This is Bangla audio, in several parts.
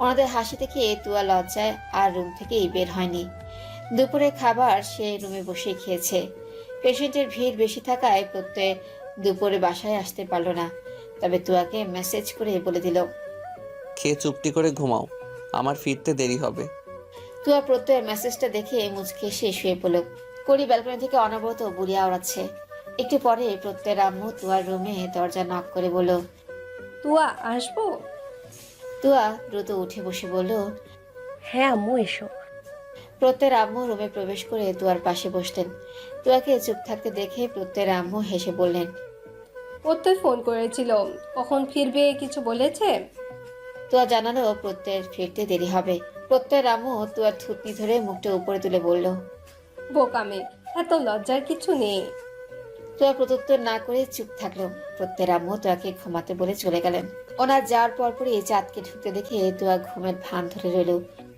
ওনাদের হাসি থেকে তুয়া লজ্জায় আর রুম থেকেই বের হয়নি। দুপুরে খাবার সে রুমে বসে খেয়েছে। পেশেন্টের ভিড় বেশি থাকায় প্রত্যয় দুপুরে বাসায় আসতে পারলো না। তবে তুয়াকে মেসেজ করে বলে দিল, খেয়ে চুপটি করে ঘুমাও, আমার ফিরতে দেরি হবে। তুয়া প্রত্যয়ের মেসেজটা দেখে মুচকে এসে শুয়ে পড়ল। কলি ব্যালকনি থেকে অনবরত বুড়িয়া ওড়াচ্ছে। একটু পরে প্রত্যয়ের আম্মু তুয়ার রুমে দরজা নক করে বলল, তুয়া আসবো? তুয়া দ্রুত উঠে বসে বলল। হ্যাঁ আম্মু, এসো। প্রত্যয়ের আম্মু রুমে প্রবেশ করে তুয়ার পাশে বসলেন। তুয়াকে চুপ থাকতে দেখে প্রত্যয়ের আম্মু হেসে বললেন, প্রত্যয় ফোন করেছিল, কখন ফিরবে কিছু বলেছে? তুয়া জানালো প্রত্যয়ের ফিরতে দেরি হবে। প্রত্যয়ের আম্মু তুয়ার থুতনি ধরে মুখটা উপরে তুলে বলল, বোকামে, এত লজ্জার কিছু নেই। তুয়া প্রত্যুত্তর না করে চুপ থাকলো। প্রত্যয়ের আম্মু তুয়াকে ঘুমাতে বলে চলে গেলেন। ওনার যাওয়ার পরপরই চাঁদকে ঢুকতে দেখে তুয়া ঘুমের ভান ধরে রইল।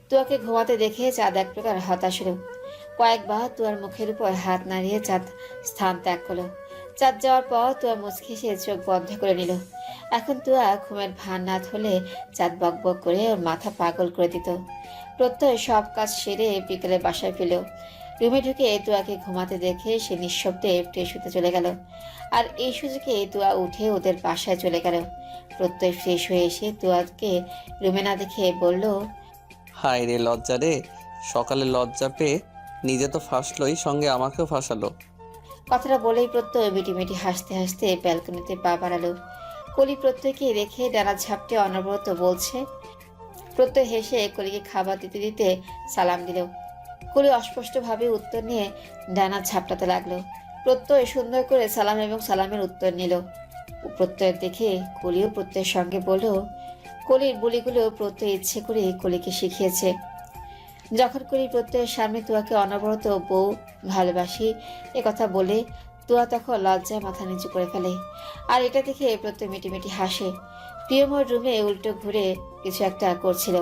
তুয়াকে ঘুমাতে দেখে চাঁদ এক প্রকার হতাশ হলো। কয়েকবার তুয়ার মুখের উপর হাত নাড়িয়ে চাঁদ স্থান ত্যাগ করলো। চাঁদ যাওয়ার পর তুয়া মুচকি সে চোখ বন্ধ করে নিল। এখন তুয়া ঘুমের ভান না ধরলে চাঁদ বক বক করে ওর মাথা পাগল করে দিত। প্রত্যয় সব কাজ সেরে বিকেলে বাসায় ফিরল। রুমে ঢুকে তুয়াকে ঘুমাতে দেখে সে নিঃশব্দে ফ্রেশ হতে চলে গেল। আর এই সুযোগে তুয়া উঠে ওদের বাসায় চলে গেল। প্রত্যয় ফ্রেশ হয়ে এসে তুয়াকে রুমে না দেখে বলল, হায় রে লজ্জা রে, সকালে লজ্জা পেয়ে নিজে তো ফাঁসলোই, সঙ্গে আমাকেও ফাঁসালো। কথাটা বলেই প্রত্যয় মিটিমিটি হাসতে হাসতে ব্যালকনিতে পা বাড়ালো। কলি প্রত্যয়কে রেখে ডানা ঝাপটে অনবরত বলছে। প্রত্যয় হেসে কলিকে খাবার দিতে দিতে সালাম দিল। কলি অস্পষ্টভাবে উত্তর নিয়ে ডানা ঝাপটাতে লাগলো। প্রত্যয় সুন্দর করে সালাম এবং সালামের উত্তর নিল। প্রত্যয় দেখে কলিও প্রত্যয়ের সঙ্গে বলল। কলির বলিগুলো প্রত্যয় ইচ্ছে করে কলিকে শিখিয়েছে। যখন কলি প্রত্যয়ের সামনে তুয়াকে অনবরত বউ ভালোবাসি কথা বলে, তুয়া তখন লজ্জায় মাথা নিচু করে ফেলে। আর এটা দেখে প্রত্যয় মিটিমিটি হাসে। প্রিয়মর রুমে উল্টো ঘুরে কিছু একটা করছিল।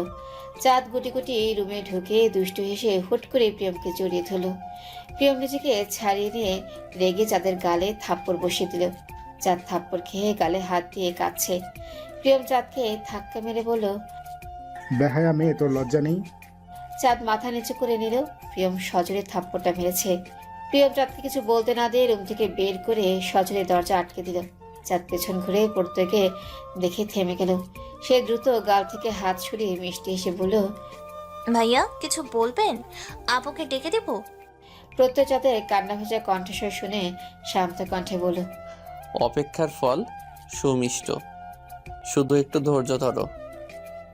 চাঁদ গুটি গুটি রুমে ঢুকে দুষ্টু হেসে হুট করে প্রিয়মকে জড়িয়ে ধরল। প্রিয়ম নিজেকে ছাড়িয়ে নিয়ে রেগে চাঁদের গালে থাপ্পড় বসিয়ে দিল। চাঁদ থাপ্পড় খেয়ে গালে হাত দিয়ে কাঁদছে। প্রিয়ম চাঁদকে ধাক্কা মেরে বলল, বেহায়া মেয়ে, তোর লজ্জা নেই? চাঁদ মাথা নিচু করে নিল। প্রিয়ম সজোরে থাপ্পড়টা মেরেছে। প্রিয়ম চাঁদকে কিছু বলতে না দিয়ে রুম থেকে বের করে সজোরে দরজা আটকে দিল। চাঁদ পেছন ঘুরে প্রত্যয়কে দেখে থেমে গেল। সে দ্রুত গাল থেকে হাত সরিয়ে মিষ্টি এসে বলল, ভাইয়া কিছু বলবেন? আপুকে ডেকে দেব? প্রত্যয় চাঁদের কান্না ভেজা কণ্ঠস্বর শুনে শান্ত কণ্ঠে বলল, অপেক্ষার ফল সুমিষ্ট, শুধু একটু ধৈর্য ধরো।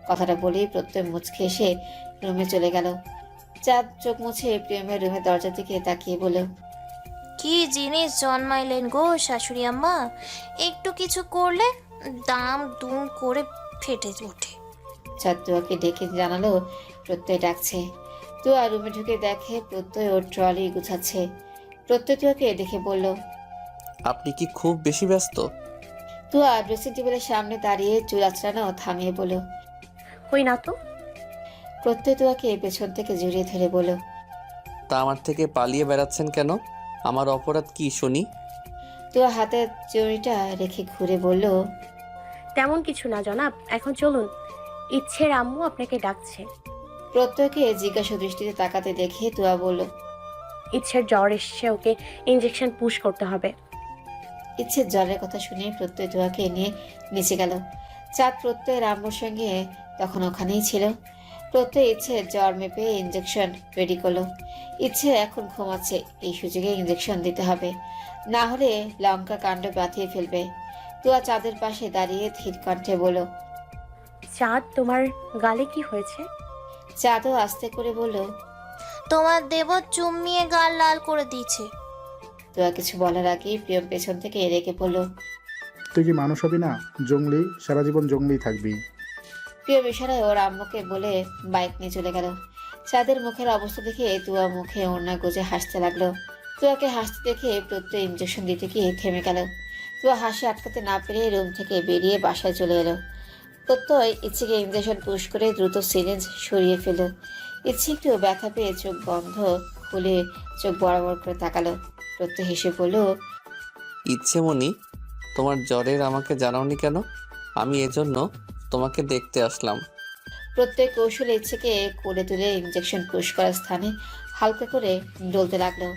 কথাটা বলেই প্রত্যয় মুচকে এসে রুমে চলে গেল। চাঁদ চোখ মুছে প্রিয়মের রুমের দরজা দিকে তাকিয়ে বলল, কি জিনিস জন্মাইলেন গো শাশুড়ি আম্মা, একটু কিছু করলে দাম দুম করে ফেটে ওঠে। চাঁদ তুয়াকে ডেকে জানালো প্রত্যয় ডাকছে। তুয়া রুমে ঢুকে দেখে প্রত্যয় ওর ট্রলি গুছাচ্ছে। প্রত্যয় তুয়াকে দেখে বলল, আপনি কি খুব বেশি ব্যস্ত? তুয়া ড্রেসিং টেবিলের সামনে দাঁড়িয়ে চুল আঁচড়ানো থামিয়ে বলল। কই না তো। প্রত্যয় তুয়াকে পেছন থেকে জড়িয়ে ধরে বলল, তা আমার থেকে পালিয়ে বেড়াচ্ছেন কেন? আমার অপরাধ কি শুনি? তুয়া হাতের চুড়িটা রেখে ঘুরে বলল, তেমন কিছু না জনাব, এখন চলুন, ইচ্ছের আম্মু আপনাকে ডাকছে। প্রত্যয়কে জিজ্ঞাসা দৃষ্টিতে তাকাতে দেখে তুয়া বলল, ইচ্ছের জ্বর এসছে, ওকে ইঞ্জেকশন পুশ করতে হবে। ইচ্ছের জ্বরের কথা শুনে প্রত্যয় তুয়াকে নিয়ে নিচে গেল। চাঁদ প্রত্যয়ের আম্মুর সঙ্গে তখন ওখানেই ছিল। প্রত্যয় ইচ্ছে জ্বর মেপে ইঞ্জেকশন রেডি করলো। ইচ্ছে এখন ঘুমাচ্ছে, এই সুযোগে ইঞ্জেকশন দিতে হবে, না হলে লঙ্কা কাণ্ড বাঁধিয়ে ফেলবে। তুয়া চাঁদের পাশে দাঁড়িয়ে ধীর কণ্ঠে বলল। চাঁদ, তোমার গালে কি হয়েছে? চাঁদও আস্তে করে বলল, তোমার দেব চুমিয়ে গাল লাল করে দিয়েছে। তুয়া কিছু বলার আগেই প্রিয়ম পেছন থেকে রেগে পড়ল। তুই কি মানুষ হবি না? জঙ্গলি, সারা জীবন জঙ্গলি থাকবি। প্রিয় ইশারায় ওর আম্মুকে বলে বাইক নিয়ে চলে গেল। চাঁদের মুখের অবস্থা দেখে তুয়া মুখে ওড়না গুজে হাসতে লাগলো। তুয়াকে হাসতে দেখে প্রত্যয় ইঞ্জেকশন দিতে গিয়ে থেমে গেল। তুয়া হাসি আটকাতে না পেরে রুম থেকে বেরিয়ে বাসায় চলে এলো। প্রত্যয় ইচ্ছেকে ইঞ্জেকশন পুশ করে দ্রুত সিরিঞ্জ সরিয়ে ফেলল। ইচ্ছে একটু ব্যথা পেয়ে চোখ বন্ধ খুলে চোখ বরাবর করে তাকালো। প্রত্যয় হেসে বলল, ইচ্ছে মনি, তোমার জ্বরের আমাকে জানাওনি কেন? আমি এজন্য তোমাকে দেখতে আসলাম। প্রত্যেক কৌশলে ইচ্ছেকে কোলে তুলে ইঞ্জেকশন পুশ করার স্থানে হালকা করে ডলতে লাগলো।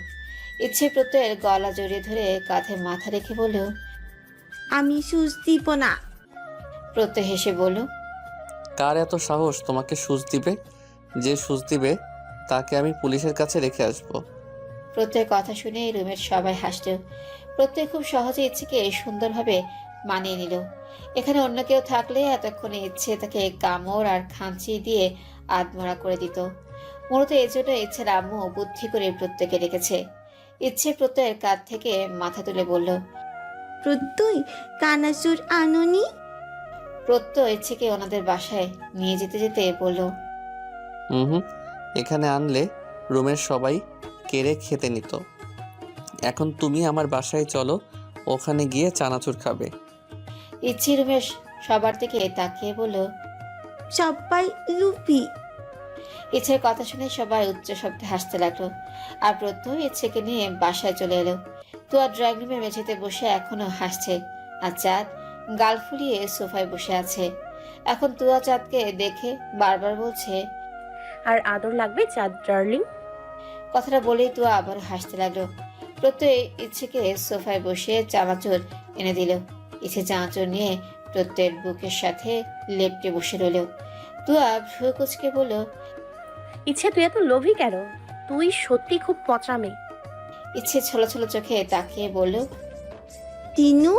ইচ্ছে প্রত্যয়ের গলা জড়িয়ে ধরে কাঁধে মাথা রেখে বলল, আমি সুচ দিব না। প্রত্যয় হেসে বলল, কার এত সাহস তোমাকে সুচ দিবে? যে সুচ দিবে তাকে আমি পুলিশের কাছে রেখে আসবো। প্রত্যয়ের কথা শুনে রুমের সবাই হাসল। প্রত্যয় খুব সহজে ইচ্ছেকে সুন্দরভাবে মানিয়ে নিল। এখানে অন্য কেউ থাকলে এতক্ষণে ইচ্ছে তাকে কামড় আর খাঁচি দিয়ে আধমরা করে দিত। মূলত এজন্য ইচ্ছের আম্মু বুদ্ধি করে প্রত্যয়কে রেখেছে। ইচ্ছে প্রত্যয়ের কাঁধ থেকে মাথা তুলে বলল। প্রত্যয় কানাচুর আননি? প্রত্যয় ইচ্ছেকে ওনাদের বাসায় নিয়ে যেতে যেতে বলল, হুম, এখানে আনলে রুমের সবাই কেড়ে খেতে নিত। এখন তুমি আমার বাসায় চলো, ওখানে গিয়ে চানাচুর খাবে। ইচ্ছে রুমের সবার দিকে তাকিয়ে বলল। সবাই লুপি। ইচ্ছের কথা শুনে সবাই উচ্চ শব্দে হাসতে লাগলো। আর প্রত্যয় ইচ্ছেকে নিয়ে বাসায় চলে এলো। তুয়া ড্রয়িং রুমে মেঝেতে বসে এখনো হাসছে, আর চাঁদ গাল ফুলিয়ে সোফায় বসে আছে। এখন তুয়া চাঁদকে দেখে বারবার বলছে, আর আদর লাগবে চাঁদ ডার্লিং। কথাটা বলেই তুয়া আবার হাসতে লাগলো। প্রত্যয় ইচ্ছেকে সোফায় বসে চানাচুর এনে দিল। ইচ্ছে চানাচুর নিয়ে প্রত্যয়ের বুকের সাথে লেপটে বসে রইল। তুয়া ভ্রু কুচকে বলল, ইচ্ছে তুই এত লোভী কেন? তুই সত্যি খুব পচা মেয়ে। ইচ্ছে ছলো ছলো চোখে তাকিয়ে বলল। তিনু,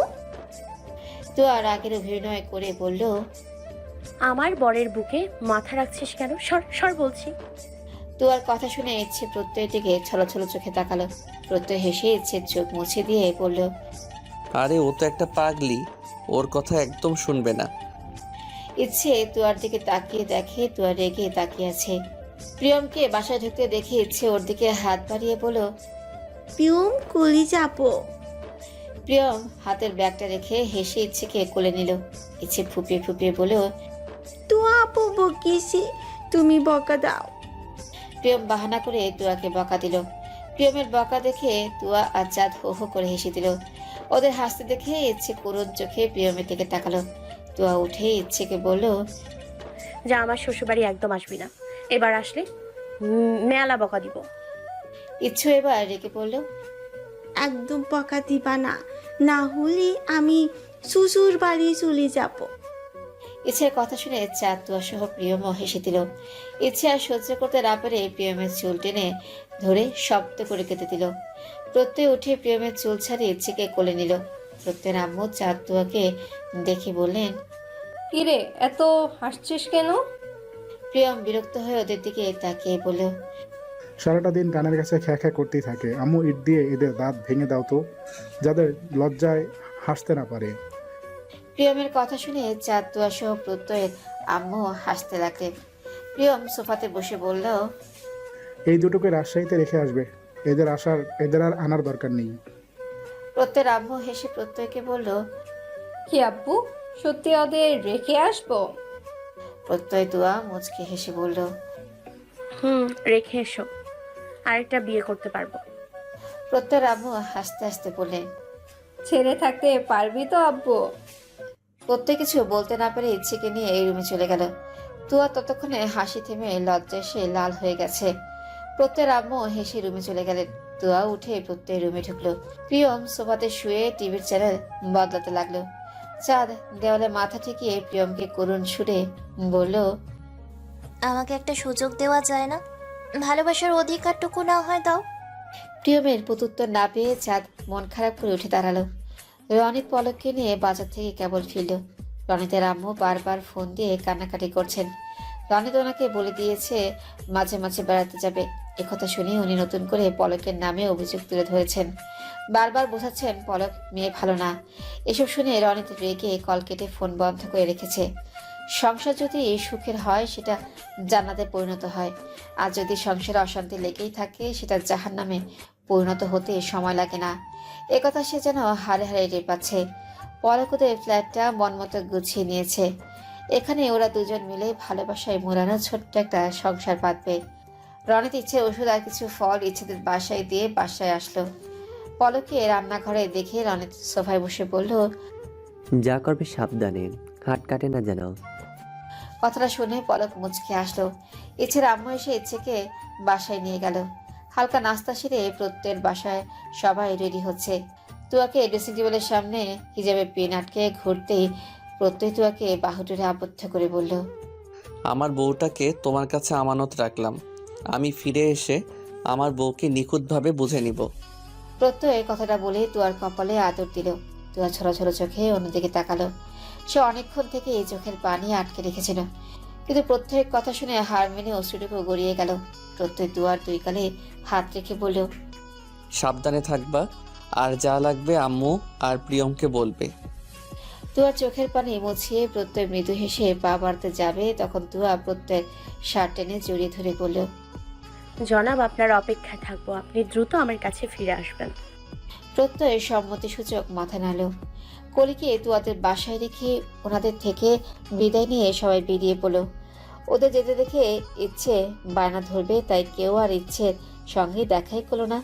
তুয়া রাগের অভিনয় করে বলল, আমার বরের বুকে মাথা রাখছিস কেন? সর সর বলছি। তুয়ার কথা শুনে ইচ্ছে প্রত্যয়ের দিকে ছলো ছলো চোখে তাকালো। প্রত্যয় হেসে ইচ্ছের চোখ মুছে দিয়ে বলল, আরে ও তো একটা পাগলি, ওর কথা একদম শুনবে না। ইচ্ছে তুয়ার দিকে তাকিয়ে দেখে তুয়া রেগে তাকিয়ে আছে। প্রিয়মকে বাসায় ঢুকতে দেখে ইচ্ছে ওর দিকে হাত বাড়িয়ে বলল। পিউম কুলি যাবো। প্রিয়ম হাতের ব্যাগটা রেখে হেসে ইচ্ছেকে কোলে নিল। ইচ্ছে ফুপিয়ে ফুপিয়ে বলল। তো আপু বকিছি, তুমি বকা দাও। প্রিয়ম বাহানা করে তুয়াকে বকা দিল। প্রিয়মের বকা দেখে তুয়া আর চাঁদ হো হো করে হেসে দিল। ওদের হাসতে দেখে ইচ্ছে করুণ চোখে প্রিয়মের দিকে তাকালো। তুয়া উঠে ইচ্ছেকে বলল, যা, আমার শ্বশুরবাড়ি একদম আসবি না। এবার আসলে মেলা বকা দিব। ইচ্ছু এবার রেগে পড়ল। একদম বকা দিবা না, না হলে আমি শ্বশুর বাড়ি চলে যাব। ইচ্ছের কথা শুনে চাঁদ তুয়া সহ প্রিয়মও হেসে দিল। ইচ্ছে আর সহ্য করতে না পেরে প্রিয়মের চুল টেনে ধরে শব্দ করে কেটে দিল। প্রত্যয় উঠে প্রিয়মের চুল ছাড়িয়ে ইচ্ছেকে কোলে নিল। প্রত্যয়ের আম্মু চাঁদ তুয়াকে দেখে বললেন, কিরে এত হাসছিস কেন? প্রিয়ম বিরক্ত হয়ে ওদের দিকে তাকিয়ে বলল, সারাটা দিন কানের কাছে খ্যা খ্যা করতেই থাকে। আম্মু ইট দিয়ে এদের দাঁত ভেঙে দাও তো, যাদের লজ্জায় হাসতে না পারে। প্রিয়মের কথা শুনে চাঁদ তুয়া সহ প্রত্যয়ের আম্মু হাসতে লাগলেন। প্রিয়ম সোফাতে বসে বলল, এই দুটোকে রাজশাহীতে রেখে আসবে, এদের আর আনার দরকার নেই। প্রত্যয়ের আম্মু হেসে প্রত্যয়কে বলল। কি আব্বু, সত্যি ওদের রেখে আসবো? প্রত্যয় তুয়া মুচকে হেসে বলল। রেখে এসো, আরেকটা বিয়ে করতে পারবো। প্রত্যয়ের আম্মু হাসতে হাসতে বললেন। ছেড়ে থাকতে পারবি তো আব্বু? প্রত্যয় কিছু বলতে না পেরে ইচ্ছেকে নিয়ে এই রুমে চলে গেল। তুয়া ততক্ষণে হাসি থেমে লজ্জায় সে লাল হয়ে গেছে। প্রত্যয়ের আম্মু হেসে রুমে চলে গেলেন। তুয়া উঠে প্রত্যয়ের রুমে ঢুকলো। প্রিয়ম সোফাতে শুয়ে টিভির চ্যানেল বদলাতে লাগলো। চাঁদ দেওয়ালে মাথা ঠেকিয়ে প্রিয়মকে করুণ সুরে বলল, আমাকে একটা সুযোগ দেওয়া যায় না? ভালোবাসার অধিকারটুকু না হয় দাও। প্রিয়মের প্রত্যুত্তর না পেয়ে চাঁদ মন খারাপ করে উঠে দাঁড়ালো। রনিত পলককে নিয়ে বাজার থেকে কেবল ফিরল। রনিতের আম্মু বারবার ফোন দিয়ে কান্নাকাটি করছেন। রনিত ওনাকে বলে দিয়েছে মাঝে মাঝে বেড়াতে যাবে। একথা শুনে উনি নতুন করে পলকের নামে অভিযোগ তুলে ধরেছেন। বারবার বোঝাচ্ছেন পলক মেয়ে ভালো না। এসব শুনে রনিত রেগে কল কেটে ফোন বন্ধ করে রেখেছে। সংসার যদি সুখের হয় সেটা জান্নাতে পরিণত হয়, আর যদি সংসারে অশান্তি লেগেই থাকে সেটা জাহান্নামে পরিণত হতে সময় লাগে না। একথা সে যেন হারে হারে টের পাচ্ছে। পলক ওদের ফ্ল্যাটটা মনমতো গুছিয়ে নিয়েছে। এখানে ওরা দুজন মিলে ভালোবাসায় মোড়ানো ছোট্ট একটা সংসার পাতবে। রনিত ইচ্ছে ওষুধ আর কিছু ফল ইচ্ছেদের বাসায় দিয়ে বাসায় আসলো। পলককে রান্নাঘরে দেখে রনিত সোফায় বসে বলল, যা করবে সাবধানে, হাত কাটে না যেন। কথাটা শুনে পলক মুচকে আসলো। ইচ্ছের আম্মু এসে ইচ্ছেকে বাসায় নিয়ে গেল। হালকা নাস্তা সেরে প্রত্যয়ের বাসায় সবাই রেডি হচ্ছে। তুয়াকে ড্রেসিং টেবিলের সামনে হিজাবে পিন আটকে ঘুরতেই প্রত্যয় তুয়াকে বাহুডোরে আবদ্ধ করে বলল, আমার বউটাকে তোমার কাছে আমানত রাখলাম। আমি ফিরে এসে আমার বউকে নিখুঁতভাবে বুঝে নিব। প্রত্যয় কথাটা বলে তুয়ার কপালে আদর দিল। তুয়া ছোট ছোট চোখে অন্যদিকে তাকালো। সে অনেকক্ষণ থেকে এই চোখের পানি আটকে রেখেছিল, কিন্তু প্রত্যয়ের কথা শুনে হার মেনে অশ্রুটুকু গড়িয়ে গেল। প্রত্যয় তুয়ার দুই গালে হাত রেখে বলল, সাবধানে থাকবা, আর যা লাগবে আম্মু আর প্রিয়মকে বলবে। তুয়ার চোখের পানি মুছিয়ে প্রত্যয় মৃদু হেসে পা বাড়তে যাবে, তখন তুয়া প্রত্যয়ের শার্ট টেনে জড়িয়ে ধরে বলল, জনাব, আপনার অপেক্ষায় থাকবো, আপনি দ্রুত আমার কাছে ফিরে আসবেন। প্রত্যয় সম্মতিসূচক মাথা নাড়ল। কলিকে তুয়াদের বাসায় রেখে ওনাদের থেকে বিদায় নিয়ে সবাই বেরিয়ে পড়ল। ওদের যেতে দেখে ইচ্ছে বায়না ধরবে, তাই কেউ আর ইচ্ছের সঙ্গে দেখাই করলো না।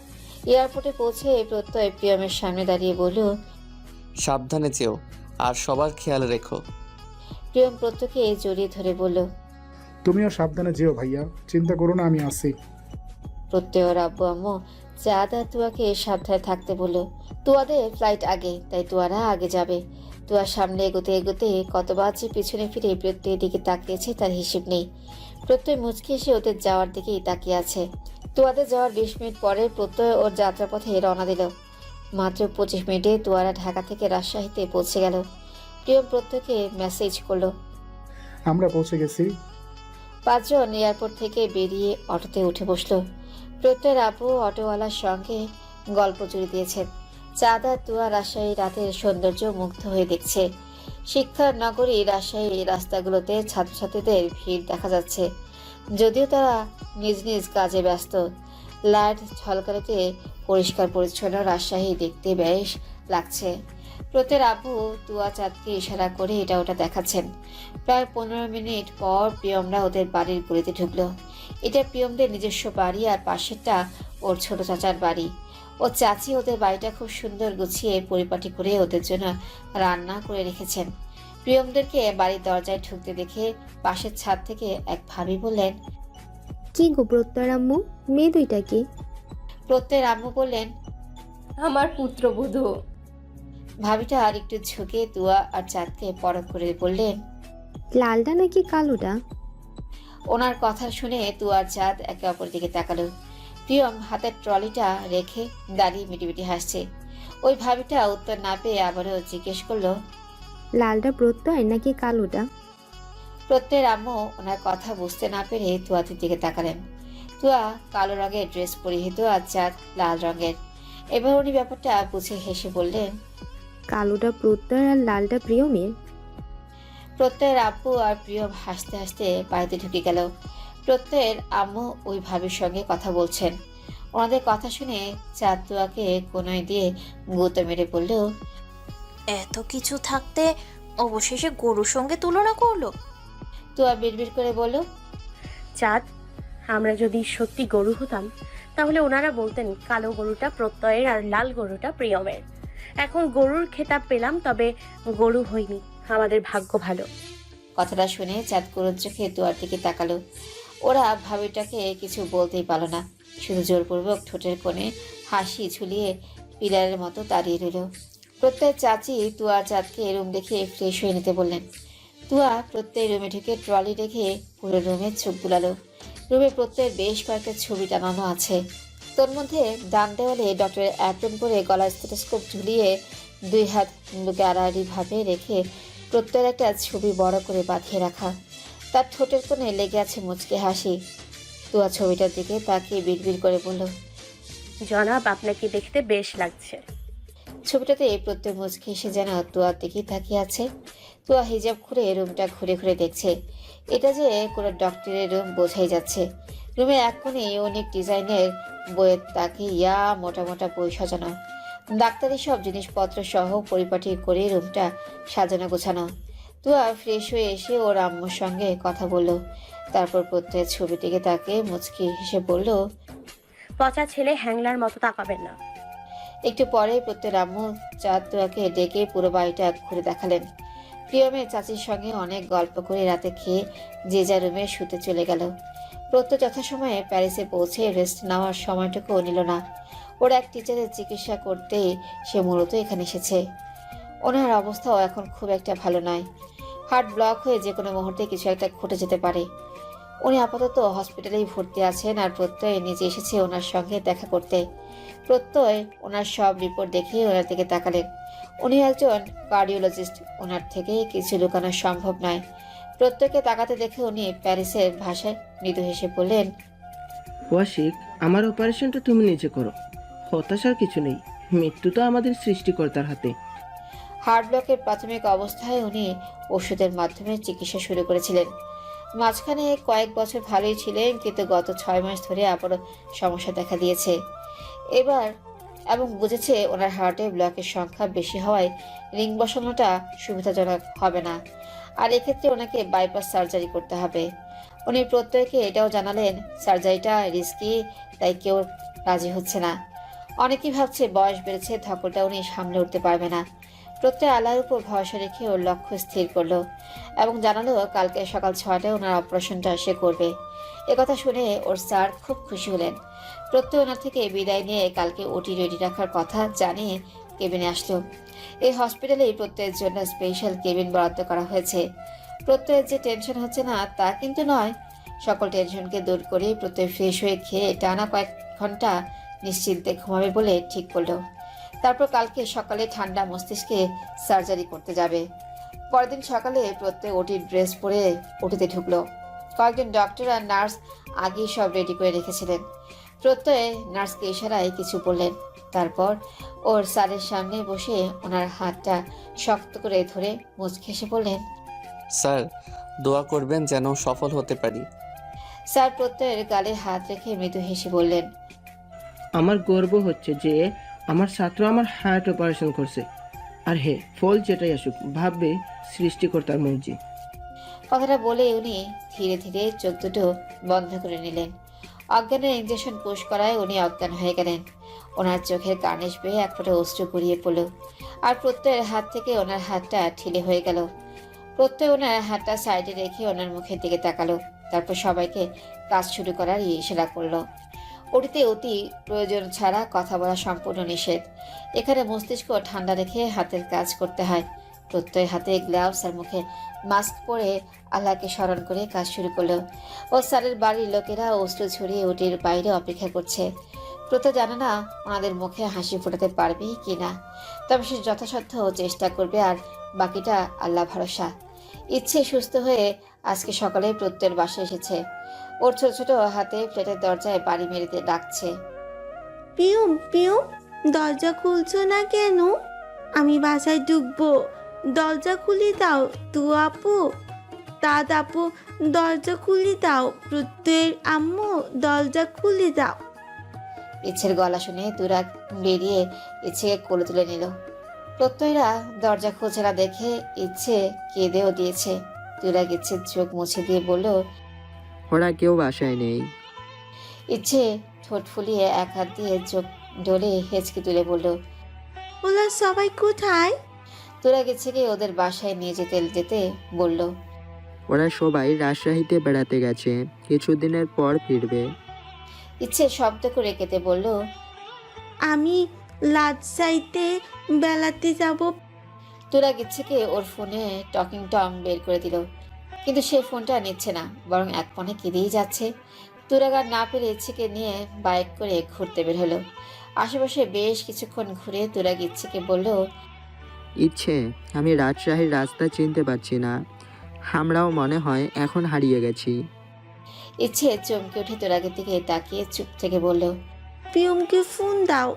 এয়ারপোর্টে পৌঁছে প্রত্যয় প্রিয়মের সামনে দাঁড়িয়ে বলল, সাবধানে যেও আর সবার খেয়াল রেখো। প্রিয়ম প্রত্যয়কে জড়িয়ে ধরে বলল, তুমিও সাবধানে যেও ভাইয়া, চিন্তা করো না, আমি আছি। প্রত্যয় ওর আব্বু আম্মু চাঁদা তুয়াকে সাবধানে থাকতে বলল। তুয়াদের ফ্লাইট আগে, তাই তুয়ারা আগে যাবে। তুয়ার সামনে এগোতে এগোতে কতবার যে পিছনে ফিরে প্রত্যয়ের দিকে তাকিয়েছে তার হিসেব নেই। প্রত্যয় মুচকি এসে ওদের যাওয়ার দিকেই তাকিয়ে আছে। তুয়াদের যাওয়ার 20 মিনিট পরে প্রত্যয় ওর যাত্রাপথে রওনা দিল। মাত্র 25 মিনিটে তুয়ারা ঢাকা থেকে রাজশাহীতে পৌঁছে গেল। প্রিয়ম প্রত্যয়কে মেসেজ করলো। আমরা পৌঁছে গেছি। 5 জন এয়ারপোর্ট থেকে বেরিয়ে অটোতে উঠে বসলো। প্রত্যয়ের আব্বু অটোওয়ালার সঙ্গে গল্প জুড়ে দিয়েছেন। চাঁদা তুয়া রাজশাহী রাতের সৌন্দর্য মুগ্ধ হয়ে দেখছে। শিক্ষার নগরী রাজশাহী রাস্তাগুলোতে ছাত্রছাত্রীদের ভিড় দেখা যাচ্ছে, যদিও তারা নিজ নিজ কাজে ব্যস্ত। লাইট ঝলকানিতে পরিষ্কার পরিচ্ছন্ন রাজশাহী দেখতে বেশ লাগছে। প্রত্যয়ের আব্বু তুয়া চাঁদকে ইশারা করে এটা ওটা দেখাচ্ছেন। প্রায় 15 মিনিট পর প্রিয়মরা ওদের বাড়ির গলিতে ঢুকলো। এটা প্রিয়মদের নিজস্ব বাড়ি, আর পাশেরটা ওর ছোট চাচার বাড়ি। ও চাচি ওদের বাড়িটা খুব সুন্দর গুছিয়ে পরিপাটি করে ওদের জন্য রান্না করে রেখেছেন। প্রিয়মদেরকে বাড়ির দরজায় ঢুকতে দেখে পাশের ছাদ থেকে এক ভাবি বললেন, কি গো প্রত্যয় আম্মু, মেয়ে দুইটা কি? প্রত্যয়ের আম্মু বললেন, আমার পুত্রবধূ। ভাবিটা আর একটু ঝুঁকে তুয়া আর চাঁদকে পরখ করে বললেন। লালটা নাকি কালোটা? ওনার কথা শুনে তুয়ার চাঁদ একে অপর দিকে তাকালো। প্রিয়ম হাতের ট্রলিটা রেখে দাঁড়িয়ে মিটিমিটি হাসছে। ওই ভাবিটা উত্তর না পেয়ে আবারও জিজ্ঞেস করলো, লালটা প্রত্যয় নাকি কালোটা? প্রত্যয়ের আম্মু ওনার কথা বুঝতে না পেরে তুয়াদের দিকে তাকালেন। তুয়া কালো রঙের ড্রেস পরিহিত আর চাঁদ লাল রঙের। এবার উনি ব্যাপারটা বুঝে হেসে বললেন, কালোটা প্রত্যয় আর লালটা প্রিয়মের। প্রত্যয়ের আব্বু আর প্রিয়ম হাসতে হাসতে বাড়িতে ঢুকে গেল। প্রত্যয়ের আম্মু ওই ভাবির সঙ্গে কথা বলছেন। ওনাদের কথা শুনে চাঁদ তুয়াকে কোনোয় দিয়ে গুঁতো মেরে বলল, এত কিছু থাকতে অবশেষে গরুর সঙ্গে তুলনা করলো। তুয়া বিড়বিড় করে বলল, চাঁদ, আমরা যদি সত্যি গরু হতাম তাহলে ওনারা বলতেন কালো গরুটা প্রত্যয়ের আর লাল গরুটা প্রিয়মের। এখন গরুর খেতাব পেলাম, তবে গরু হইনি। আমাদের ভাগ্য ভালো। কথাটা শুনে চাঁদ করুণ চোখে তুয়ার দিকে তাকালো। ওরা ভাবিটাকে কিছু বলতেই পারল না, শুধু জোরপূর্বক ঠোঁটের কোণে হাসি ঝুলিয়ে পিলারের মতো দাঁড়িয়ে রইল। প্রত্যয়ের চাচি তুয়া চাঁদকে রুম দেখে ফ্রেশ হয়ে নিতে বললেন। তুয়া প্রত্যেক রুমে ঢুকে ট্রলি রেখে পুরো রুমে চোখ বুলালো। রুমে প্রত্যয়ের বেশ কয়েকটা ছবি টানানো আছে। তোর মধ্যে ডান দেওয়ালে ডক্টরের অ্যাপ্রন পরে গলায় স্টেথোস্কোপ ঝুলিয়ে 2 হাত গাড়ারি ভাবে রেখে প্রত্যয়ের একটা ছবি বড় করে বাঁধিয়ে রাখা। তার ঠোঁটের কোণে লেগে আছে মুচকে হাসি। তুয়া ছবিটার দিকে তাকিয়ে বিড়বিড় করে বলল, জনাব, আপনাকে দেখতে বেশ লাগছে। ছবিটাতে প্রত্যেক মুচকি এসে যেন তুয়ার দিকেই তাকিয়ে আছে। তুয়া হিজাব খুলে রুমটা ঘুরে ঘুরে দেখছে। এটা যে কোনো ডক্টরের রুম বোঝাই যাচ্ছে। রুমে এক কোণে অনেক ডিজাইনের বইয়ের তাকে মোটা মোটা বই সাজানো, ডাক্তারি সব জিনিসপত্র সহ পরিপাটি করে রুমটা সাজানো গোছানো। তুয়া ফ্রেশ হয়ে এসে ওর আম্মুর সঙ্গে কথা বলল। তারপর প্রত্যয়ের ছবিটিকে তাকে মুচকি হেসে বলল, পচা ছেলে, হ্যাংলার মতো তাকাবেন না। একটু পরে প্রত্যয়ের আম্মু চাঁদ তুয়াকে ডেকে পুরো বাড়িটা ঘুরে দেখালেন। প্রিয়মের চাচির সঙ্গে অনেক গল্প করে রাতে খেয়ে যে যার রুমে শুতে চলে গেল। প্রত্যয় যথাসময়ে প্যারিসে পৌঁছে রেস্ট নেওয়ার সময়টুকুও নিল না। ওর এক টিচারের চিকিৎসা করতেই সে মূলত এখানে এসেছে। ওনার অবস্থাও এখন খুব একটা ভালো নয়। হার্ট ব্লক হয়ে যে কোনো মুহূর্তে কিছু একটা ঘটে যেতে পারে। উনি আপাতত হসপিটালেই ভর্তি আছেন আর প্রত্যয় নিজে এসেছে ওনার সঙ্গে দেখা করতে। প্রত্যয় ওনার সব রিপোর্ট দেখে ওনার দিকে তাকালেন। উনি একজন কার্ডিওলজিস্ট, ওনার থেকে কিছু লুকানো সম্ভব নয়। প্রত্যয়কে তাকাতে দেখে উনি প্যারিসের ভাষায় মৃদু হেসে বললেন, ওয়াশিক, আমার অপারেশনটা তুমি নিজে করো। হতাশার কিছু নেই, মৃত্যু তো আমাদের সৃষ্টিকর্তার হাতে। হার্ট ব্লকের প্রাথমিক অবস্থায় উনি ওষুধের মাধ্যমে চিকিৎসা শুরু করেছিলেন। মাঝখানে কয়েক বছর ভালোই ছিলেন, কিন্তু গত 6 মাস ধরে আবারও সমস্যা দেখা দিয়েছে এবার, এবং বুঝেছে ওনার হার্টে ব্লকের সংখ্যা বেশি হওয়ায় রিং বসানোটা সুবিধাজনক হবে না, আর এক্ষেত্রে ওনাকে বাইপাস সার্জারি করতে হবে। উনি প্রত্যয়কে এটাও জানালেন সার্জারিটা রিস্কি, তাই কেউ রাজি হচ্ছে না। অনেকেই ভাবছে বয়স বেড়েছে, ধকলটা উনি সামলে উঠতে পারবে না। প্রত্যয় আল্লাহর উপর ভরসা রেখে ওর লক্ষ্য স্থির করলো এবং জানালো কালকে সকাল 6টায় ওনার অপারেশনটা সে করবে। একথা শুনে ওর স্যার খুব খুশি হলেন। প্রত্যয় ওনার থেকে বিদায় নিয়ে কালকে ওটি রেডি রাখার কথা জানিয়ে কেবিনে আসলো। এই হসপিটালেই প্রত্যয়ের জন্য স্পেশাল কেবিন বরাদ্দ করা হয়েছে। প্রত্যয়ের যে টেনশন হচ্ছে না তা কিন্তু নয়। সকল টেনশনকে দূর করে প্রত্যয় ফ্রেশ হয়ে খেয়ে টানা কয়েক ঘন্টা নিশ্চিন্তে ঘুমাবে বলে ঠিক করলো। তারপর কালকে সকালে ঠান্ডা মস্তিষ্কে সার্জারি করতে যাবে। পরের দিন সকালে প্রত্যয় ওটির ড্রেস পরে ওটিতে ঢুকলো। কয়েকজন ডক্টর আর নার্স আগেই সব রেডি করে রেখেছিলেন। প্রত্যয় নার্সকে ইশারায় কিছু বললেন, তারপর ওর স্যারের সামনে বসে ওনার হাতটা শক্ত করে ধরে মুচকি হেসে বললেন, স্যার, দোয়া করবেন যেন সফল হতে পারি। স্যার প্রত্যয়ের গালে হাত রেখে মৃদু হেসে বললেন, আমার গর্ব হচ্ছে যে আমার ছাত্র আমার হার্ট অপারেশন করছে। আর হে, ফল যেটাই আসুক, ভাববে সৃষ্টিকর্তার মর্জি। কথাটা বলে উনি ধীরে ধীরে চোখ দুটো বন্ধ করে নিলেন। অজ্ঞানের ইঞ্জেকশন পুশ করায় উনি অজ্ঞান হয়ে গেলেন। ওনার চোখের কার্নিশ বেয়ে এক ফোঁটা অশ্রু গড়িয়ে পড়ল, আর প্রত্যয়ের হাত থেকে ওনার হাতটা ঠিলে হয়ে গেল। প্রত্যয় ওনার হাতটা সাইডে রেখে ওনার মুখের দিকে তাকালো, তারপর সবাইকে কাজ শুরু করার ইশারা করলো। ওটিতে অতি প্রয়োজন ছাড়া কথা বলা সম্পূর্ণ নিষেধ। এখানে মস্তিষ্ক ঠান্ডা রেখে হাতের কাজ করতে হয়। প্রত্যয় হাতে গ্লাভস আর মুখে মাস্ক পরে আল্লাহকে স্মরণ করে কাজ শুরু করলো। ও স্যারের বাড়ির লোকেরা অস্ত্র ছড়িয়ে ওটির বাইরে অপেক্ষা করছে। প্রত্যয় জানে না ওনাদের মুখে হাসি ফোটাতে পারবে কি না, তবে সে যথাসাধ্য চেষ্টা করবে, আর বাকিটা আল্লাহ ভরসা। ইচ্ছে সুস্থ হয়ে আজকে সকালে প্রত্যয়ের বাসায় এসেছে। ওর ছোট ছোট হাতে ফ্ল্যাটের দরজায় বাড়ি মেরে ডাকছে, পিয়ম পিয়ম, দরজা খুলছো না কেন? আমি বাসায় ঢুকবো, দরজা খুলে দাও। তু আপু, দাদ আপু, দরজা খুলে দাও। প্রত্যয়ের আম্মু, দরজা খুলে দাও। ইচ্ছের গলা শুনে তুরা বেরিয়ে ইচ্ছেকে কোলে তুলে নিল। প্রত্যয়রা দরজা খুলছে না দেখে ইচ্ছে কেঁদেও দিয়েছে। তুরা ইচ্ছের চোখ মুছে দিয়ে বলল, ওরা কেউ বাসায় নেই। ইচ্ছে ঠোঁট ফুলিয়ে এক হাত দিয়ে চোখ ডলে হেঁচকে তুলে বলল, ওরা সবাই কোথায়? তুরা ইচ্ছেকে ওদের বাসায় নিয়ে যেতে যেতে বলল, ওরা সবাই রাজশাহীতে বেড়াতে গেছে, কিছুদিনের পর ফিরবে। ইচ্ছে শব্দ করে কেটে বলল, আমি রাজশাহীতে বেড়াতে যাব। তুরা ইচ্ছেকে ওর ফোনে টকিং টম বের করে দিল, কিন্তু সে ফোনটা নিচ্ছে না, বরং এক ফোনে কেঁদেই যাচ্ছে। তুরাগার না পেরে ইচ্ছেকে নিয়ে বাইক করে ঘুরতে বের হলো। আশেপাশে বেশ কিছুক্ষণ ঘুরে তুরাগ ইচ্ছেকে বলল, ইচ্ছে, আমি রাজশাহীর রাস্তা চিনতে পারছি না। আমরাও মনে হয় এখন হারিয়ে গেছি। ইচ্ছে চমকে উঠে তুরাগের দিকে তাকিয়ে চুপ থেকে বলল, পিয়মকে ফোন দাও।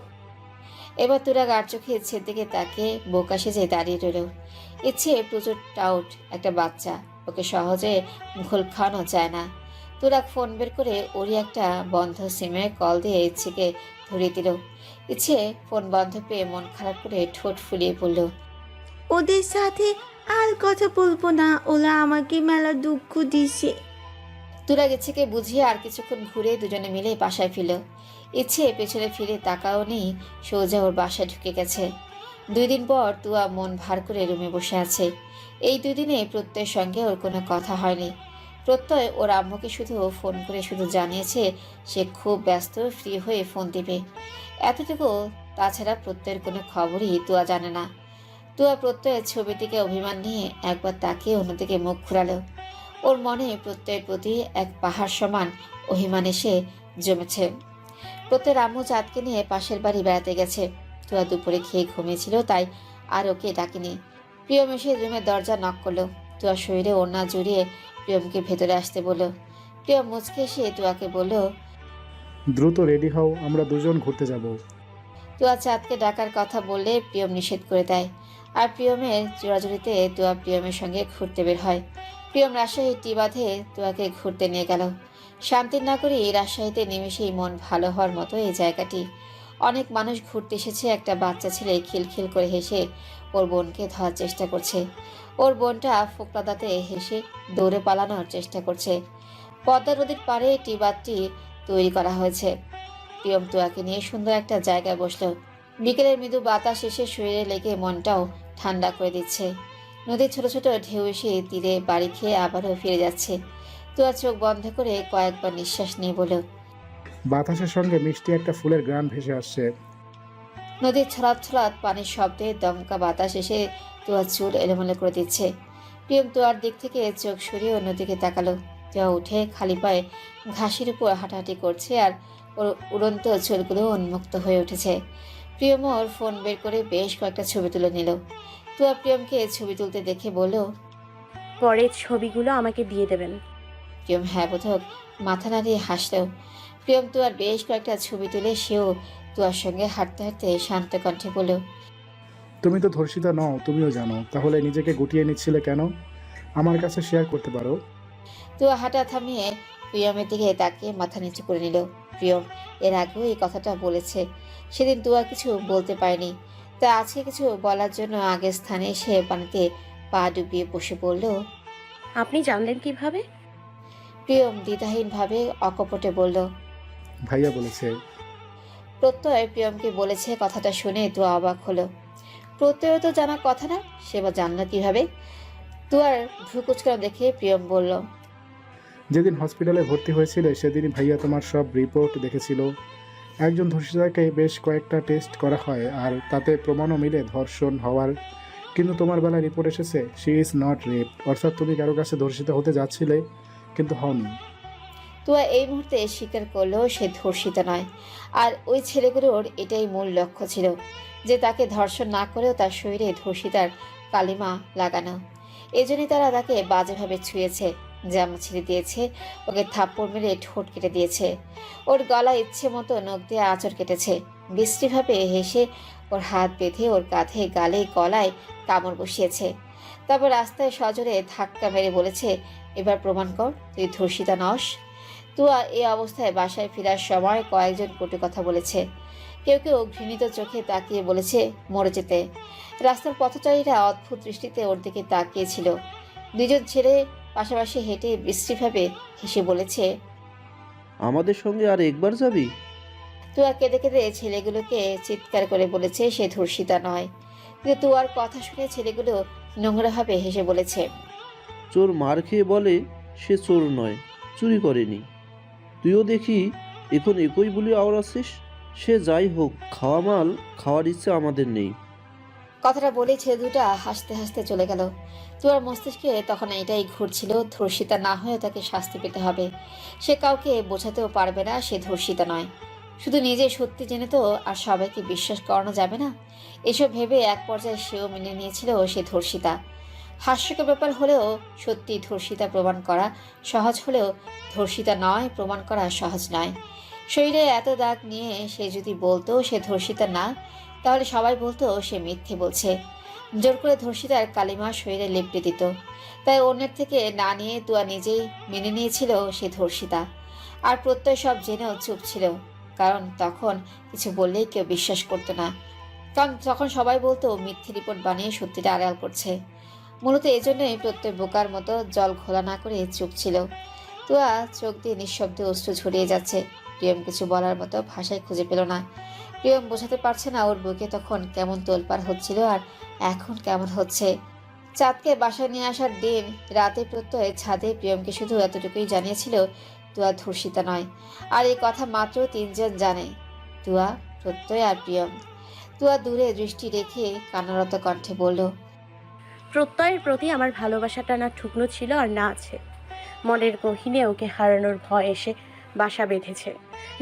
এবার তুরাগ আর চোখে ইচ্ছের দিকে তাকিয়ে বোকা সেজে দাঁড়িয়ে রইল। ইচ্ছে প্রচুর টাউট একটা বাচ্চা, ওকে সহজে ঘোল খাওয়ানো যায় না। তুরাগ ফোন বের করে ওরই একটা বন্ধ সিমে কল দিয়ে ইচ্ছেকে ধরিয়ে দিল। ইচ্ছে ফোন বন্ধ পেয়ে মন খারাপ করে ঠোঁট ফুলিয়ে পড়ল। ওদের সাথে আর কথা বলবো না, ওরা আমাকে মেলা দুঃখ দিছে। তুরাগ ইচ্ছেকে বুঝিয়ে আর কিছুক্ষণ ঘুরে দুজনে মিলে বাসায় ফিরল। ইচ্ছে পেছনে ফিরে তাকাও নেই, সোজা ওর বাসায় ঢুকে গেছে। 2 দিন পর তুয়া মন ভার করে রুমে বসে আছে। এই 2 দিনে প্রত্যয়ের সঙ্গে ওর কোনো কথা হয়নি। প্রত্যয় ওর আম্মুকে শুধু ফোন করে শুধু জানিয়েছে সে খুব ব্যস্ত, ফ্রি হয়ে ফোন দিবে, এতটুকু। তাছাড়া প্রত্যয়ের কোনো খবরই তুয়া জানে না। তুয়া প্রত্যয়ের ছবির দিকে অভিমান নিয়ে একবার তাকিয়ে অন্যদিকে মুখ ঘুরালো। ওর মনে প্রত্যয়ের প্রতি এক পাহাড় সমান অভিমান এসে জমেছে। প্রত্যয়ের আম্মু চাঁদকে নিয়ে পাশের বাড়ি বেড়াতে গেছে। তুয়া দুপুরে খেয়ে ঘুমিয়েছিল, তাই আর ওকে ডাকেনি। প্রিয়ম এসে রুমের দরজা নক করলো। তুয়া শরীরে ওড়না জড়িয়ে প্রিয়মকে ভেতরে আসতে বলল। প্রিয়ম মুচকে এসে তুয়াকে বলল, দ্রুত রেডি হও, আমরা দুজন ঘুরতে যাব। তুয়া চাঁদকে ডাকার কথা বললে প্রিয়ম নিষেধ করে দেয়। আর প্রিয়মের জোড়াজুড়িতে তুয়া প্রিয়মের সঙ্গে ঘুরতে বের হয়। প্রিয়ম রাজশাহী টি বাঁধে তুয়াকে ঘুরতে নিয়ে গেল। শান্তির নগরী রাজশাহীতে নিমেষেই মন ভালো হওয়ার মতো এই জায়গাটি। অনেক মানুষ ঘুরতে এসেছে। একটা বাচ্চা ছেলে খিলখিল করে হেসে ওর বোনকে ধরার চেষ্টা করছে। ওর বোনটা ফোকলা দাঁতে হেসে দৌড়ে পালানোর চেষ্টা করছে। পদ্মা নদীর পাড়ে টি বাঁধটি তৈরি করা হয়েছে। প্রিয়ম তুয়াকে নিয়ে সুন্দর একটা জায়গায় বসলো। বিকেলের মৃদু বাতাস এসে শরীরে লেগে মনটাও ঠান্ডা করে দিচ্ছে। নদীর ছোট ছোট ঢেউ এসে তীরে বাড়ি খেয়ে আবারও ফিরে যাচ্ছে। তুয়া চোখ বন্ধ করে কয়েকবার নিঃশ্বাস নিয়ে বলল, বাতাসের সঙ্গে মিষ্টি একটা ফুলের গ্রান ভেসে আসছে। নদীর ছলাৎ ছলাৎ পানির শব্দে দমকা বাতাস এসে তুয়ার চুল এলোমেলো করে দিচ্ছে। প্রিয়ম তুয়ার দিক থেকে চোখ সরিয়ে অন্যদিকে তাকালো। তুয়া উঠে খালি পায়ে ঘাসের উপর হাঁটাহাঁটি করছে, আর ওর উড়ন্ত চুলগুলো উন্মুক্ত হয়ে উঠেছে। প্রিয়ম ওর ফোন বের করে বেশ কয়েকটা ছবি তুলে নিল। তুয়া প্রিয়মকে ছবি তুলতে দেখে বলল, পরের ছবিগুলো আমাকে দিয়ে দেবেন। প্রিয়ম হ্যাঁ বোধক মাথা নাড়িয়ে হাসল। প্রিয়ম তুয়ার বেশ কয়েকটা ছবি তুলে সেও তুয়ার সঙ্গে হাঁটতে হাঁটতে শান্ত কণ্ঠে বলল, তুমি তো ধর্ষিতা নও, তুমিও জানো, তাহলে নিজেকে গুটিয়ে নিচ্ছিলে কেন? আমার কাছে শেয়ার করতে পারো। তুয়া হাঁটা থামিয়ে প্রিয়মের দিকে তাকিয়ে মাথা নিচু করে নিল। প্রিয়ম এর আগেও এই কথাটা বলেছে। সেদিন তুয়া কিছু বলতে পারেনি, তা আজকে কিছু বলার জন্য আগের স্থানে এসে পানিতে পা ডুবিয়ে বসে পড়ল। আপনি জানলেন কিভাবে? প্রিয়ম দ্বিধাহীনভাবে অকপটে বলল, ভাইয়া বলেছে। প্রত্যয় প্রিয়মকে বলেছে। কথাটা শুনে তুয়া অবাক হলো। প্রত্যয় তো জানার কথা না, সে বা জানলো কিভাবে? তুয়ার ভ্রু কুচকানো দেখে প্রিয়ম বলল, যেদিন হসপিটালে ভর্তি হয়েছিলে সেদিনই ভাইয়া তোমার সব রিপোর্ট দেখেছিল। একজন ধর্ষিতাকে বেশ কয়েকটা টেস্ট করা হয়, আর তাতে প্রমাণও মিলে ধর্ষণ হওয়ার। কিন্তু তোমার বেলায় রিপোর্ট এসেছে শি ইজ নট রেপ, অর্থাৎ তুমি কারো কাছে ধর্ষিতা হতে যাচ্ছিলে কিন্তু হওনি। তুয়া এই মুহূর্তে স্বীকার করলো সে ধর্ষিতা নয়। আর ওই ছেলেগুলোর এটাই মূল লক্ষ্য ছিল, যে তাকে ধর্ষণ না করেও তার শরীরে ধর্ষিতার কালিমা লাগানো। এজন্যই তারা তাকে বাজেভাবে ছুঁয়েছে, জামা ছিঁড়ে দিয়েছে, ওকে থাপ্পড় মেরে ঠোঁট কেটে দিয়েছে, ওর গলা ইচ্ছে মতো নখ দিয়ে আঁচড় কেটেছে, বিশ্রীভাবে হেসে ওর হাত বেঁধে ওর কাঁধে, গালে, গলায় কামড় বসিয়েছে। তারপর রাস্তায় সজোরে ধাক্কা মেরে বলেছে, এবার প্রমাণ কর তুই ধর্ষিতা নস। তুয়া এই অবস্থায় বাসায় ফেরার সময় কয়েকজন কটু কথা বলেছে। কেউ কেউ ঘৃণিত চোখে তাকিয়ে বলেছে মরে যেতে। রাস্তার পথচারীরা অদ্ভুত দৃষ্টিতে ওর দিকে তাকিয়েছিল। দুজন ছেলে পাশাপাশি হেঁটে বিশ্রীভাবে হেসে বলেছে, আমাদের সঙ্গে আর একবার যাবি? তুয়া কেঁদে কেঁদে ছেলেগুলোকে চিৎকার করে বলেছে সে ধর্ষিতা নয়। কিন্তু তুয়ার কথা শুনে ছেলেগুলো নোংরাভাবে হেসে বলেছে, চোর মার খেয়ে বলে সে চোর নয়, চুরি করেনি। তুইও দেখি এখন একই বলে আওড়াচ্ছিস। সে যাই হোক, খাওয়া মাল খাওয়ার ইচ্ছে আমাদের নেই। কথাটা বলে ছেলে দুটা হাসতে হাসতে চলে গেল। তুয়ার মস্তিষ্কে তখন এটাই ঘুরছিল, ধর্ষিতা না হয়েও তাকে শাস্তি পেতে হবে। সে কাউকে বোঝাতেও পারবে না সে ধর্ষিতা নয়। শুধু নিজে সত্যি জেনে তো আর সবাইকে বিশ্বাস করানো যাবে না। এসব ভেবে এক পর্যায়ে সেও মেনে নিয়েছিল সে ধর্ষিতা। হাস্যকর ব্যাপার হলেও সত্যি ধর্ষিতা প্রমাণ করা সহজ হলেও ধর্ষিতা নয় প্রমাণ করা সহজ নয়। শরীরে এত দাগ নিয়ে সে যদি বলতো সে ধর্ষিতা না, তাহলে সবাই বলতো সে মিথ্যে বলছে। জোর করে ধর্ষিতার কালিমা শরীরে লেপটে দিত। তাই অন্যের থেকে না নিয়ে তুয়া নিজেই মেনে নিয়েছিল সে ধর্ষিতা। আর প্রত্যয় সব জেনেও চুপ ছিল, কারণ তখন কিছু বললেই কেউ বিশ্বাস করতো না। কারণ তখন সবাই বলতো মিথ্যে রিপোর্ট বানিয়ে সত্যিটা আড়াল করছে। মূলত এজন্যই প্রত্যয় বোকার মতো জল ঘোলা না করে চুপ ছিল। তুয়া চোখ দিয়ে নিঃশব্দে অশ্রু ছড়িয়ে যাচ্ছে। প্রিয়ম কিছু বলার মতো ভাষায় খুঁজে পেল না। প্রিয়ম বোঝাতে পারছে না ওর বুকে তখন কেমন তোলপাড় হচ্ছিল আর এখন কেমন হচ্ছে। চাঁদকে বাসায় নিয়ে আসার দিন রাতে প্রত্যয় ছাদে প্রিয়মকে শুধু এতটুকুই জানিয়েছিল তুয়া ধর্ষিতা নয়। আর এই কথা মাত্র তিনজন জানে, তুয়া, প্রত্যয় আর প্রিয়ম। তুয়া দূরে দৃষ্টি রেখে কান্নারত কণ্ঠে বলল, প্রত্যয়ের প্রতি আমার ভালোবাসাটা না ঠুকনো ছিল আর না আছে। মনের গহীনে ওকে হারানোর ভয় এসে বাসা বেঁধেছে।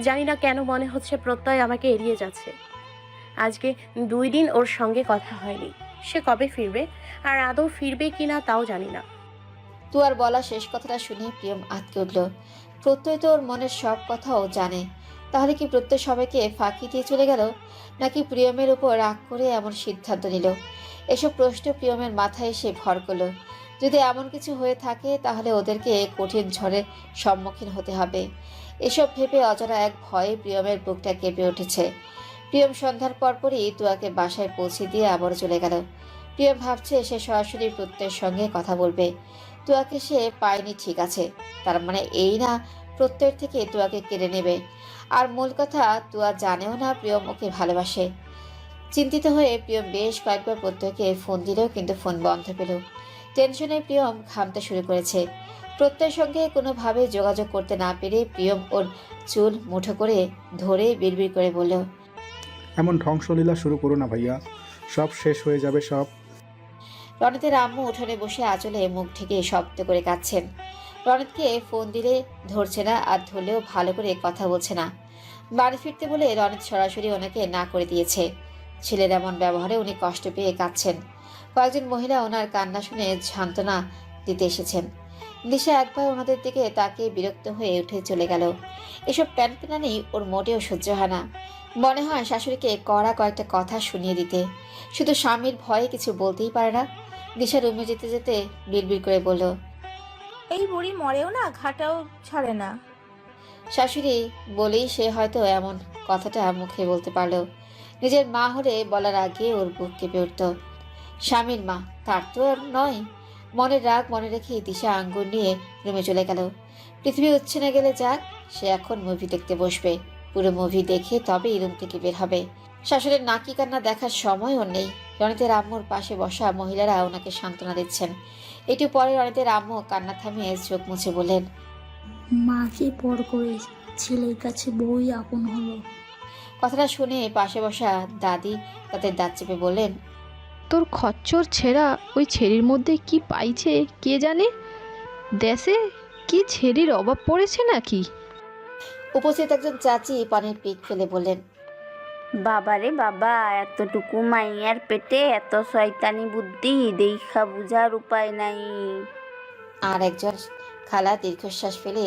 জানি না কেন মনে হচ্ছে প্রত্যয় আমাকে এড়িয়ে যাচ্ছে। আজকে 2 দিন ওর সঙ্গে কথা হয়নি। সে কবে ফিরবে, আর আদৌ ফিরবে কিনা তাও জানি না। তুয়ার বলা শেষ কথাটা শুনে প্রিয়ম আঁতকে উঠল। প্রত্যয় তো ওর মনের সব কথাও জানে। তাহলে কি প্রত্যয় সবাইকে ফাঁকি দিয়ে চলে গেল, নাকি প্রিয়মের উপর রাগ করে এমন সিদ্ধান্ত নিল? এসব প্রশ্ন প্রিয়মের মাথায় এসে ভর করলো। যদি এমন কিছু হয়ে থাকে তাহলে ওদেরকে কঠিন ঝড়ের সম্মুখীন হতে হবে। এসব ভেবে অজানা এক ভয়ে প্রিয়মের বুকটা কেঁপে উঠেছে। প্রিয়ম সন্ধ্যার পরপরই তুয়াকে বাসায় পৌঁছে দিয়ে আবার চলে গেল। প্রিয়ম ভাবছে সে সরাসরি প্রত্যয়ের সঙ্গে কথা বলবে। তুয়াকে সে পায়নি, ঠিক আছে, তার মানে এই না প্রত্যয়ের থেকে তুয়াকে কেড়ে নেবে। আর মূল কথা, তুয়া জানেও না প্রিয়ম ওকে ভালোবাসে। চিন্তিত হয়ে প্রিয়ম বেশ কয়েকবার প্রত্যয়কে ফোন দিলেও কিন্তু ফোন বন্ধ পেল। টেনশনে প্রিয়ম ঘামতে শুরু করেছে। প্রত্যয়ের সঙ্গে কোনোভাবে যোগাযোগ করতে না পেরে প্রিয়ম ওর চুল মুঠো করে ধরে বিড়বিড় করে বলল, এমন ধ্বংসলীলা শুরু করো না ভাইয়া, সব শেষ হয়ে যাবে সব। রনিতের আম্মু উঠোনে বসে আঁচলে মুখ ঢেকে শব্দ করে কাঁদছেন। রনিতকে ফোন দিলে ধরছে না, আর ধরলেও ভালো করে কথা বলছে না। বাড়ি ফিরতে বলে রনিত সরাসরি ওনাকে না করে দিয়েছে। ছেলের এমন ব্যবহারে উনি কষ্ট পেয়ে কাঁদছেন। কয়েকজন মহিলা ওনার কান্না শুনে সান্ত্বনা দিতে এসেছেন। দিশা একবার ওনাদের দিকে তাকিয়ে বিরক্ত হয়ে উঠে চলে গেল। এসব প্যানপ্যানানি ওর মোটেও সহ্য হয় না। মনে হয় শাশুড়িকে কড়া কয়েকটা কথা শুনিয়ে দিতে, শুধু স্বামীর ভয়ে কিছু বলতেই পারে না। দিশা রুমে যেতে যেতে বিড়বিড় করে বলল, এই বুড়ি মরেও না ঘাটাও ছাড়ে না। শাশুড়ি বলেই সে হয়তো এমন কথাটা মুখে বলতে পারলো। নিজের মা হলে বলার আগে ওর বুক কেঁপে উঠত। স্বামীর মা, তার তো আর নয়। মনের রাগ মনে রেখে দিশা আঙ্গুর নিয়ে রুমে চলে গেল। পৃথিবী উচ্ছেনে গেলে যাক, সে এখন মুভি দেখতে বসবে। পুরো মুভি দেখে তবেই রুম থেকে বের হবে। শাশুড়ির নাকি কান্না দেখার সময় ওর নেই। রনিতের আম্মুর পাশে বসা মহিলারা ওনাকে সান্ত্বনা দিচ্ছেন। একটু পরে রনিতের আম্মু কান্না থামিয়ে চোখ মুছে বললেন, মাকে পর করে ছেলের কাছে বউই আপন হলো। কথাটা শুনে পাশে বসা দাদি তাদের দাঁত চেপে বললেন, তোর খচ্চর ছেঁড়া ওই ছেড়ির মধ্যে কি পাইছে কে জানে, দেশে কি ছেড়ির অভাব পড়েছে নাকি? উপস্থিত একজন চাচি পানির পিক ফেলে বললেন, বাবারে বাবা, এতটুকু মাইয়ার পেটে এত শয়তানি বুদ্ধি, দেখা বুঝার উপায় নাই। আর একজন খালা দীর্ঘশ্বাস ফেলে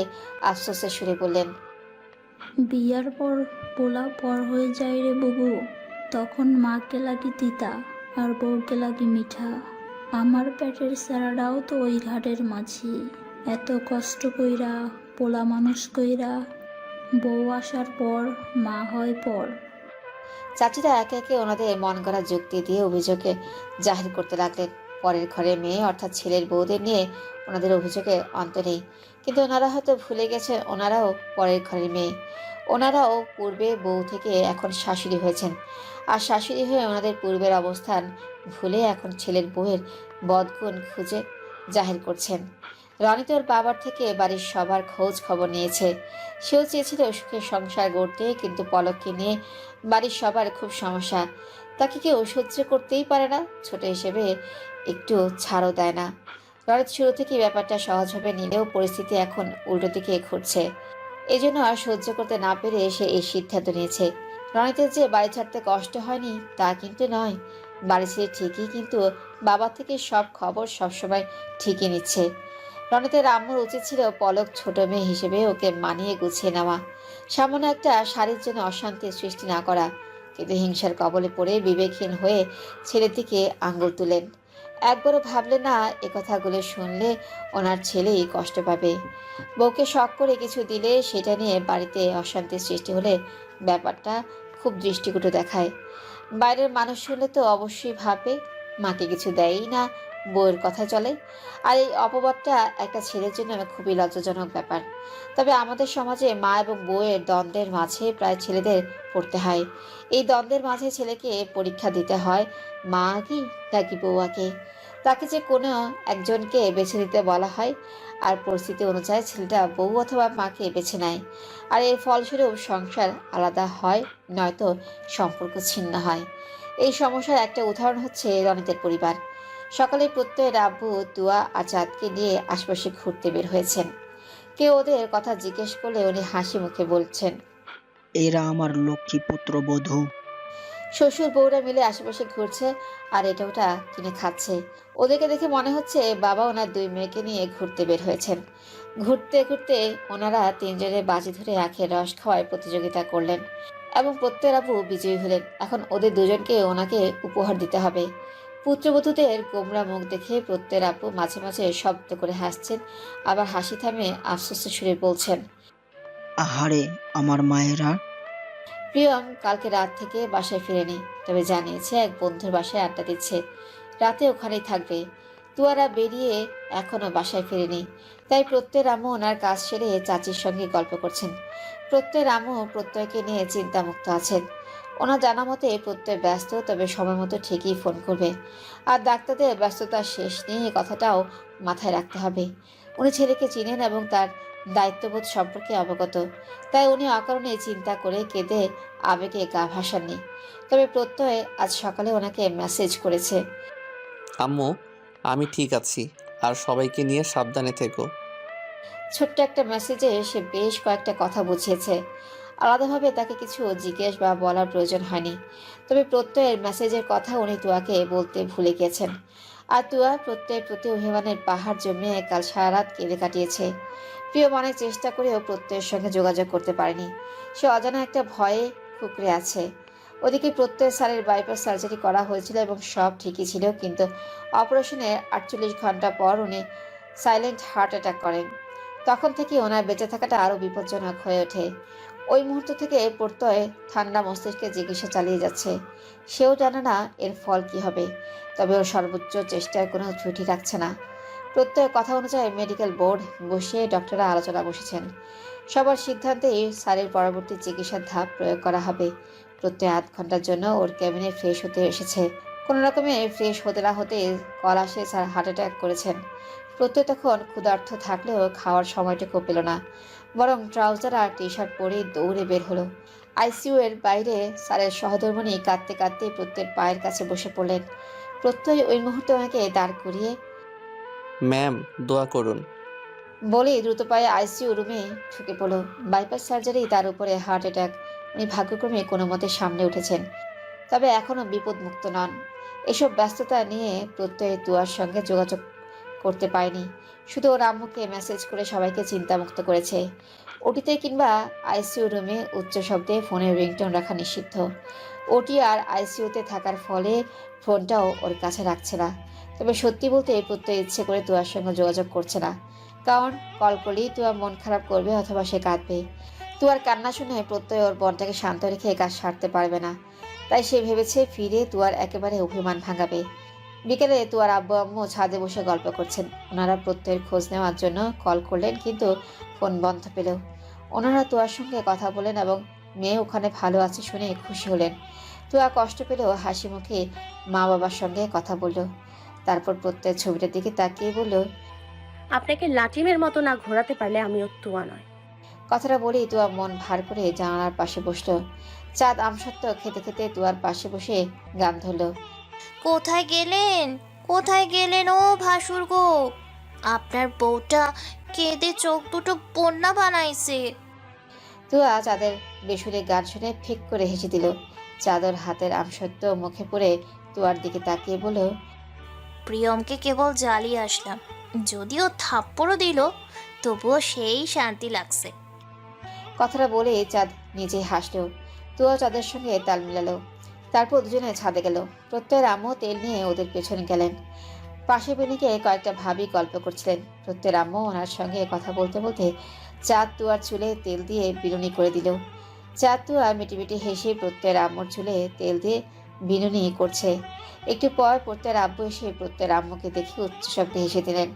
আফসোসের সুরে বললেন, বিয়ার পর পোলা পর হয়ে যায় রে বুবু, তখন মাকে লাগি তিতা আর বউকে লাগি মিঠা। আমার পেটের স্যারাটাও তো ওই ঘাটের মাঝি, এত কষ্ট কইরা পোলা মানুষ কইরা বউ আসার পর মা হয় পর। চাচিরা একে একে ওনাদের মন গড়া যুক্তি দিয়ে অভিযোগে জাহির করতে লাগলেন। পরের ঘরের মেয়ে অর্থাৎ ছেলের বউদের নিয়ে ওনাদের অভিযোগে অন্ত নেই, কিন্তু ওনারা হয়তো ভুলে গেছেন ওনারাও পরের ঘরের মেয়ে। ওনারাও পূর্বে বউ থেকে এখন শাশুড়ি হয়েছেন, আর শাশুড়ি হয়ে ওনাদের পূর্বের অবস্থান ভুলে এখন ছেলের বউয়ের বদগুণ খুঁজে জাহির করছেন। রনি তোর বাবার থেকে বাড়ির সবার খোঁজ খবর নিয়েছে। সেও চেয়েছিল সুখের সংসার গড়তে, কিন্তু পলককে নিয়ে বাড়ির সবার খুব সমস্যা। তাকে কেউ সহ্য করতেই পারে না, ছোট হিসেবে একটু ছাড়ও দেয় না। রনিত শুরু থেকে ব্যাপারটা সহজভাবে নিলেও পরিস্থিতি এখন উল্টো দিকে ঘুরছে। এই জন্য আর সহ্য করতে না পেরে সে এই সিদ্ধান্ত নিয়েছে। রনিতের যে বাড়ি ছাড়তে কষ্ট হয়নি তা কিন্তু নয়, বাড়ি ছেড়ে ঠিকই, কিন্তু বাবা থেকে সব খবর সবসময় ঠিকই নিচ্ছে। রনিতের আম্মুর উচিত ছিল পলক ছোট মেয়ে হিসেবে ওকে মানিয়ে গুছিয়ে নেওয়া, সামান্য একটা শাড়ির জন্য অশান্তির সৃষ্টি না করা। কিন্তু হিংসার কবলে পড়ে বিবেকহীন হয়ে ছেলের দিকে আঙ্গুল তুলেন। একবারও ভাবলেন না এ কথাগুলো শুনলে ওনার ছেলেই কষ্ট পাবে। বউকে শখ করে কিছু দিলে সেটা নিয়ে বাড়িতে অশান্তির সৃষ্টি হলে ব্যাপারটা খুব দৃষ্টিকটু দেখায়। বাইরের মানুষ শুনলে তো অবশ্যই ভাববে মাকে কিছু দেয়ই না, বউয়ের কথা চলে। আর এই অপবাদটা একটা ছেলের জন্য খুবই লজ্জাজনক ব্যাপার। তবে আমাদের সমাজে মা এবং বউয়ের দ্বন্দ্বের মাঝে প্রায় ছেলেদের পড়তে হয়। এই দ্বন্দ্বের মাঝে ছেলেকে পরীক্ষা দিতে হয়, মা আগে নাকি বউ আগে। তাকে যে কোনো একজনকে বেছে নিতে বলা হয়, আর পরিস্থিতি অনুযায়ী ছেলেটা বউ অথবা মাকে বেছে নেয়, আর এর ফলস্বরূপ সংসার আলাদা হয়, নয়তো সম্পর্ক ছিন্ন হয়। এই সমস্যার একটা উদাহরণ হচ্ছে রনিতের পরিবার। সকালে প্রত্যয়ের আব্বু তুয়া আর চাঁদকে নিয়ে আশপাশে ঘুরতে বের হয়েছেন। কেউ ওদের কথা জিজ্ঞেস করলে উনি হাসি মুখে বলছেন, এরা আমার লক্ষ্মী পুত্র বধূ। শ্বশুর বউরা মিলে আশেপাশে ঘুরছে আর এটা ওটা কিনে খাচ্ছে। ওদেরকে দেখে মনে হচ্ছে বাবা ওনার দুই মেয়েকে নিয়ে ঘুরতে বের হয়েছেন। ঘুরতে ঘুরতে ওনারা তিনজনে বাজি ধরে আখের রস খাওয়ার প্রতিযোগিতা করলেন এবং প্রত্যয়ের আব্বু বিজয়ী হলেন। এখন ওদের দুজনকে ওনাকে উপহার দিতে হবে। পুত্রবধূদের গোমরা মুখ দেখে প্রত্যয়ের আব্বু মাঝে মাঝে শব্দ করে হাসছেন, আবার হাসি থামে আফসোসের সুরে বলছেন, আহারে আমার মায়েরা। প্রিয়ম কালকে রাত থেকে বাসায় ফিরেনি, তবে জানিয়েছে এক বন্ধুর বাসায় আড্ডা দিচ্ছে, রাতে ওখানেই থাকবে। তুয়ারা বেরিয়ে এখনো বাসায় ফিরেনি, তাই প্রত্যয়ের আম্মু ওনার কাজ সেরে চাচির সঙ্গে গল্প করছেন। প্রত্যয়ের আম্মু প্রত্যয়কে নিয়ে চিন্তামুক্ত আছেন। ওনার জানা মতে প্রত্যয় ব্যস্ত, তবে সময় মতো ঠিকই ফোন করবে। আর ডাক্তারদের ব্যস্ততার শেষ নেই, এ কথাটাও মাথায় রাখতে হবে। উনি ছেলেকে চিনেন এবং তার দায়িত্ববোধ সম্পর্কে অবগত, তাই উনি অকারণে চিন্তা করে কেঁদে আবেগে গা ভাসাননি। তবে প্রত্যয় আজ সকালে ওনাকে মেসেজ করেছে, আম্মু আমি ঠিক আছি, আর সবাইকে নিয়ে সাবধানে থেকো। ছোট্ট একটা মেসেজে সে বেশ কয়েকটা কথা বুঝিয়েছে। আলাদাভাবে তাকে কিছু জিজ্ঞেস বা বলার প্রয়োজন হয়নি। তবে প্রত্যয়ের মেসেজের কথা উনি তুয়াকে বলতে ভুলে গিয়েছেন। আর তুয়া প্রত্যয়ের প্রতি অভিমানের পাহাড় জমিয়ে কাল সারা রাত কেঁদে কাটিয়েছে। প্রিয়ম অনেক চেষ্টা করেও প্রত্যয়ের সঙ্গে যোগাযোগ করতে পারেনি। সে অজানা একটা ভয়ে কুঁকড়ে আছে। ওদিকে প্রত্যয় স্যারের বাইপাস সার্জারি করা হয়েছিল এবং সব ঠিকই ছিল, কিন্তু অপারেশনের 48 ঘন্টা পর উনি সাইলেন্ট হার্ট অ্যাটাক করেন। তখন থেকে ওনার বেঁচে থাকাটা আরও বিপজ্জনক হয়ে ওঠে। ওই মুহূর্ত থেকে প্রত্যয় ঠান্ডা মস্তিষ্কে চিকিৎসা চালিয়ে যাচ্ছে। সেও জানে না এর ফল কি হবে, তবে ওর সর্বোচ্চ চেষ্টার কোনো ত্রুটি রাখছে না। প্রত্যয়ের কথা অনুযায়ী মেডিকেল বোর্ড বসিয়ে ডক্টররা আলোচনা বসেছেন। সবার সিদ্ধান্তেই স্যারের পরবর্তী চিকিৎসার ধাপ প্রয়োগ করা হবে। প্রত্যয় 8 ঘন্টার জন্য ওর ক্যাবিনে ফ্রেশ হতে এসেছে। কোনো রকমে ফ্রেশ হতে না হতে কল আসে স্যার হার্ট অ্যাটাক করেছেন। প্রত্যয় তখন ক্ষুধার্ত থাকলেও খাওয়ার সময়টুকু পেল না, বরং ট্রাউজার আর টি শার্ট পরে দৌড়ে বের হলো। আইসিইউ এর বাইরে স্যারের সহধর্মিণী কাঁদতে কাঁদতে প্রত্যয়ের পায়ের কাছে বসে পড়লেন। প্রত্যয় ওই মুহূর্তে ওনাকে দাঁড় করিয়ে, ম্যাম দোয়া করুন বলেই দ্রুত পায়ে আইসিইউ রুমে ঢুকে পড়ল। বাইপাস সার্জারি, তার উপরে হার্ট অ্যাটাক। উনি ভাগ্যক্রমে কোনো মতে সামনে উঠেছেন, তবে এখনও বিপদমুক্ত নন। এসব ব্যস্ততা নিয়ে প্রত্যয় তুয়ার সঙ্গে যোগাযোগ করতে পারেনি। শুধু ওর আম্মুকে মেসেজ করে সবাইকে চিন্তামুক্ত করেছে। ওটিতে কিংবা আইসিইউ রুমে উচ্চ শব্দে ফোনের রিংটোন রাখা নিষিদ্ধ। ওটি আর আইসিইউতে থাকার ফলে ফোনটাও ওর কাছে রাখছে না। তবে সত্যি বলতে প্রত্যয় ইচ্ছে করে তুয়ার সঙ্গে যোগাযোগ করছে না, কারণ কল করলেই তুয়া মন খারাপ করবে অথবা সে কাঁদবে। তুয়ার কান্না শুনে প্রত্যয় ওর বোনটাকে শান্ত রেখে কাজ সারতে পারবে না, তাই সে ভেবেছে ফিরে তুয়ার একেবারে অভিমান ভাঙাবে। বিকেলে তুয়ার আব্বু আম্মু ছাদে বসে গল্প করছেন। ওনারা প্রত্যয়ের খোঁজ নেওয়ার জন্য কল করলেন, কিন্তু ফোন বন্ধ পেল। ওনারা তুয়ার সঙ্গে কথা বলেন এবং মেয়ে ওখানে ভালো আছে শুনে খুশি হলেন। তুয়া কষ্ট পেলেও হাসি মুখে মা বাবার সঙ্গে কথা বলল। তারপর প্রত্যয়ের ছবিটার দিকে তাকিয়ে বলল, আপনাকে লাটিমের মতো না ঘোরাতে পারলে আমিও তুয়া নয়। কথাটা বলেই তুয়া মন ভার করে জানালার পাশে বসলো। চাঁদ আমসত্ত্ব খেতে খেতে তুয়ার পাশে বসে গান ধরল, কোথায় গেলেন, কোথায় গেলেন ও ভাসুর গো? আপনার বউটা কেঁদে চোখ দুটো বন্যা বানাইছে। তুয়া চাঁদের বেসুরে গান শুনে ফিক করে হেসে দিল। চাঁদর হাতের আমসত্ত্ব মুখে পড়ে তুয়ার দিকে তাকিয়ে বলল, প্রিয়মকে কেবল জ্বালিয়ে আসলাম, যদিও থাপ্পড়ও দিল, তবুও সেই শান্তি লাগছে। কথাটা বলে চাঁদ নিজেই হাসলো। তুয়া চাঁদের সঙ্গে তাল মিলালো। তারপর দুজনে ছাদে গেল। প্রত্যয়ের আম্মু তেল নিয়ে ওদের পেছনে গেলেন। পাশে বেনিকে কয়েকটা ভাবি গল্প করছিলেন। প্রত্যয়ের আম্মু ওনার সঙ্গে কথা বলতে বলতে চাঁদ তুয়ার চুলে তেল দিয়ে বিনুনি করে দিল। চাঁদ তুয়া মিটিমিটি হেসে প্রত্যয়ের আম্মুর চুলে তেল দিয়ে বিনুনি করছে। একটু পর প্রত্যয়ের আব্বু এসে প্রত্যয়ের আম্মুকে দেখে উচ্চ শব্দে হেসে দিলেন।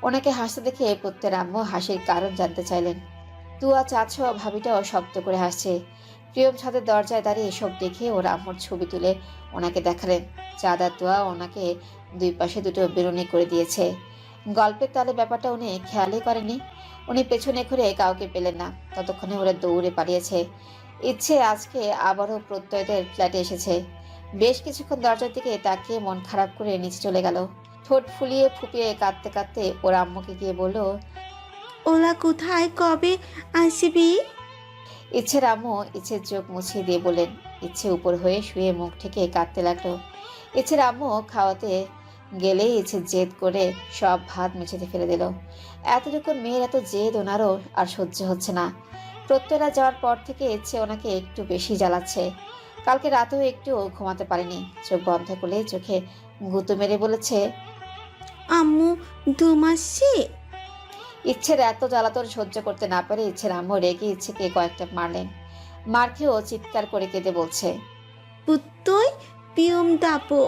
ওনাকে হাসতে দেখে প্রত্যয়ের আম্মু হাসির কারণ জানতে চাইলেন। তুয়া চাঁদ সহ ভাবিটাও শব্দ করে হাসছে। প্রিয়ম ছাদের দরজায় দাঁড়িয়ে এসব দেখে ওর আম্মুর ছবি তুলে ওনাকে দেখালেন। চাঁদ আর তোয়া ওনাকে দুই পাশে দুটো বেরুনি করে দিয়েছে। গল্পের তালে ব্যাপারটা উনি খেয়ালই করেনি। উনি পেছনে ঘুরে কাউকে পেলেন না। ততক্ষণে ওরা দৌড়ে পালিয়েছে। ইচ্ছে আজকে আবারও প্রত্যয়দের ফ্ল্যাটে এসেছে। বেশ কিছুক্ষণ দরজার দিকে তাকিয়ে মন খারাপ করে নিচে চলে গেল। ঠোঁট ফুলিয়ে ফুপিয়ে কাঁদতে কাঁদতে ওর আম্মুকে গিয়ে বলল, ওলা কোথায়, কবে আসবি? ইচ্ছের আম্মু ইচ্ছের চোখ মুছিয়ে দিয়ে বললেন। ইচ্ছে উপর হয়ে শুয়ে মুখ থেকে কাঁদতে লাগলো। ইচ্ছের আম্মু খাওয়াতে গেলেই ইচ্ছে জেদ করে সব ভাত মেঝেতে ফেলে দিল। এতটুকু মেয়ের এত জেদ ওনারও আর সহ্য হচ্ছে না। প্রত্যয়রা যাওয়ার পর থেকে ইচ্ছে ওনাকে একটু বেশি জ্বালাচ্ছে। কালকে রাতেও একটু ঘুমাতে পারেনি। চোখ বন্ধ করলে চোখে গুঁতো মেরে বলেছে, আম্মু ঘুম আসছে? ইচ্ছের এত জ্বালাতন সহ্য করতে না পারে ইচ্ছের আম্মু রেগে ইচ্ছেকে কয়েকটা মারলেন। মার খেয়েও চিৎকার করে কেঁদে বলছে, পুত্তই পিয়ম দাপো।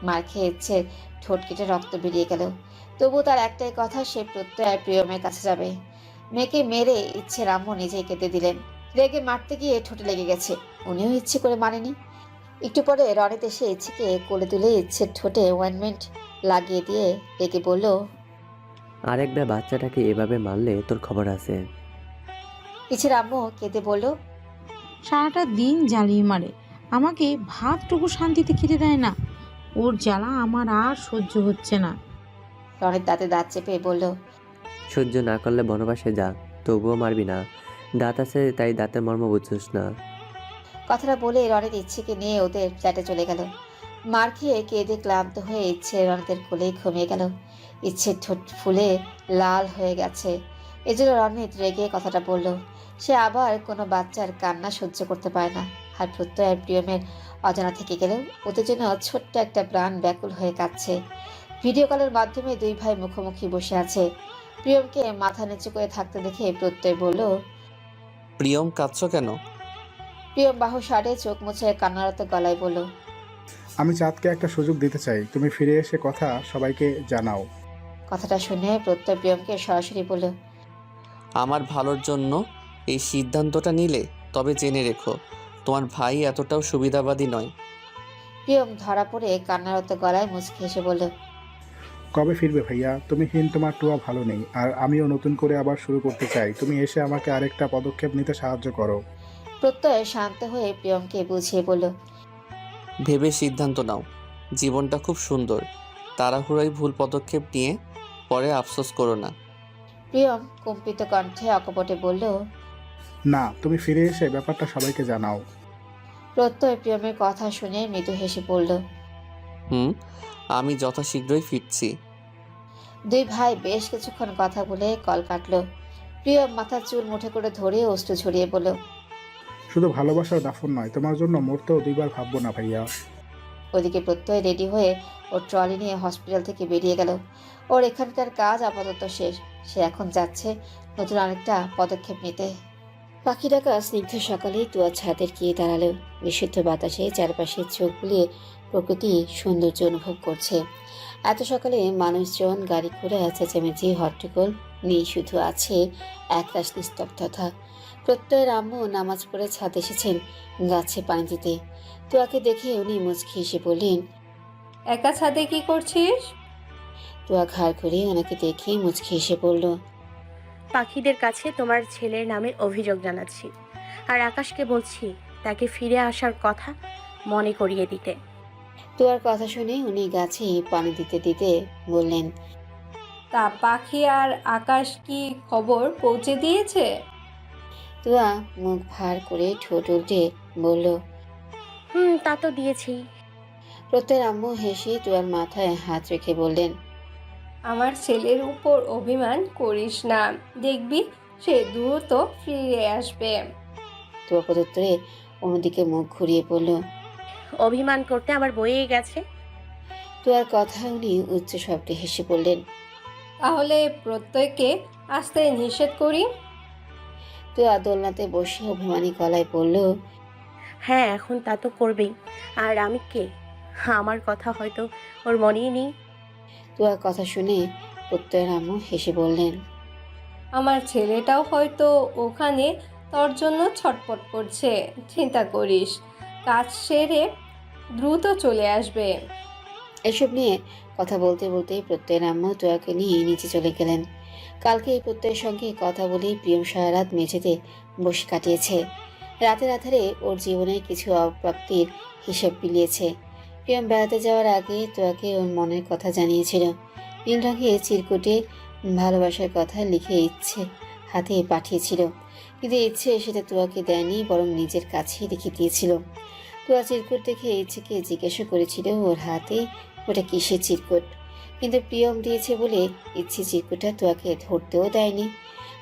মার খেয়ে ইচ্ছের ঠোঁট কেটে রক্ত বেরিয়ে গেল। তবু তার একটাই কথা, সে প্রত্যয় আর প্রিয়মের কাছে যাবে। মেয়েকে মেরে ইচ্ছের আম্মু নিজেই কেঁদে দিলেন। রেগে মারতে গিয়ে ঠোঁটে লেগে গেছে। উনিও ইচ্ছে করে মারেনি। একটু পরে রনিত এসে ইচ্ছেকে কোলে তুলে ইচ্ছের ঠোঁটে অয়েন্টমেন্ট লাগিয়ে দিয়ে রেগে বলল, আরেকবার বাচ্চাটাকে এভাবে মারলে তোর খবর আছে। ইচ্ছের আম্মু কেঁদে বলল, সারাটা দিন জ্বালিয়ে মারে, আমাকে ভাতটুকু শান্তিতে খেতে দেয় না। ওর জ্বালা আমার আর সহ্য হচ্ছে না। রনিত দাঁতে দাঁত চেপে বলল, সহ্য না করলে বনবাসে যা, তবুও মারবি না। দাঁত আছে তাই দাঁতের মর্ম বুঝছিস না। কথাটা বলে রনিত ইচ্ছেকে নিয়ে ওদের ফ্ল্যাটে চলে গেল। মার খেয়ে কেঁদে ক্লান্ত হয়ে ইচ্ছে রনিতের কোলেই ঘুমিয়ে গেল। ইচ্ছের ঠোঁট ফুলে লাল হয়ে গেছে। এজন্য রনিত রেগে কথাটা বলল। সে আবার কোনো বাচ্চার কান্না সহ্য করতে পারে না। আর প্রত্যয় আর প্রিয়মের অজানা থেকে গেলেও ওদের জন্য ছোট্ট একটা প্রাণ ব্যাকুল হয়ে কাঁদছে। ভিডিও কলের মাধ্যমে দুই ভাই মুখোমুখি বসে আছে। প্রিয়মকে মাথা নিচু করে থাকতে দেখে প্রত্যয় বলল, প্রিয়ম কাঁদছো কেন? প্রিয়ম বাহু সারে চোখ মুছে কান্নারত গলায় বলল, আমি চাঁদকে একটা সুযোগ দিতে চাই, তুমি ফিরে এসে কথা সবাইকে জানাও। কথাটা শুনে প্রত্যয় প্রিয়মকে সরাসরি বলল, আমার ভালোর জন্য এই সিদ্ধান্তটা নিলে তবে জেনে রেখো তোমার ভাই এতটাও সুবিধাবাদী নয়। প্রিয়ম ধরা পড়ে কান্নারত গলায় মুচকি হেসে বলল, কবে ফিরবে ভাইয়া? তুমি তোমার টুয়া ভালো নেই, আর আমিও নতুন করে আবার শুরু করতে চাই। তুমি এসে আমাকে আরেকটা পদক্ষেপ নিতে সাহায্য করো। প্রত্যয় শান্ত হয়ে প্রিয়মকে বুঝিয়ে বলল, ভেবে সিদ্ধান্ত নাও। জীবনটা খুব সুন্দর। তাড়াহুড়োয় ভুল পদক্ষেপ নিয়ে পরে আফসোস করো না। প্রিয়ম কম্পিত কণ্ঠে অকপটে বলল, না, তুমি ফিরে এসে ব্যাপারটা সবাইকে জানাও। প্রত্যয় প্রিয়মের কথা শুনে মৃদু হেসে পড়ল। আমি যথাশীঘ্রই ফিরছি। দুই ভাই বেশ কিছুক্ষণ কথা বলে কল কাটলো। প্রিয়ম মাথার চুল মুঠে করে ধরে অশ্রু ছড়িয়ে বলল, শুধু ভালোবাসার দাফন নয়, তোমার জন্য মরতেও দুইবার ভাববো না ভাইয়া। ওদিকে প্রত্যয় রেডি হয়ে ওর ট্রলি নিয়ে হসপিটাল থেকে বেরিয়ে গেল। ওর এখানকার কাজ আপাতত শেষ। সে এখন যাচ্ছে নতুন আরেকটা পদক্ষেপ নিতে। পাখি ডাকা স্নিগ্ধ সকালেই তুয়া ছাদের গিয়ে দাঁড়ালো। বিশুদ্ধ বাতাসে চারপাশে চোখ বুলিয়ে প্রকৃতি সৌন্দর্য অনুভব করছে। এত সকালে মানুষজন, গাড়ি ঘোড়া, চেঁচামেচি, হট্টগোল নেই, শুধু আছে একরাশ নিস্তব্ধতা। প্রত্যয়ের আম্মু নামাজ পড়ে ছাদ এসেছেন গাছে পানি দিতে। তুয়াকে দেখে উনি মুচকি হেসে বললেন, একা ছাদে কি করছিস? তুয়া ঘাড় ঘুরে ওনাকে দেখে মুচকি হেসে বলল, পাখিদের কাছে তোমার ছেলের নামে অভিযোগ জানাচ্ছি, আর আকাশকে বলছি তাকে ফিরে আসার কথা মনে করিয়ে দিতে। তুয়ার কথা শুনে উনি গাছে পানি দিতে দিতে বললেন, তা পাখি আর আকাশ কি খবর পৌঁছে দিয়েছে? তুয়া মুখ ভার করে ঠোঁট উল্টে বলল, তা তো দিয়েছি। প্রত্যয়ের আম্মু হেসে তুয়ার মাথায় হাত রেখে বললেন, আমার ছেলের উপর অভিমান করিস না, দেখবি সে দ্রুত ফিরে আসবে। তুয়া প্রত্যুত্তরে অন্যদিকে মুখ ঘুরিয়ে বলল, অভিমান করতে আমার বইয়ে গেছে। তুয়ার কথা উনি উচ্চ শব্দে হেসে বললেন, তাহলে প্রত্যয়কে আসতে নিষেধ করি। তুয়া দোলনাতে বসে অভিমানী গলায় বলল, হ্যাঁ, এখন তা তো করবেই। আর আমি কে? আমার কথা হয়তো ওর মনেই নেই। তুয়ার কথা শুনে প্রত্যয়ের আম্মু হেসে বললেন, আমার ছেলেটাও হয়তো ওখানে তোর জন্য ছটপট করছে। চিন্তা করিস, কাজ সেরে দ্রুত চলে আসবে। এসব নিয়ে কথা বলতে বলতেই প্রত্যয়ের আম্মু তোয়াকে নিয়ে নিচে চলে গেলেন। কালকে এই প্রত্যয়ের সঙ্গে কথা বলেই প্রিয়ম সারা রাত মেঝেতে বসে কাটিয়েছে। রাতের আধারে ওর জীবনে কিছু অপ্রাপ্তির হিসেব মিলিয়েছে। প্রিয়ম বেড়াতে যাওয়ার আগে তোয়াকে ওর মনের কথা জানিয়েছিল। নীল রঙে চিরকুটে ভালোবাসার কথা লিখে ইচ্ছে হাতে পাঠিয়েছিল, কিন্তু ইচ্ছে সেটা তোয়াকে দেয়নি, বরং নিজের কাছেই রেখে দিয়েছিল। তোয়া চিরকুট দেখে ইচ্ছেকে জিজ্ঞাসা করেছিল ওর হাতে ওটা কিসের চিরকুট, কিন্তু প্রিয়ম দিয়েছে বলে ইচ্ছে চিরকুটটা তোয়াকে ধরতেও দেয়নি।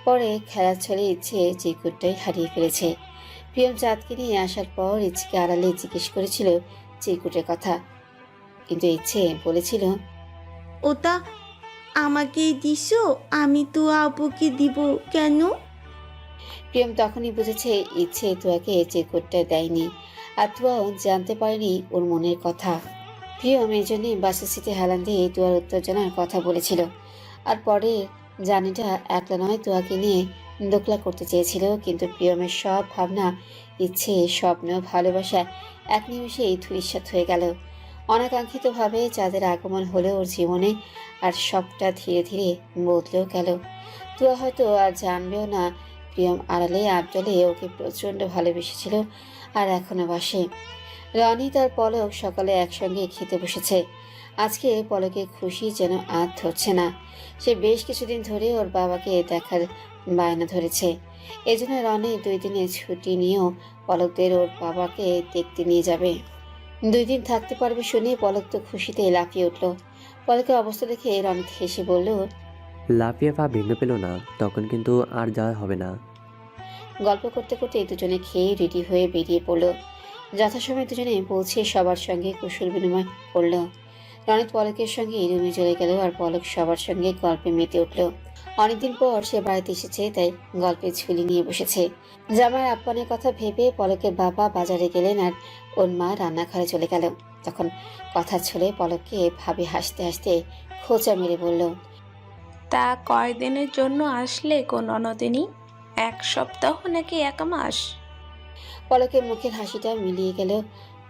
পরে খেলার ছলে ইচ্ছে চিরকুটটাই হারিয়ে ফেলেছে। প্রিয়ম চাঁদকে নিয়ে আসার পর ইচ্ছেকে আড়ালে জিজ্ঞেস করেছিল চিরকুটের কথা, কিন্তু ইচ্ছে বলেছিল ওটা আমাকেই দিছো, আমি তো আপুকে দিব কেন? প্রিয়ম তখনই বুঝেছে ইচ্ছে তোয়াকে চিরকুটটা দেয়নি, আর তোয়াও জানতে পারেনি ওর মনের কথা। প্রিয়ম এই জন্যে বাসের সিটে হেলান দিয়ে তোয়ার উত্তর জানার কথা বলেছিল, আর পরে জানিটা একলা নয় তোয়াকে নিয়ে দোকলা করতে চেয়েছিল। কিন্তু প্রিয়মের সব ভাবনা, ইচ্ছে, স্বপ্ন, ভালোবাসা এক নিমেষেই ধূলিসাৎ হয়ে গেল। অনাকাঙ্ক্ষিতভাবে যাদের আগমন হলো ওর জীবনে, আর সবটা ধীরে ধীরে বদলেও গেল। তোয়া হয়তো আর জানবেও না প্রিয়ম আড়ালে আবডালে ওকে প্রচণ্ড ভালোবেসেছিল, আর এখনো বাসে। রনি তার পলক সকালে একসঙ্গে খেতে বসেছে। আজকে পলকের খুশি যেন আর ধরছে না। সে বেশ কিছুদিন ধরে ওর বাবাকে দেখার বায়না ধরেছে। এজন্য রনি 2 দিনের ছুটি নিয়েও পলকদের ওর বাবাকে দেখতে নিয়ে যাবে। 2 দিন থাকতে পারবে শুনে পলক তো খুশিতে লাফিয়ে উঠল। পলকের অবস্থা দেখে রনি হেসে বলল, লাফিয়ে পা ভেঙে পেল না, তখন কিন্তু আর যাওয়া হবে না। গল্প করতে করতে দুজনে খেয়ে রেডি হয়ে বেরিয়ে পড়লো। যথাসময়ে দুজনে পৌঁছে সবার সঙ্গে কুশল বিনিময় করলো। রনিত পলকের সঙ্গে রুমে চলে গেল, আর পলক সবার সঙ্গে গল্পে মেতে উঠল। অনেকদিন পর সে বাড়িতে এসেছে, তাই গল্পের ঝুলি নিয়ে বসেছে। জামাই আপ্যায়নের কথা ভেবে পলকের বাবা বাজারে গেলেন, আর ওর মা রান্নাঘরে চলে গেল। তখন কথা ছলে পলককে ভাবে হাসতে হাসতে খোঁচা মেরে বলল, তা কয়দিনের জন্য আসলে কোন ননদিনী? 1 সপ্তাহ নাকি 1 মাস? পলকের মুখের হাসিটা মিলিয়ে গেল।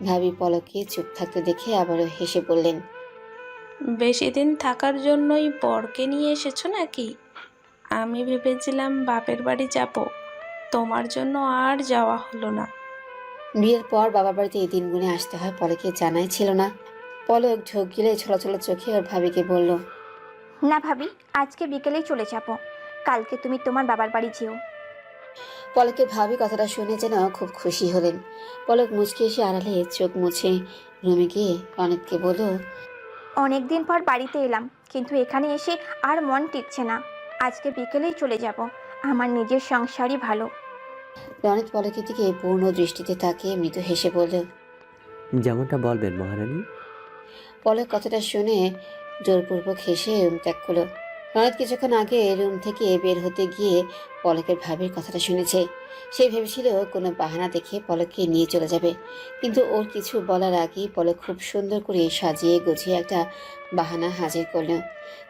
ভাবি পলককে চুপ থাকতে দেখে আবারও হেসে বললেন, বেশি দিন থাকার জন্যই বরকে নিয়ে এসেছো নাকি? আমি ভেবেছিলাম বাপের বাড়ি যাব, তোমার জন্য আর যাওয়া হলো না। বিয়ের পর বাবার বাড়িতে এই দিনগুনে আসতে হয় পলকে জানাই ছিল না। পলক ঢোক গিলে ছলছল চোখে ওর ভাবিকে বলল, না ভাবি, আজকে বিকেলেই চলে যাব, কালকে তুমি তোমার বাবার বাড়ি যেও। পলকের ভাবি কথাটা শুনে যেন খুব খুশি হলেন। পলক মুচকে এসে আড়ালে চোখ মুছে রুমে গিয়ে অনেককে বলল, অনেকদিন পর বাড়িতে এলাম, কিন্তু এখানে এসে আর মন টিকছে না। আজকে বিকেলেই চলে যাব, আমার নিজের সংসারই ভালো। রনিত পলকের দিকে পূর্ণ দৃষ্টিতে তাকিয়ে মৃদু হেসে বলল, যেমনটা বলবেন মহারানী। পলক কথাটা শুনে জোরপূর্বক হেসে রুম ত্যাগ করলো। রনিত কিছুক্ষণ আগে রুম থেকে বের হতে গিয়ে পলকের ভাবির কথাটা শুনেছে। সে ভেবেছিল কোনো বাহানা দেখে পলককে নিয়ে চলে যাবে, কিন্তু ওর কিছু বলার আগেই পলক খুব সুন্দর করে সাজিয়ে গুছিয়ে একটা বাহানা হাজির করলো।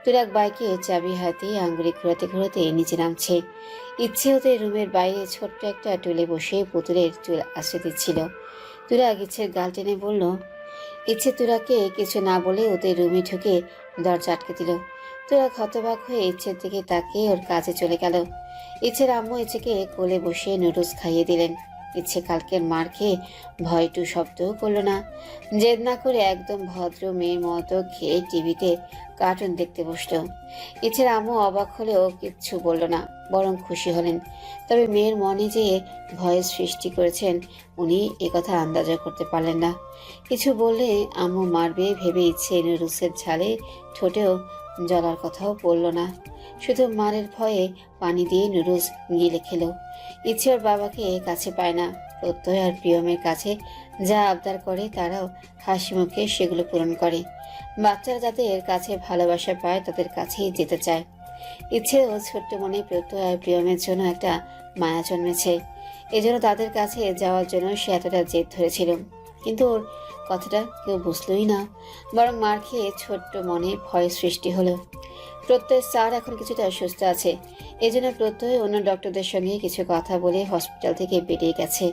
তুরাগ বাইকে চাবি হাতে আঙ্গুলি ঘোরাতে ঘোরাতে নিচে নামছে। ইচ্ছে হতে রুমের বাইরে ছোট্ট একটা টুলে বসে পুতুলের চুল আশ্রয় দিচ্ছিল। তুরাগ ইচ্ছের গাল টেনে বলল, ইচ্ছে তুরাগকে কিছু না বলে ওদের রুমে ঢুকে দরজা আটকে দিল। তুরাগ হতবাক হয়ে ইচ্ছের দিকে তাকিয়ে ওর কাজে চলে গেল। ইচ্ছের আম্মু ইচ্ছেকে কোলে বসে নুডলস খাইয়ে দিলেন। ইচ্ছে কালকের মার খেয়ে ভয়টু শব্দও করলো না। জেদ না করে একদম ভদ্র মেয়ের মতো খেয়ে টিভিতে কার্টুন দেখতে বসলো। ইচ্ছের আম্মু অবাক হলেও কিচ্ছু বলল না, বরং খুশি হলেন। তবে মেয়ের মনে যে ভয়ের সৃষ্টি করেছেন উনি একথা আন্দাজও করতে পারলেন না। কিছু বললে আম্মু মারবে ভেবে ইচ্ছে নুডলসের ঝালে ঠোঁটেও জ্বলার কথাও বলল না, শুধু মারের ভয়ে পানি দিয়ে নুডলস গিলে খেলো। ইচ্ছে ওর বাবাকে কাছে পায় না। প্রত্যয় আর প্রিয়মের কাছে যা আবদার করে তারাও হাসি মুখে সেগুলো পূরণ করে। বাচ্চারা যাদের কাছে ভালোবাসা পায় তাদের কাছেই যেতে চায়। ইচ্ছেও ছোট্ট মনে প্রত্যয় আর প্রিয়মের জন্য একটা মায়া জন্মেছে। এজন্য তাদের কাছে যাওয়ার জন্য সে এতটা জেদ ধরেছিল, কিন্তু ওর কথাটা কেউ বুঝলই না, বরং মার খেয়ে ছোট্ট মনে ভয় সৃষ্টি হলো। প্রত্যয় স্যার এখন কিছুটা অসুস্থ আছে, এই জন্য প্রত্যয় অন্য ডক্টরদের সঙ্গে কিছু কথা বলে হসপিটাল থেকে বেরিয়ে গেছে।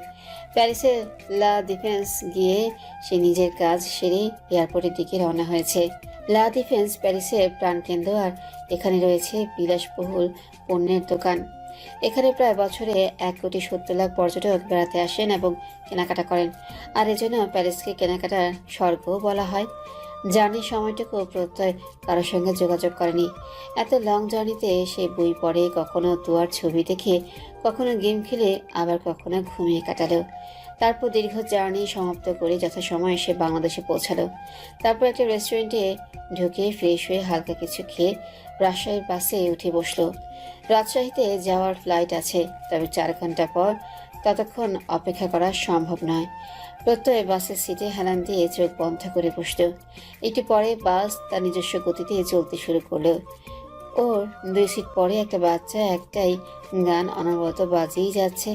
প্যারিসের লা ডিফেন্স গিয়ে সে নিজের কাজ সেরে এয়ারপোর্টের দিকে রওনা হয়েছে। লা ডিফেন্স প্যারিসের প্রাণকেন্দ্র, আর এখানে রয়েছে বিলাসবহুল পণ্যের দোকান। এখানে প্রায় বছরে 1,70,00,000 পর্যটক বেড়াতে আসেন এবং কেনাকাটা করেন, আর এজন্য প্যারিসকে কেনাকাটার স্বর্গ বলা হয়। জার্নির সময়টুকু প্রত্যয় কারোর সঙ্গে যোগাযোগ করেনি। এত লং জার্নিতে সে বই পড়ে, কখনো দুয়ার ছবি দেখে, কখনো গেম খেলে, আবার কখনো ঘুমিয়ে কাটালো। তারপর দীর্ঘ জার্নি সমাপ্ত করে যথাসময়ে সে বাংলাদেশে পৌঁছালো। তারপর একটা রেস্টুরেন্টে ঢুকে ফ্রেশ হয়ে হালকা কিছু খেয়ে রাজশাহীর বাসে উঠে বসলো। রাজশাহীতে যাওয়ার ফ্লাইট আছে, তবে 4 ঘন্টা পর, ততক্ষণ অপেক্ষা করা সম্ভব নয়। প্রত্যয় বাসের সিটে হেলান দিয়ে চোখ বন্ধ করে বসল। একটু পরে বাস তার নিজস্ব গতিতে চলতে শুরু করলো। ওর 2 সিট পরে একটা বাচ্চা একটাই গান অনবরত বাজিয়েই যাচ্ছে।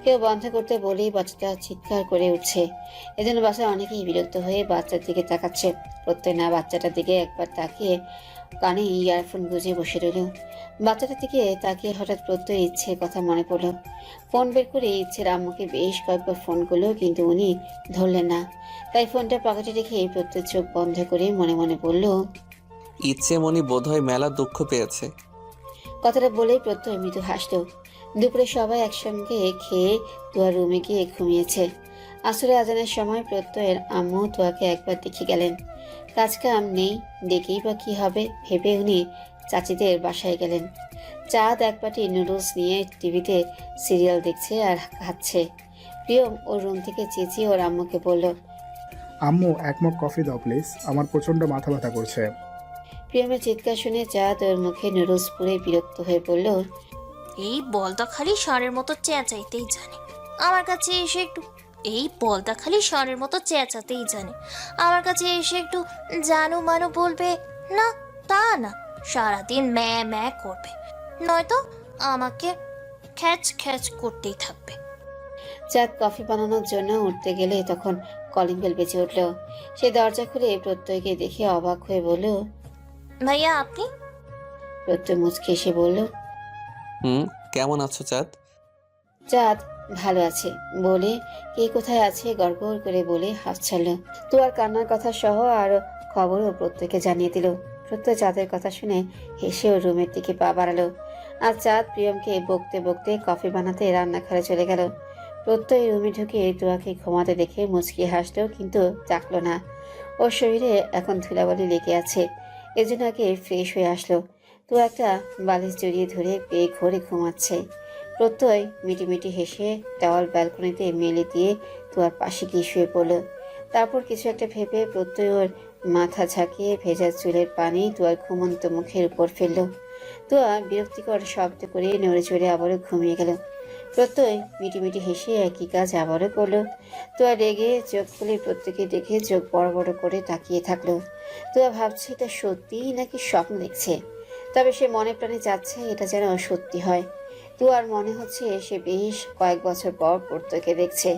কেউ বন্ধ করতে বলেই বাচ্চাটা চিৎকার করে উঠছে। এজন্য বাসে অনেকেই বিরক্ত হয়ে বাচ্চার দিকে তাকাচ্ছে। প্রত্যয় না বাচ্চাটার দিকে একবার তাকিয়ে কানে ইয়ারফোন গুঁজে বসে রইল। বাচ্চাটার দিকে তাকিয়ে হঠাৎ প্রত্যয় ইচ্ছের কথা মনে পড়ল। ফোন বের করে ইচ্ছের আম্মুকে বেশ কয়েকবার ফোন করলো, কিন্তু উনি ধরলেন না। তাই ফোনটা পকেটে রেখে প্রত্যয় চোখ বন্ধ করে মনে মনে বলল, ইচ্ছে মনি বোধহয় মেলা দুঃখ পেয়েছে। কথাটা বলেই প্রত্যয় মৃদু হাসল। দুপুরে সবাই একসঙ্গে খেয়ে তুয়ার রুমে গিয়ে ঘুমিয়েছে। আসরে আজানের সময় প্রত্যয়ের আম্মু তুয়াকে একবার দেখে গেলেন। কাজ কাম নেই, ডেকেই বা কি হবে ভেবে উনি চাচিদের বাসায় গেলেন। চাঁদ এক বাটি নুডলস নিয়ে টিভিতে সিরিয়াল দেখছে আর খাচ্ছে। প্রিয়ম ওর রুম থেকে চেঁচিয়ে ওর আম্মুকে বলল, আম্মু 1 মগ কফি দাও প্লিজ, আমার প্রচণ্ড মাথা ব্যথা করছে। প্রিয়মের চিৎকার শুনে চাঁদ ওর মুখে নুডলস পুড়ে বিরক্ত হয়ে বলল, এই বলদা খালি ষাঁড়ের মতো চেঁচাইতেই জানে। আমার কাছে এসে একটু আমার কাছে এসে একটু জানু মানু বলবে না, তা না, সারাদিন ম্যা ম্যা করবে, নয়তো আমাকে খ্যাচ খ্যাচ করতেই থাকবে। চাঁদ কফি বানানোর জন্য উঠতে গেলে তখন কলিং বেল বেজে উঠল। সে দরজা খুলে প্রত্যয়কে দেখে অবাক হয়ে বলল, ভাইয়া আপনি? প্রত্যয় মুচকে এসে বলল, কেমন আছো চাঁদ? চাঁদ ভালো আছে বলে কে কোথায় আছে গড়গড় করে বলে হাফ ছাড়ল। তো আর কান্নার কথা সহ আর খবরও প্রত্যয়কে জানিয়ে দিল। প্রত্যয় চাঁদের কথা শুনে হেসে ওর রুমের দিকে পা বাড়ালো। আর চাঁদ প্রিয়মকে বকতে বকতে কফি বানাতে রান্নাঘরে চলে গেল। প্রত্যয় রুমে ঢুকে তুয়াকে ঘুমাতে দেখে মুচকি হাসলো, কিন্তু ডাকলো না। ওর শরীরে এখন ধুলাবালি লেগে আছে, এজন্য আগে ফ্রেশ হয়ে আসলো। তো একটা বালিশ জড়িয়ে ধরে পেয়ে ঘরে ঘুমাচ্ছে। প্রত্যয় মিটিমিটি হেসে টাওয়াল ব্যালকনিতে মেলে দিয়ে তুয়ার পাশে গিয়ে শুয়ে পড়ল। তারপর কিছু একটা ভেবে প্রত্যয় ওর মাথা ঝাঁকিয়ে ভেজা চুলের পানি তুয়ার ঘুমন্ত মুখের উপর ফেলল। তুয়া বিরক্তিকর শব্দ করে নড়ে চড়ে আবারও ঘুমিয়ে গেল। প্রত্যয় মিটিমিটি হেসে একই কাজ আবারও করলো। তুয়া রেগে চোখ খুলে প্রত্যেকে দেখে চোখ বড় বড় করে তাকিয়ে থাকলো। তুয়া ভাবছে এটা সত্যিই নাকি স্বপ্ন দেখছে, তবে সে মনে প্রাণে চাচ্ছে এটা যেন সত্যি হয়। তুয়ার মনে হচ্ছে সে বেশ কয়েক বছর পর প্রত্যয়কে দেখছে,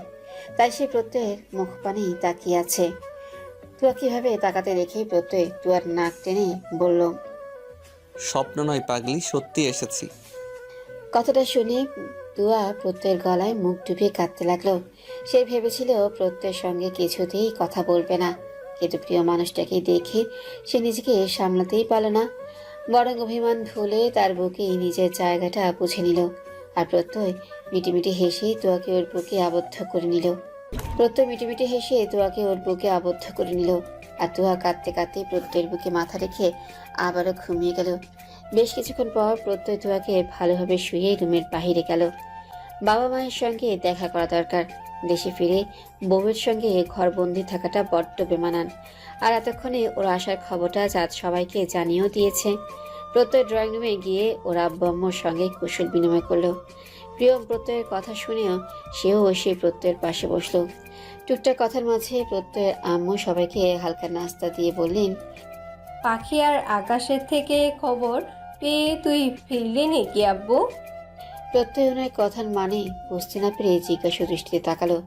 তাই সে প্রত্যয়ের মুখ পানেই তাকিয়ে আছে। তুয়া কিভাবে তাকাতে রেখেই প্রত্যয় তুয়ার নাক টেনে বলল, স্বপ্ন নয় পাগলি, সত্যি এসেছি। কথাটা শুনে তুয়া প্রত্যয়ের গলায় মুখ ডুবিয়ে কাঁদতে লাগলো। সে ভেবেছিল প্রত্যয়ের সঙ্গে কিছুতেই কথা বলবে না, কিন্তু প্রিয় মানুষটাকে দেখে সে নিজেকে সামলাতেই পারল না। বরং অভিমান ভুলে তার বুকে নিজের জায়গাটা বুঝে নিল। আর প্রত্যয় মিটিমিটি হেসে তুয়াকে ওর বুকে আবদ্ধ করে নিল। আর তুয়া কাঁদতে কাঁদতে প্রত্যয়ের বুকে মাথা রেখে আবারও ঘুমিয়ে গেল। বেশ কিছুক্ষণ পর প্রত্যয় তুয়াকে ভালোভাবে শুয়ে রুমের বাহিরে গেল। বাবা মায়ের সঙ্গে দেখা করা দরকার। দেশে ফিরে বউয়ের সঙ্গে ঘরবন্দি থাকাটা বড্ড বেমানান। আর এতক্ষণে ওর আসার খবরটা চাঁদ সবাইকে জানিয়েও দিয়েছে। প্রত্যয় ড্রয়িং রুমে গিয়ে ওর আব্বু আম্মুর সঙ্গে কুশল বিনিময় করলো। প্রিয়ম প্রত্যয়ের কথা শুনেও সেও এসে প্রত্যয়ের পাশে বসলো। টুকটাক কথার মাঝে প্রত্যয়ের আম্মু সবাইকে হালকা নাস্তা দিয়ে বললেন, পাখি আর আকাশের থেকে খবর পেয়ে তুই ফিরলি নাকি আব্বু? প্রত্যয়ের কথার মানে বুঝতে না পেরে জিজ্ঞাসা দৃষ্টিতে তাকালো।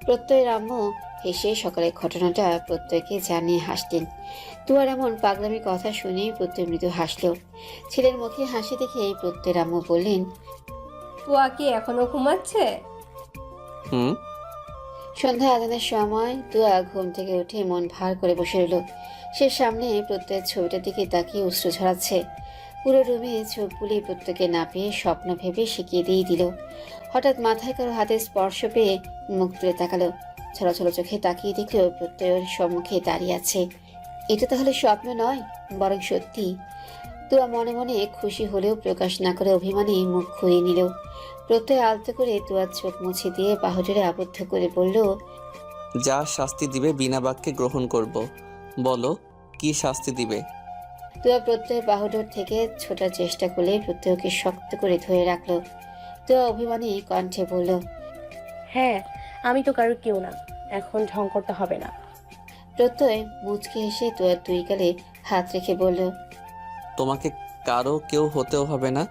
প্রত্যয়ের আম্মু হেসে সকালের ঘটনাটা প্রত্যয়কে জানিয়ে হাসলেন। তুয়ার এমন পাগলামি কথা শুনে প্রত্যয় মৃদু হাসল। ছেলের মুখে হাসি দেখে প্রত্যয়ের আম্মু বললেন, তুয়া কি এখনো ঘুমাচ্ছে? হুম। সন্ধ্যা আজানের সময় তুয়া ঘুম থেকে উঠে মন ভার করে বসে রইল। সে সামনে প্রত্যয়ের ছবিটার দিকে তাকিয়ে অশ্রু ঝরাচ্ছে। পুরো রুমে চোখ বুলিয়ে প্রত্যেকে না পেয়ে স্বপ্ন ভেবে শিখিয়ে দিয়ে দিল। হঠাৎ মাথায় কারো হাতের স্পর্শ পেয়ে মুখ তুলে তাকালো। ছলছল চোখে তাকিয়ে দেখলো প্রত্যয়ের সম্মুখে দাঁড়িয়ে আছে। এটা তাহলে স্বপ্ন নয়, বরং সত্যি। তুয়া মনে মনে খুশি হলেও প্রকাশ না করে অভিমানে মুখ ঘুরিয়ে নিল। প্রত্যয় আলতো করে তুয়ার চোখ মুছে দিয়ে বাহুজোরে আবদ্ধ করে বলল, যা শাস্তি দিবে বিনা বাক্যে গ্রহণ করব। বলো কি শাস্তি দিবে? তুয়া প্রত্যয়ের বাহুডোর থেকে ছোটার চেষ্টা করলে প্রত্যয়কে শক্ত করে ধরে রাখলো। তুয়া অভিমানী কণ্ঠে বলল, হ্যাঁ, আমি তো কারোর কেউ না, এখন ঢং করতে হবে না। প্রত্যয় মুচকে হেসে তুয়ার দুই গালে হাত রেখে বলল, তোমাকে কারো কেউ হতেও হবে না।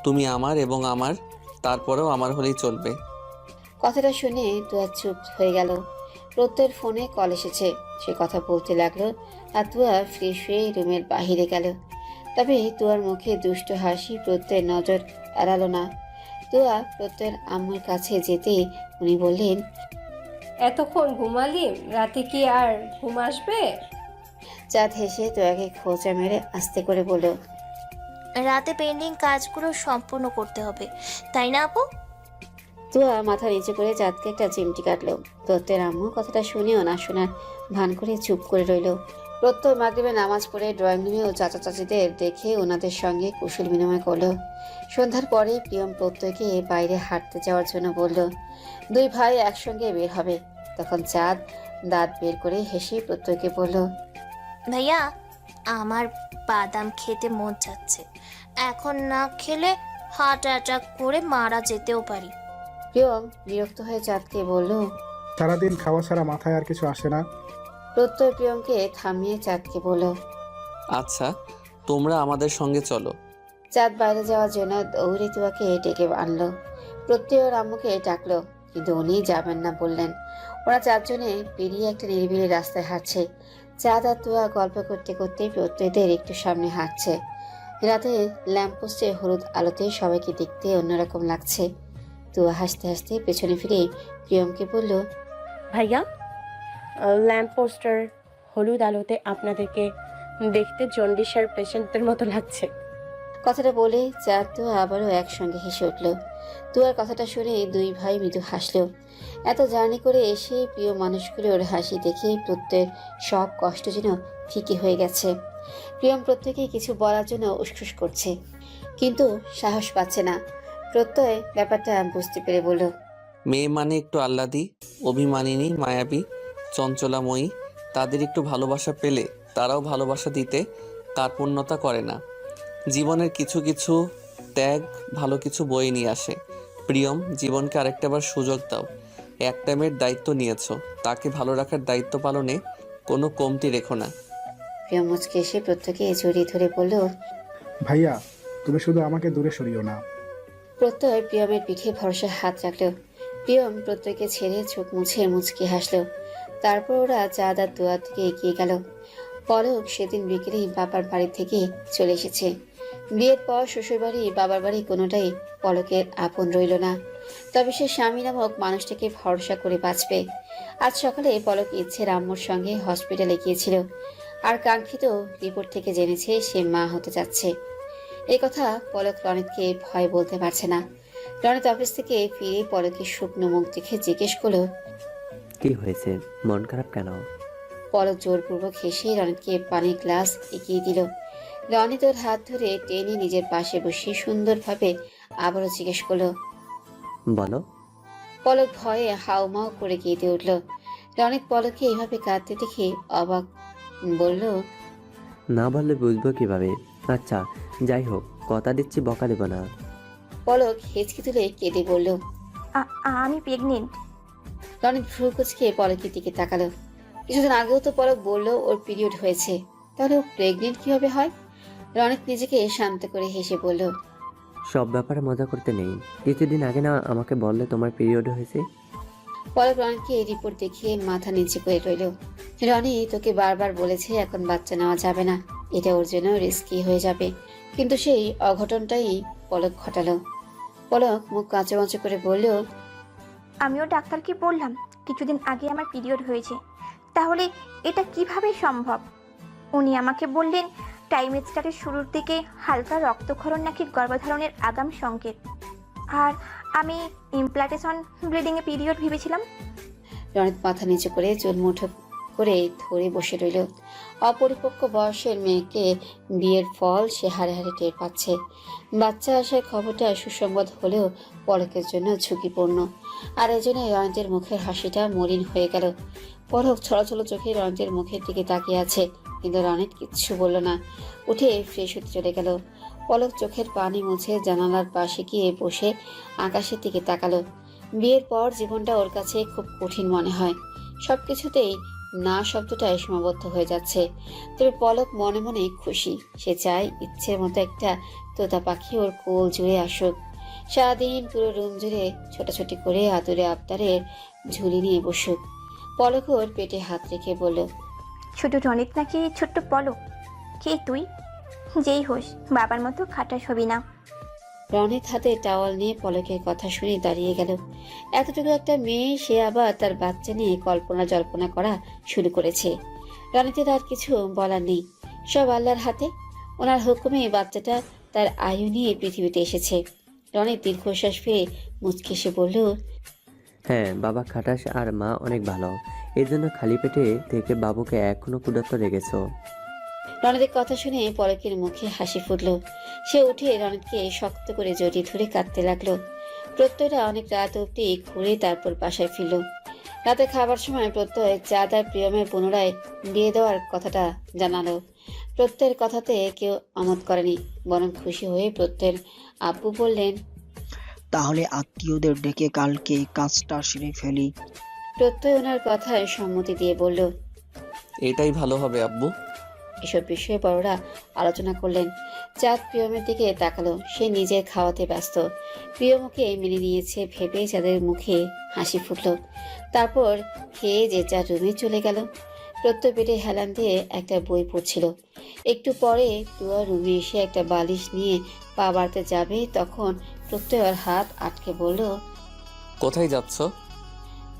তুমি আমার এবং আমার, তারপরেও আমার হলেই চলবে। কথাটা শুনে তুয়া চুপ হয়ে গেল। প্রত্যয়ের ফোনে কল এসেছে। সে কথা বলতে লাগলো আর তুয়া ফ্রেশ হয়ে রুমের বাহিরে গেল। তবে তুয়ার মুখে দুষ্ট হাসি প্রত্যয়ের নজর এড়ালো না। তুয়া প্রত্যয়ের আম্মুর কাছে যেতেই উনি বললেন, এতক্ষণ ঘুমালি, রাতে কি আর ঘুম আসবে? চাঁদ হেসে তুয়াকে খোঁচা মেরে আস্তে করে বলল, রাতে পেন্ডিং কাজগুলো সম্পূর্ণ করতে হবে, তাই না আপু? তুয়া মাথা নিচে করে চাঁদকে একটা চিমটি কাটলো। প্রত্যয়ের আম্মু কথাটা শুনেও না শোনার ভান করে চুপ করে রইল। প্রত্যয় মাগরিবে নামাজ পড়ে ড্রয়িং রুমে ও চাচা চাচিদের দেখে ওনাদের সঙ্গে কুশল বিনিময় করলো। সন্ধ্যার পরে প্রিয়ম প্রত্যয়কে বাইরে হাঁটতে যাওয়ার জন্য বলল। দুই ভাই একসঙ্গে বের হবে। তখন চাঁদ দাঁত বের করে হেসে প্রত্যয়কে বলল, ভাইয়া, আমার বাদাম খেতে মন চাচ্ছে, এখন না খেলে হার্ট অ্যাটাক করে মারা যেতেও পারি। প্রিয়ম বিরক্ত হয়ে চাঁদকে বলল, সারাদিন খাওয়া ছাড়া মাথায় আর কিছু আসে না। প্রত্যয় প্রিয়মকে থামিয়ে চাঁদকে বলল, আচ্ছা, তোমরা আমাদের সঙ্গে চলো। চাঁদ বাইরে যাওয়ার জন্য দৌড়ে তুয়াকে ডেকে আনলো। প্রত্যয় ওর আম্মুকে ডাকলো, কিন্তু উনি যাবেন না বললেন। ওরা চারজনে পেরিয়ে একটা নিরিবিলি রাস্তায় হাঁটছে। চাঁদ আর তুয়া গল্প করতে করতে প্রত্যয়দের একটু সামনে হাঁটছে। রাতে ল্যাম্পপোস্টে হলুদ আলোতে সবাইকে দেখতে অন্যরকম লাগছে। তুয়া হাসতে হাসতে পেছনে ফিরে প্রিয়মকে বলল, ভাইয়া, ল্যাম্প পোস্টার হলুদ আলোতে আপনাদেরকে দেখতে জন্ডিসের পেশেন্টদের মতো লাগছে। কথাটা বলে চাঁদ তুয়া আবারও একসঙ্গে হেসে উঠল। তুয়ার কথাটা শুনে দুই ভাই মৃদু হাসলো। এত জার্নি করে এসে প্রিয় মানুষগুলোর হাসি দেখে প্রত্যয়ের সব কষ্ট যেন ফিকে হয়ে গেছে। প্রিয়ম প্রত্যেকে কিছু বলার জন্য উসখুস করছে, কিন্তু সাহস পাচ্ছে না। প্রত্যয় ব্যাপারটা বুঝতে পেরে বলল, মেয়ে মানে একটু আহ্লাদি, অভিমানিনী, মায়াবী, চঞ্চলাময়ী। তাদের একটু ভালোবাসা পেলে তারাও ভালোবাসা দিতে কার্পণ্যতা করে না। জীবনের কিছু কিছু ত্যাগ ভালো কিছু বয়ে নিয়ে আসে। প্রিয়ম, জীবনকে আরেকটাবার সুযোগ দাও। একটা মেয়ের দায়িত্ব নিয়েছো, তাকে ভালো রাখার দায়িত্ব পালনে কোনো কমতি রেখো না। প্রিয়ম মুচকে এসে প্রত্যয়কে জড়িয়ে ধরে বলল, ভাইয়া, তুমি শুধু আমাকে দূরে সরিও না। প্রত্যয় প্রিয়মের পিঠে ভরসা হাত রাখলো। প্রিয়ম প্রত্যয়কে ছেড়ে চোখ মুছে মুচকি হাসলো। তারপর ওরা চাঁদ আর তুয়ার দিকে এগিয়ে গেল। পলক সেদিন বিকেলেই বাবার বাড়ি থেকে চলে এসেছে। বিয়ের পর শ্বশুরবাড়ি বাবার বাড়ি কোনোটাই পলকের আপন রইল না। তবে সে স্বামী নামক মানুষটাকে ভরসা করে বাঁচবে। আজ সকালে পলক ইচ্ছের আম্মুর সঙ্গে হসপিটালে গিয়েছিল, আর কাঙ্ক্ষিত রিপোর্ট থেকে জেনেছে সে মা হতে যাচ্ছে। এই কথা পলক রনিতকে ভয় বলতে পারছে না। রনিত অফিস থেকে ফিরে পলকের শুকনো মুখ দেখে জিজ্ঞেস করলো, কি হয়েছে, মন খারাপ কেন? পলক জোরপূর্বক হেসে রনিতকে পানির গ্লাস এগিয়ে দিল। রনিত ওর হাত ধরে টেনে নিজের পাশে বসিয়ে সুন্দরভাবে আবারও জিজ্ঞেস করলো, বলো। পলক ভয়ে হাউমাউ করে কেঁদে উঠল। রনিত পলককে এইভাবে কাঁদতে দেখে অবাক, বলল, না বললে বুঝবো কিভাবে? আচ্ছা, যাই হোক, কথা দিচ্ছি বকা দেব না। পলক হেঁচকি তুলে কেঁদে বলল, আমি প্রেগনেন্ট। রনিত ভ্রু কুচকে পলকের দিকে তাকালো। কিছুদিন আগেও তো পলক বললো ওর পিরিয়ড হয়েছে, তাহলে ও প্রেগনেন্ট কিভাবে হয়? রনিত নিজেকে শান্ত করে হেসে বলল, সব ব্যাপারে মজা করতে নেই। কিছুদিন আগে না আমাকে বললে তোমার পিরিয়ড হয়েছে? পলক রনিকে রিপোর্ট দেখিয়ে মাথা নিচু করে রইল। রনি তোকে বারবার বলেছে এখন বাচ্চা নেওয়া যাবে না, এটা ওর জন্য রিস্কি হয়ে যাবে, কিন্তু সেই অঘটনটাই পলক ঘটালো। পলক মুখ কাঁচো কাঁচো করে বলল, আমিও ডাক্তারকে বললাম কিছুদিন আগে আমার পিরিয়ড হয়েছে, তাহলে এটা কিভাবে সম্ভব? উনি আমাকে বললেন ট্রাইমেস্টারের শুরুর দিকে হালকা রক্তক্ষরণ নাকি গর্ভধারণের আগাম সংকেত, আর আমি ইমপ্লান্টেশন ব্লিডিংয়ে পিরিয়ড ভেবেছিলাম। রনিত মাথা নিচু করে চুল মুঠো করে ধরে বসে রইল। অপরিপক্ক বয়সের মেয়েকে বিয়ের ফল সে হারে হারে টের পাচ্ছে। বাচ্চা আসার খবরটা সুসংবাদ হলেও পলকের জন্য ঝুঁকিপূর্ণ, আর এজন্য রনিতের মুখের হাসিটা মলিন হয়ে গেল। পলক ছলছল চোখে রনিতের মুখের দিকে তাকিয়ে আছে, কিন্তু রনিত কিচ্ছু বলল না, উঠে ফ্রেশ হতে চলে গেল। পলক চোখের পানি মুছে জানালার পাশে গিয়ে বসে আকাশের দিকে তাকালো। বিয়ের পর জীবনটা ওর কাছে খুব কঠিন মনে হয়, সবকিছুতেই না শব্দটাই সীমাবদ্ধ হয়ে যাচ্ছে। তবে পলক মনে মনে খুশি, সে চায় ইচ্ছের মতো একটা তোতা পাখি ওর কোল জুড়ে আসুক, সারাদিন পুরো রুম জুড়ে ছোটাছুটি করে আদরে আবদারের ঝুলি নিয়ে বসুক। পলক ওর পেটে হাত রেখে বলল, ছোট রনিত নাকি ছোট্ট পলক? কে তুই? যেই হোস বাবার মতো খাটাস হবি না। রনিত হাতে টাওয়াল নিয়ে পলকের কথা শুনে দাঁড়িয়ে গেল। এতটুকু একটা মেয়ে, সে আবার তার বাচ্চা নিয়ে কল্পনা জল্পনা করা শুরু করেছে। রনিতের আর কিছু বলার নেই, সব আল্লাহর হাতে। ওনার হুকুমে বাচ্চাটা তার আয়ু নিয়ে পৃথিবীতে এসেছে। রনিত দীর্ঘশ্বাস পেয়ে মুচকে এসে বলল, হ্যাঁ, বাবা খাটাস আর মা অনেক ভালো, এর জন্য খালি পেটে থেকে বাবুকে এখনো ক্ষুধার্ত রেখেছ। রনিতের কথা শুনে পলকের মুখে হাসি ফুটল। সে উঠে রনিতকে শক্ত করে জড়িয়ে ধরে কাঁদতে লাগলো। প্রত্যয়টা অনেক রাত অবধি ঘুরে তারপর বাসায় ফিরল। রাতে খাবার সময় প্রত্যয় চাঁদ আর প্রিয়মের পুনরায় বিয়ে দেওয়ার কথাটা জানালো। প্রত্যয়ের কথাতে কেউ আমোদ করেনি, বরং খুশি হয়ে প্রত্যয়ের আব্বু বললেন, তাহলে আত্মীয়দের ডেকে কালকে কাজটা সেরে ফেলি। প্রত্যয় ওনার কথায় সম্মতি দিয়ে বলল, এটাই ভালো হবে আব্বু। এসব বিষয়ে বড়রা আলোচনা করলেন। চাঁদ প্রিয়মের দিকে তাকালো, সে নিজের খাওয়াতে ব্যস্ত। প্রিয়মকে মেনে নিয়েছে ভেবে চাঁদের মুখে হাসি ফুটল। তারপর খেয়ে যে যার রুমে চলে গেল। প্রত্যয় পেটে হেলান দিয়ে একটা বই পড়ছিল। একটু পরে তুয়া রুমে এসে একটা বালিশ নিয়ে পা বাড়তে যাবে, তখন প্রত্যয় ওর হাত আটকে বলল, কোথায় যাচ্ছ?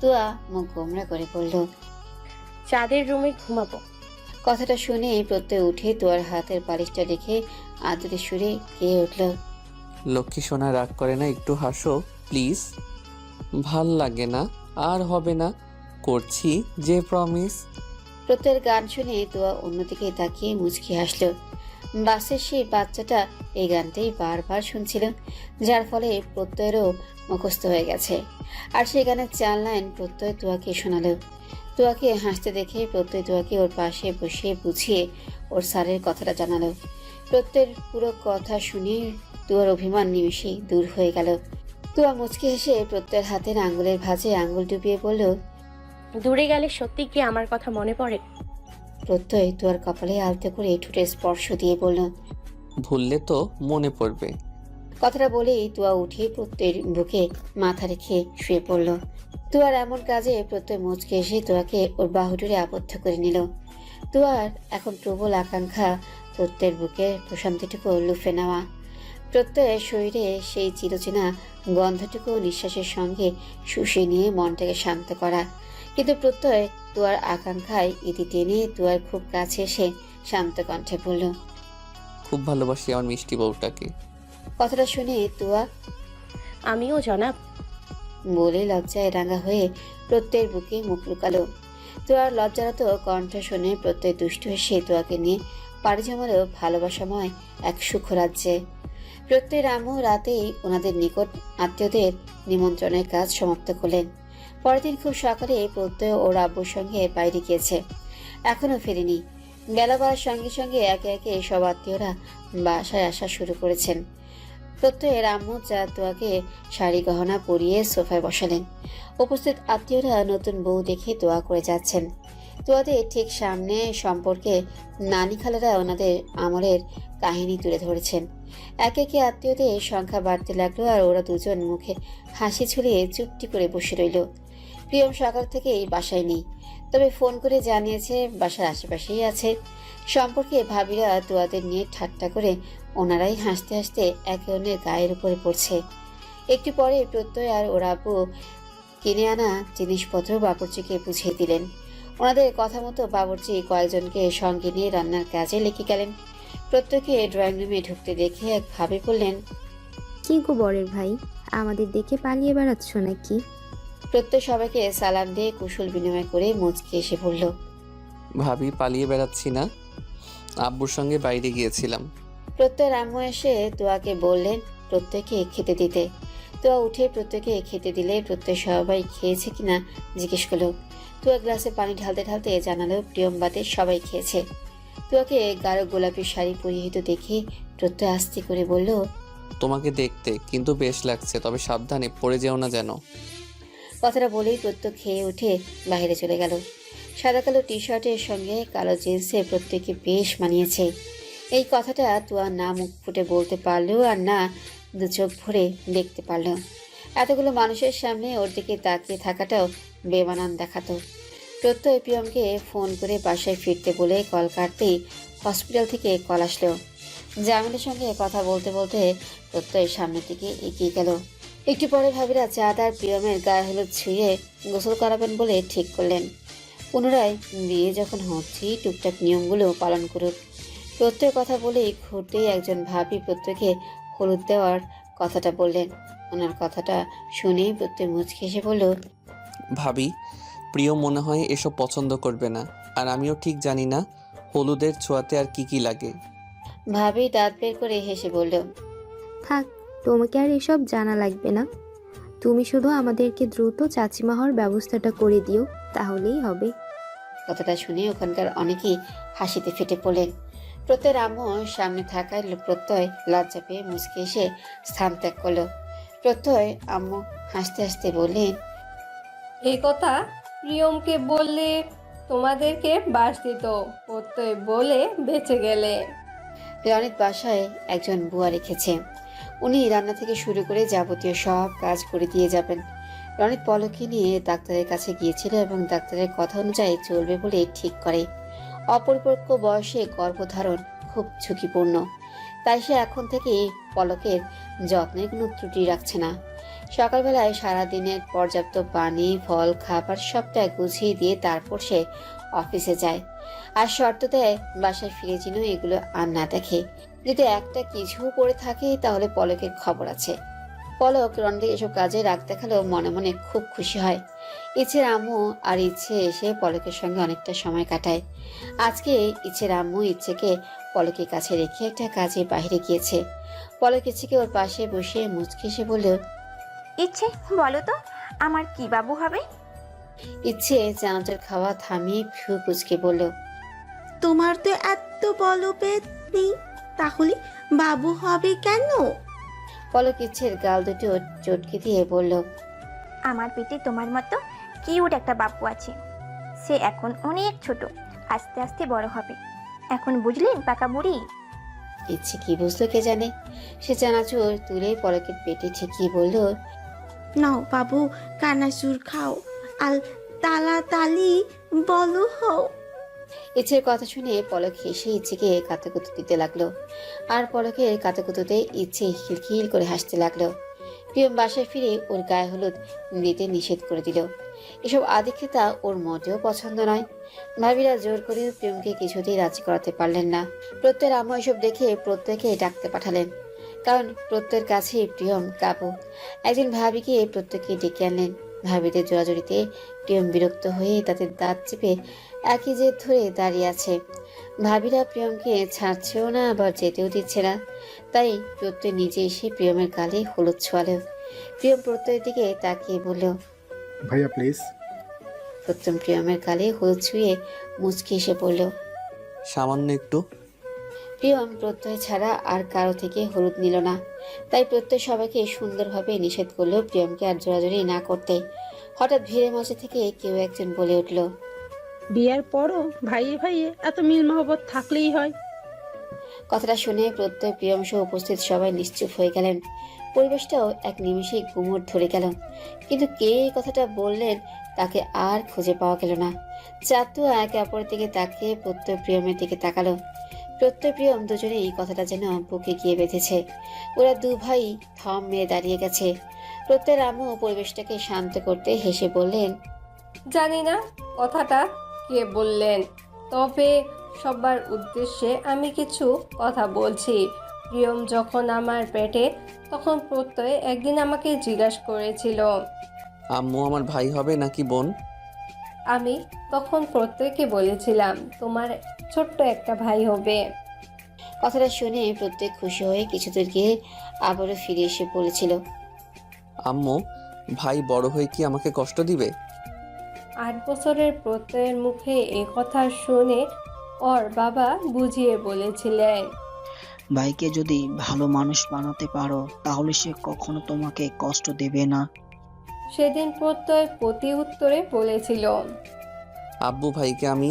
তুয়া মুখ গোমরা করে বলল, চাঁদের রুমে ঘুমাবো। কথাটা শুনে প্রত্যয় উঠে তুয়ার হাতের বালিশটা রেখে আদরে সুরে গেয়ে উঠল, লক্ষ্মী সোনা রাগ করে না, একটু হাসো প্লিজ। ভাল লাগে না, আর হবে না, করছি যে প্রমিস। প্রত্যয়ের গান শুনে তুয়া অন্যদিকে তাকিয়ে মুচকি হাসল। বাসের সেই বাচ্চাটা এই গানটাই বারবার শুনছিল, যার ফলে প্রত্যয়েরও মুখস্থ হয়ে গেছে। আর সেই গানের 4 লাইন প্রত্যয় তুয়াকে শোনালো। তুয়াকে হাসতে দেখে প্রত্যয় তুয়াকে ওর পাশে বসে বুঝিয়ে ওর স্যারের কথাটা জানালো। প্রত্যয়ের পুরো কথা শুনে তুয়ার অভিমান নিমেষেই দূর হয়ে গেল। তুয়া মুচকি হেসে প্রত্যয়ের হাতের আঙ্গুলের ভাঁজে আঙ্গুল ডুবিয়ে বলল, দূরে গেলে সত্যি কি আমার কথা মনে পড়ে? প্রত্যয় তুয়ার কপালে আলতো করে ঠোঁটে স্পর্শ দিয়ে বলল, ভুললে তো মনে পড়বে। কথাটা বলেই তুয়া উঠে প্রত্যয়ের বুকে মাথা রেখে শুয়ে পড়ল। তুয়ার এমন কাজে প্রত্যয় মুচকে এসে তুয়াকে ওর বাহুডোরে আবদ্ধ করে নিল। তুয়ার এখন প্রবল আকাঙ্ক্ষা প্রত্যয়ের বুকে প্রশান্তিটুকু লুফে নেওয়া, প্রত্যয়ের শরীরে সেই চিরচেনা গন্ধটুকু নিঃশ্বাসের সঙ্গে শুষে নিয়ে মনটাকে শান্ত করা। কিন্তু প্রত্যয় তুয়ার আকাঙ্ক্ষায় ইতি টেনে তুয়ার খুব কাছে এসে শান্ত কণ্ঠে বলল, খুব ভালোবাসি আমার মিষ্টি বউটাকে। কথাটা শুনে তুয়া আমিও জনাব বলে লজ্জায় রাঙা হয়ে প্রত্যয়ের বুকে মুখ লুকালো। তুয়ার লজ্জারত কণ্ঠ শুনে প্রত্যয় দুষ্ট হেসে তুয়াকে নিয়ে পাড়ি জমালো ভালোবাসাময় এক সুখ রাজ্যে। প্রত্যয়ের আম্মু রাতেই ওনাদের নিকট আত্মীয়দের নিমন্ত্রণের কাজ সমাপ্ত করলেন। পরের দিন খুব সকালে প্রত্যয় ওর আব্বুর সঙ্গে বাইরে গিয়েছে, এখনো ফেরেনি। বেলা বাড়ার সঙ্গে সঙ্গে একে একে সব আত্মীয়রা বাসায় আসা শুরু করেছেন। প্রত্যয়ের আম্মু তুয়াকে শাড়ি গহনা পরিয়ে সোফায় বসালেন। উপস্থিত আত্মীয়রা নতুন বউ দেখে দোয়া করে যাচ্ছেন। তোয়াদের ঠিক সামনে সম্পর্কে নানি খালারা ওনাদের আমলের কাহিনী তুলে ধরেছেন। একে একে আত্মীয়দের সংখ্যা বাড়তে লাগলো আর ওরা দুজন মুখে হাসি ছড়িয়ে চুপটি করে বসে রইল। প্রিয়ম সকাল থেকেই বাসায় নেই, তবে ফোন করে জানিয়েছে বাসার আশেপাশেই আছে। সম্পর্কে ভাবিরা তোয়াদের নিয়ে ঠাট্টা করে ওনারাই হাসতে হাসতে একে অন্যের গায়ের উপরে পড়ছে। একটু পরে প্রত্যয় আর ওর আব্বু কিনে আনা জিনিসপত্র বাবুর্চিকে বুঝিয়ে দিলেন। ওনাদের কথা মতো বাবুর্চি কয়েকজনকে সঙ্গে নিয়ে রান্নার কাজে লেগে গেলেন। প্রত্যেকে ড্রয়িং রুমে ঢুকতে দেখে এক ভাবে বললেন, কি গো বরের ভাই, আমাদের দেখে পালিয়ে বেড়াচ্ছ নাকি? প্রত্যয় সবাইকে সালাম দিয়ে কুশল বিনিময় করে মুচকি এসে বলল, ভাবি পালিয়ে বেড়াচ্ছি না, আব্বুর সঙ্গে বাইরে গিয়েছিলাম। প্রত্যয়ের আম্মু এসে তোয়াকে বললেন প্রত্যয়কে খেতে দিতে। তোয়া উঠে প্রত্যয়কে খেতে দিলে প্রত্যয় সবাই খেয়েছে কিনা জিজ্ঞেস করলো। তোয়া গ্লাসে পানি ঢালতে ঢালতে জানালো প্রিয়ম বাদে সবাই খেয়েছে। তোয়াকে গাঢ় গোলাপি শাড়ি পরিহিত দেখে প্রত্যয় আস্তে করে বলল, তোমাকে দেখতে কিন্তু বেশ লাগছে, তবে সাবধানে পড়ে যেও না যেন। কথাটা বলেই প্রত্যয় খেয়ে উঠে বাইরে চলে গেল। সাদা কালো টি শার্টের সঙ্গে কালো জিন্সে প্রত্যেককে বেশ মানিয়েছে। এই কথাটা তোয়া না মুখ ফুটে বলতে পারলেও আর না দু চোখ ভরে দেখতে পারল। এতগুলো মানুষের সামনে ওর দিকে তাকিয়ে থাকাটাও বেমানান দেখাতো। প্রত্যয় প্রিয়মকে ফোন করে বাসায় ফিরতে বলে কল কাটতেই হসপিটাল থেকে কল আসলো। জামিলের সঙ্গে কথা বলতে বলতে প্রত্যয় সামনের দিকে এগিয়ে গেল। একটু পরে ভাবিরা চাঁদ আর প্রিয়মের গায়ে হলুদ ছুঁয়ে গোসল করাবেন বলে ঠিক করলেন। পুনরায় বিয়ে যখন হচ্ছে টুকটাক নিয়মগুলো পালন করুক। প্রত্যয় কথা বলেই ঘুরতেই একজন ভাবি প্রত্যয়কে হলুদ দেওয়ার কথাটা বললেন। ওনার কথাটা শুনেই প্রত্যয় মুচকে এসে বলল, ভাবি, প্রিয় মনে হয় এসব পছন্দ করবে না, আর আমিও ঠিক জানি না হলুদের ছোঁয়াতে আর কি কি লাগে। ভাবি দাঁত বের করে হেসে বলল, থাক, তোমাকে আর এসব জানা লাগবে না। তুমি শুধু আমাদেরকে দ্রুত চাচিমা হওয়ার ব্যবস্থাটা করে দিও, তাহলেই হবে। কথাটা শুনে ওখানকার অনেকেই হাসিতে ফেটে পড়লেন। প্রত্যয়ের আম্মু সামনে থাকায় প্রত্যয় লজ্জা পেয়ে মুচকে এসে স্থান ত্যাগ করলো। প্রত্যয় আম্মু হাসতে হাসতে বললেন, এই কথা প্রিয়মকে বললে তোমাদেরকে বাস দিত, প্রত্যয় বলে বেঁচে গেলে। রনিত বাসায় একজন বুয়া রেখেছে। উনি রান্না থেকে শুরু করে যাবতীয় সব কাজ করে দিয়ে যাবেন। রনিত পলককে নিয়ে ডাক্তারের কাছে গিয়েছিল এবং ডাক্তারের কথা অনুযায়ী চলবে বলে ঠিক করে। অপরিপক্ক বয়সে গর্ভধারণ খুব ঝুঁকিপূর্ণ, তাই সে এখন থেকেই পলকের যত্নের কোনো ত্রুটি রাখছে না। সকালবেলায় সারাদিনের পর্যাপ্ত পানি, ফল, খাবার সবটা গুছিয়ে দিয়ে তারপর সে অফিসে যায়। আর শর্ত দেয় বাসায় ফিরে যেন এগুলো আর না দেখে। যদি একটা কিছু করে থাকে তাহলে পলকের খবর আছে। পলক রনকে এসব কাজে রাগ দেখালেও মনে মনে খুব খুশি হয়। ইচ্ছের আম্মু আর ইচ্ছে এসে পলকের সঙ্গে অনেকটা সময় কাটায়। আজকে ইচ্ছের আম্মু ইচ্ছেকে পলকের কাছে রেখে একটা কাজে বাইরে গিয়েছে। পলক ইচ্ছেকে ওর পাশে বসে মুচকে এসে বলল, ইচ্ছে বলো তো আমার কি বাবু হবে? ইচ্ছে চানাচুর খাওয়া থামিয়ে ফিউ কুচকে বলল, তোমার তো এত বড় পেট নেই, তাহলে বাবু হবে কেন? পলক ইচ্ছের গাল দুটো চটকে দিয়ে বলল, আমার পেটে তোমার মতো কিউট একটা বাবু আছে। সে এখন অনেক ছোট, আস্তে আস্তে বড় হবে। এখন বুঝলেন পাকা বুড়ি? ইচ্ছে কি বুঝলো কে জানে। সে চানাচুর তুলে পলকের পেটে ঠেকিয়ে বলল, নাও বাবু, কানাচুর খাও আর তাড়াতাড়ি বলো হও। ইচ্ছের কথা শুনে পলক হেসে ইচ্ছেকে কাতুকুতু দিতে লাগলো। আর পলকের কাতুকুতুতে ইচ্ছে খিলখিল করে হাসতে লাগলো। প্রিয়ম বাসায় ফিরে ওর গায়ে হলুদ দিতে নিষেধ করে দিল। এসব আদিক্ষেতা ওর মোটেও পছন্দ নয়। ভাবিরা জোর করে প্রিয়মকে কিছুতেই রাজি করাতে পারলেন না। প্রত্যয়ের আম্মু এসব দেখে প্রত্যয়কে ডাকতে পাঠালেন, কারণ প্রত্যয়ের কাছে প্রিয়ম কাবু। একদিন ভাবিকে প্রত্যয়কে ডেকে আনলেন। ভাবিদের জোরাজুরিতে প্রিয়ম বিরক্ত হয়ে তাদের দাঁত চেপে একই জেদ ধরে দাঁড়িয়ে আছে। ভাবিরা প্রিয়মকে ছাড়ছেও না, আবার যেতেও দিচ্ছে না। তাই প্রত্যয় নিজে এসে প্রিয়মের গালে হলুদ ছোঁয়ালো। প্রিয়ম প্রত্যয়ের দিকে তাকিয়ে বলল, ভাইয়া প্লিজ। প্রত্যয় প্রিয়মের গালে হলুদ ছুঁয়ে মুচকি এসে বলল, সামান্য একটু। প্রিয়ম প্রত্যয় ছাড়া আর কারো থেকে হলুদ নিল না। তাই প্রত্যয় সবাইকে সুন্দরভাবে নিষেধ করলো প্রিয়মকে আর জোরাজোরি না করতে। হঠাৎ ভিড়ের মাঝে থেকে কেউ একজন বলে উঠল, বিয়ের পরও ভাইয়ে ভাইয়ে এত মিল মহব্বত থাকলেই হয়। কথাটা শুনে প্রত্যয় প্রিয়ম সহ উপস্থিত সবাই নিশ্চুপ হয়ে গেলেন। পরিবেশটাও এক নিমেষেই গুমোট ধরে গেল। কিন্তু কে এই কথাটা বললেন তাকে আর খুঁজে পাওয়া গেল না। চাঁদ একে অপরের দিকে তাকিয়ে প্রত্যয় প্রিয়মের দিকে তাকালো। প্রত্যয় প্রিয়ম দুজনে এই কথাটা যেন বুকে গিয়ে বেঁধেছে। ওরা দু ভাই থম মেরে দাঁড়িয়ে গেছে। প্রত্যয়ের আম্মু পরিবেশটাকে শান্ত করতে হেসে বললেন, জানি না কথাটা কে বললেন, তবে সবার উদ্দেশ্যে আমি কিছু কথা বলছি। প্রিয়ম যখন আমার পেটে, তখন প্রত্যয় একদিন আমাকে জিজ্ঞাসা করেছিল আম্মু আমার ভাই হবে নাকি বোন? আমি তখন প্রত্যয়কে বলেছিলাম তোমার ছোট্ট একটা ভাই হবে। কথাটা শুনে প্রত্যয় খুশি হয়ে কিছু দূর গিয়ে আবারও ফিরে এসে বলেছিল, আম্মু ভাই বড় হয়ে কি আমাকে কষ্ট দিবে? 8 বছরের প্রত্যয়ের মুখে এ কথা শুনে ওর বাবা বুঝিয়ে বলেছিলেন, ভাইকে যদি ভালো মানুষ বানাতে পারো তাহলে সে কখনো তোমাকে কষ্ট দেবে না। সেদিন প্রত্যয় প্রতি উত্তরে বলেছিল, আব্বু ভাইকে আমি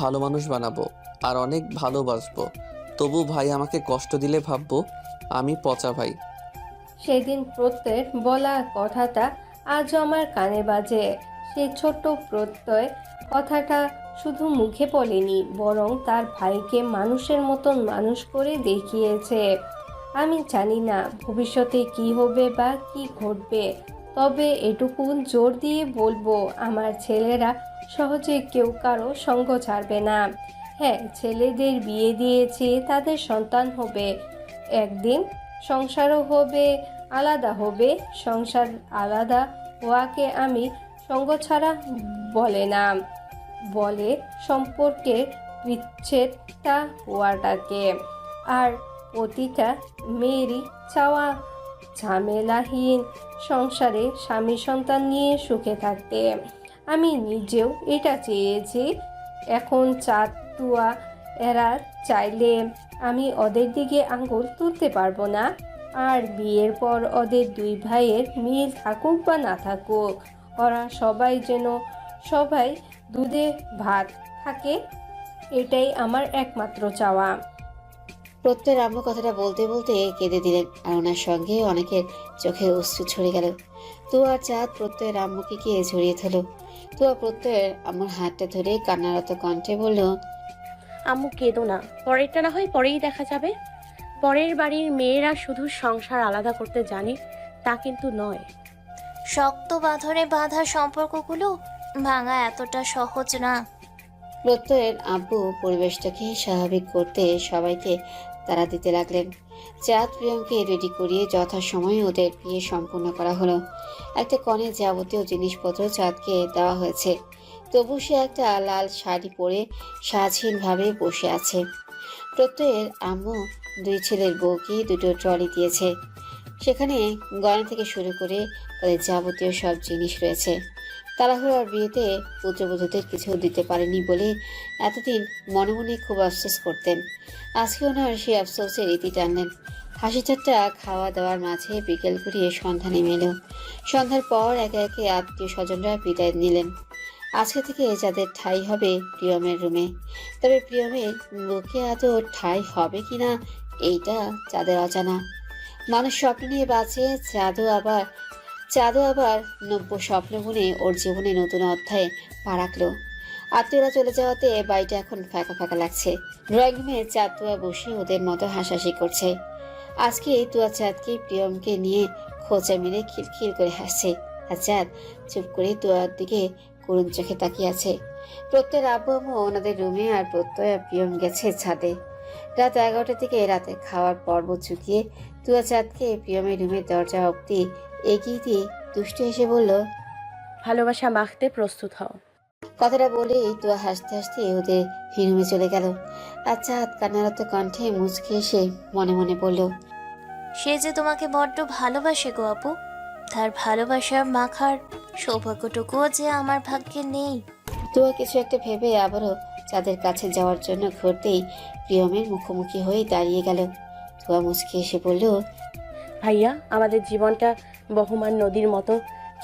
ভালো মানুষ বানাবো আর অনেক ভালোবাসবো, তবু ভাই আমাকে কষ্ট দিলে ভাববো আমি পচা ভাই। সেদিন প্রত্যয়ের বলা কথাটা আজও আমার কানে বাজে। সে ছোট্ট প্রত্যয় কথাটা শুধু মুখে বলেনি, বরং তার ভাইকে মানুষের মতন মানুষ করে দেখিয়েছে। আমি জানি না ভবিষ্যতে কি হবে বা কি ঘটবে, তবে এটুকু জোর দিয়ে বলবো আমার ছেলেরা সহজে কেউ কারো সঙ্গ ছাড়বে না। হ্যাঁ, ছেলেদের বিয়ে দিয়েছি, তাদের সন্তান হবে, একদিন সংসারও হবে, আলাদা হবে। সংসার আলাদা হওয়াকে আমি সঙ্গ ছাড়া বলে না, বলে সম্পর্কের বিচ্ছেদটা হওয়াটাকে। আর প্রতিটা মেয়েরই চাওয়া ঝামেলাহীন সংসারে স্বামী সন্তান নিয়ে সুখে থাকতে। আমি নিজেও এটা চেয়েছি। এখন চাঁদ তুয়া এরা চাইলে আমি ওদের দিকে আঙ্গুল তুলতে পারবো না। আর বিয়ের পর ওদের দুই ভাইয়ের মিল থাকুক বা না থাকুক, ওরা সবাই যেন সবাই দুধে ভাত থাকে, এটাই আমার একমাত্র চাওয়া। প্রত্যয়ের আম্মু কথাটা বলতে বলতে কেঁদে দিলেন, আর ওনার সঙ্গে অনেকের চোখে অশ্রু ছড়ে গেল। তুয়া আর চাঁদ প্রত্যয়ের আম্মুকে গিয়ে জড়িয়ে ধরল। তুয়া প্রত্যয়ের আম্মুর হাতটা ধরে কান্নারত কণ্ঠে বলল, আম্মু কেঁদো না, পরেরটা না হয় পরেই দেখা যাবে। পরের বাড়ির মেয়েরা শুধু সংসার আলাদা করতে জানে তা কিন্তু নয়। শক্ত বাঁধনে বাঁধা সম্পর্কগুলো ভাঙা এতটা সহজ না। প্রত্যয়ের আব্বু পরিবেশটাকে স্বাভাবিক করতে সবাইকে তাড়া দিতে লাগলেন। চাঁদ প্রিয়মকে রেডি করিয়ে যথাসময়ে ওদের বিয়ে সম্পূর্ণ করা হলো। একটা কনের যাবতীয় জিনিসপত্র চাঁদকে দেওয়া হয়েছে, তবু সে একটা লাল শাড়ি পরে স্বাধীনভাবে বসে আছে। প্রত্যয়ের আম্মু দুই ছেলের বউকে দুটো ট্রলি দিয়েছে, সেখানে গয়না থেকে শুরু করে তাদের যাবতীয় সব জিনিস রয়েছে। তাড়াহুড়োর বিয়েতে পুত্রবধূদের কিছু দিতে পারেনি বলে এতদিন মনে মনে খুব আফসোস করতেন। আজকে ওনার সেই আফসোসের ইতি টানলেন। হাসি ঠাট্টা খাওয়া দাওয়ার মাঝে বিকেল ঘুরিয়ে সন্ধ্যা নেমে এলো। সন্ধ্যার পর একে একে আত্মীয় স্বজনরা বিদায় নিলেন। আজকে থেকে যাদের ঠাঁই হবে প্রিয়মের রুমে, তবে প্রিয়মের বুকে আদৌ ঠাঁই হবে কিনা এইটা যাদের অজানা। মানুষ স্বপ্ন নিয়ে বাঁচে, চাঁদও আবার নব্য স্বপ্ন বুনে ওর জীবনে নতুন অধ্যায়ে পা রাখলো। আত্মীয়রা চলে যাওয়াতে বাড়িটা এখন ফাঁকা ফাঁকা লাগছে। ড্রয়িং রুমে চাঁদ তুয়া বসে ওদের মতো হাসাহাসি করছে। আজকে তুয়া চাঁদকে প্রিয়মকে নিয়ে খোঁচা মেরে খিলখিল করে হাসছে, আর চাঁদ চুপ করে তুয়ার দিকে করুণ চোখে তাকিয়ে আছে। প্রত্যয়ের আব্বু আম্মু ওনাদের রুমে, আর প্রত্যয় আর প্রিয়ম গেছে ছাদে। রাত 11টার দিকে রাতে খাওয়ার পর্ব চুকিয়ে তুয়া চাঁদকে প্রিয়মের রুমের দরজা অব্দি এগিয়ে দিয়ে দুষ্টু হেসে বলল, ভালোবাসা মাখতে প্রস্তুত হও। কথাটা বলেই তুয়া হাসতে হাসতে ওদের রুমে চলে গেল। আর চাঁদ কান্নারত কণ্ঠে মুচকে এসে মনে মনে বলল, সে যে তোমাকে বড্ড ভালোবাসে গো আপু, তার ভালোবাসার মাখার সৌভাগ্যটুকুও যে আমার ভাগ্যে নেই। তুয়া কিছু একটা ভেবে আবারও চাঁদের কাছে যাওয়ার জন্য ঘুরতেই প্রিয়মের মুখোমুখি হয়ে দাঁড়িয়ে গেল। তুয়া মুচকে এসে বলল, ভাইয়া, আমাদের জীবনটা বহমান নদীর মতো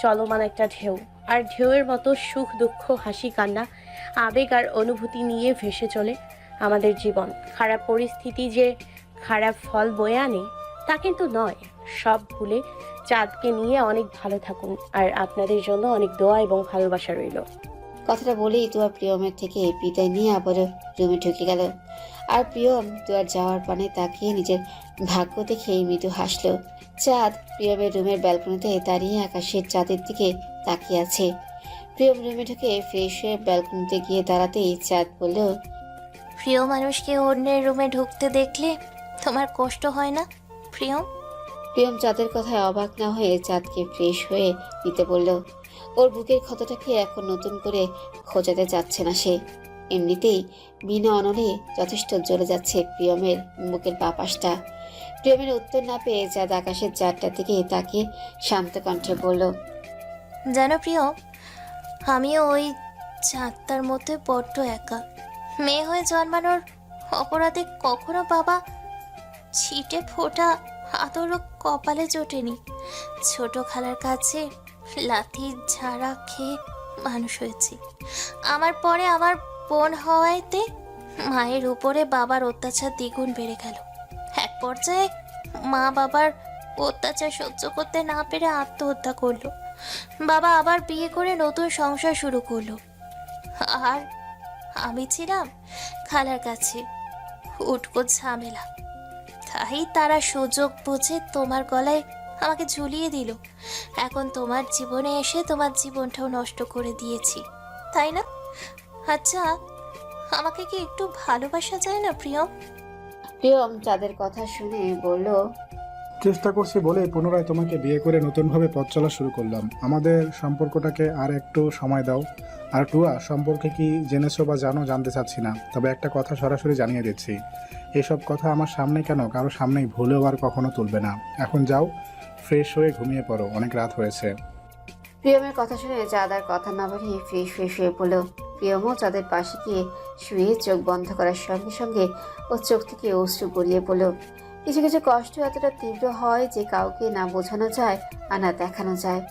চলমান একটা ঢেউ। আর ঢেউয়ের মতো সুখ দুঃখ হাসি কান্না আবেগ আর অনুভূতি নিয়ে ভেসে চলে আমাদের জীবন। খারাপ পরিস্থিতি যে খারাপ ফল বয়ে আনে তা কিন্তু নয়। সব ভুলে চাঁদকে নিয়ে অনেক ভালো থাকুন, আর আপনাদের জন্য অনেক দোয়া এবং ভালোবাসা রইল। কথাটা বলেই তুয়া প্রিয়মের থেকে বিদায় নিয়ে আবারও রুমে ঢুকে গেল। আর প্রিয়ম তুয়ার যাওয়ার পানে তাকিয়ে নিজের ভাগ্য দেখে মৃদু হাসল। চাঁদ প্রিয়মের রুমের ব্যালকনিতে দাঁড়িয়ে আকাশের চাঁদের দিকে তাকিয়ে আছে। প্রিয়ম রুমে ঢুকে ফ্রেশ হয়ে ব্যালকনিতে গিয়ে দাঁড়াতেই চাঁদ বলল, প্রিয় মানুষকে অন্যের রুমে ঢুকতে দেখলে তোমার কষ্ট হয় না প্রিয়ম? প্রিয়ম চাঁদের কথায় অবাক না হয়ে চাঁদকে ফ্রেশ হয়ে নিতে বলল। ওর বুকের ক্ষতটাকে এখন নতুন করে খোঁজাতে যাচ্ছে না সে। এমনিতেই বিনা অনলে যথেষ্ট জ্বলে যাচ্ছে প্রিয়মের বুকের বাপাসটা। প্রিয়মের উত্তর না পেয়ে চাঁদ আকাশের চাঁদটার দিকে তাকিয়ে শান্ত কণ্ঠে বলল, জানো প্রিয়ম, আমিও ওই চাঁদটার মধ্যে বড্ড একা। মেয়ে হয়ে জন্মানোর অপরাধে কখনো বাবা ছিটে ফোটা আদরও কপালে জোটেনি। ছোট খালার কাছে লাথি ঝাড়া খেয়ে মানুষ হয়েছি। আমার পরে আমার বোন হওয়াতে মায়ের উপরে বাবার অত্যাচার দ্বিগুণ বেড়ে গেল। এক পর্যায়ে মা বাবার অত্যাচার সহ্য করতে না পেরে আত্মহত্যা করলো। বাবা আবার বিয়ে করে নতুন সংসার শুরু করলো। আর আমি ছিলাম খালার কাছে উটকো ঝামেলা। তাই তারা সুযোগ বুঝে তোমার গলায় আমাকে ঝুলিয়ে দিল। এখন তোমার জীবনে এসে তোমার জীবনটাও নষ্ট করে দিয়েছি, তাই না? আচ্ছা, আমাকে কি একটু ভালোবাসা যায় না প্রিয়ম? প্রিয়ম চাঁদের কথা শুনে বলল, চেষ্টা করছি বলে পুনরায় তোমাকে বিয়ে করে নতুনভাবে পথ চলা শুরু করলাম। আমাদের সম্পর্কটাকে আর একটু সময় দাও। আর টুয়া সম্পর্কে কি জেনেছো বা জানতে চাচ্ছি না, তবে একটা কথা সরাসরি জানিয়ে দিচ্ছি, এসব কথা আমার সামনে কেন কারো সামনেই ভুলেও আর কখনো তুলবে না। এখন যাও, ফ্রেশ হয়ে ঘুমিয়ে পড়ো, অনেক রাত হয়েছে। প্রিয়মের কথা শুনে চাঁদ আর কথা না বাড়িয়ে ফ্রেশ হয়ে পড়ল। প্রিয়মও চাঁদের পাশে গিয়ে শুয়ে চোখ বন্ধ করার সঙ্গে সঙ্গে ওর চোখ থেকে অশ্রু গড়িয়ে পড়ল। কিছু কিছু কষ্ট এতটা তীব্র হয় যে কাউকে না বোঝানো যায় আর না দেখানো যায়।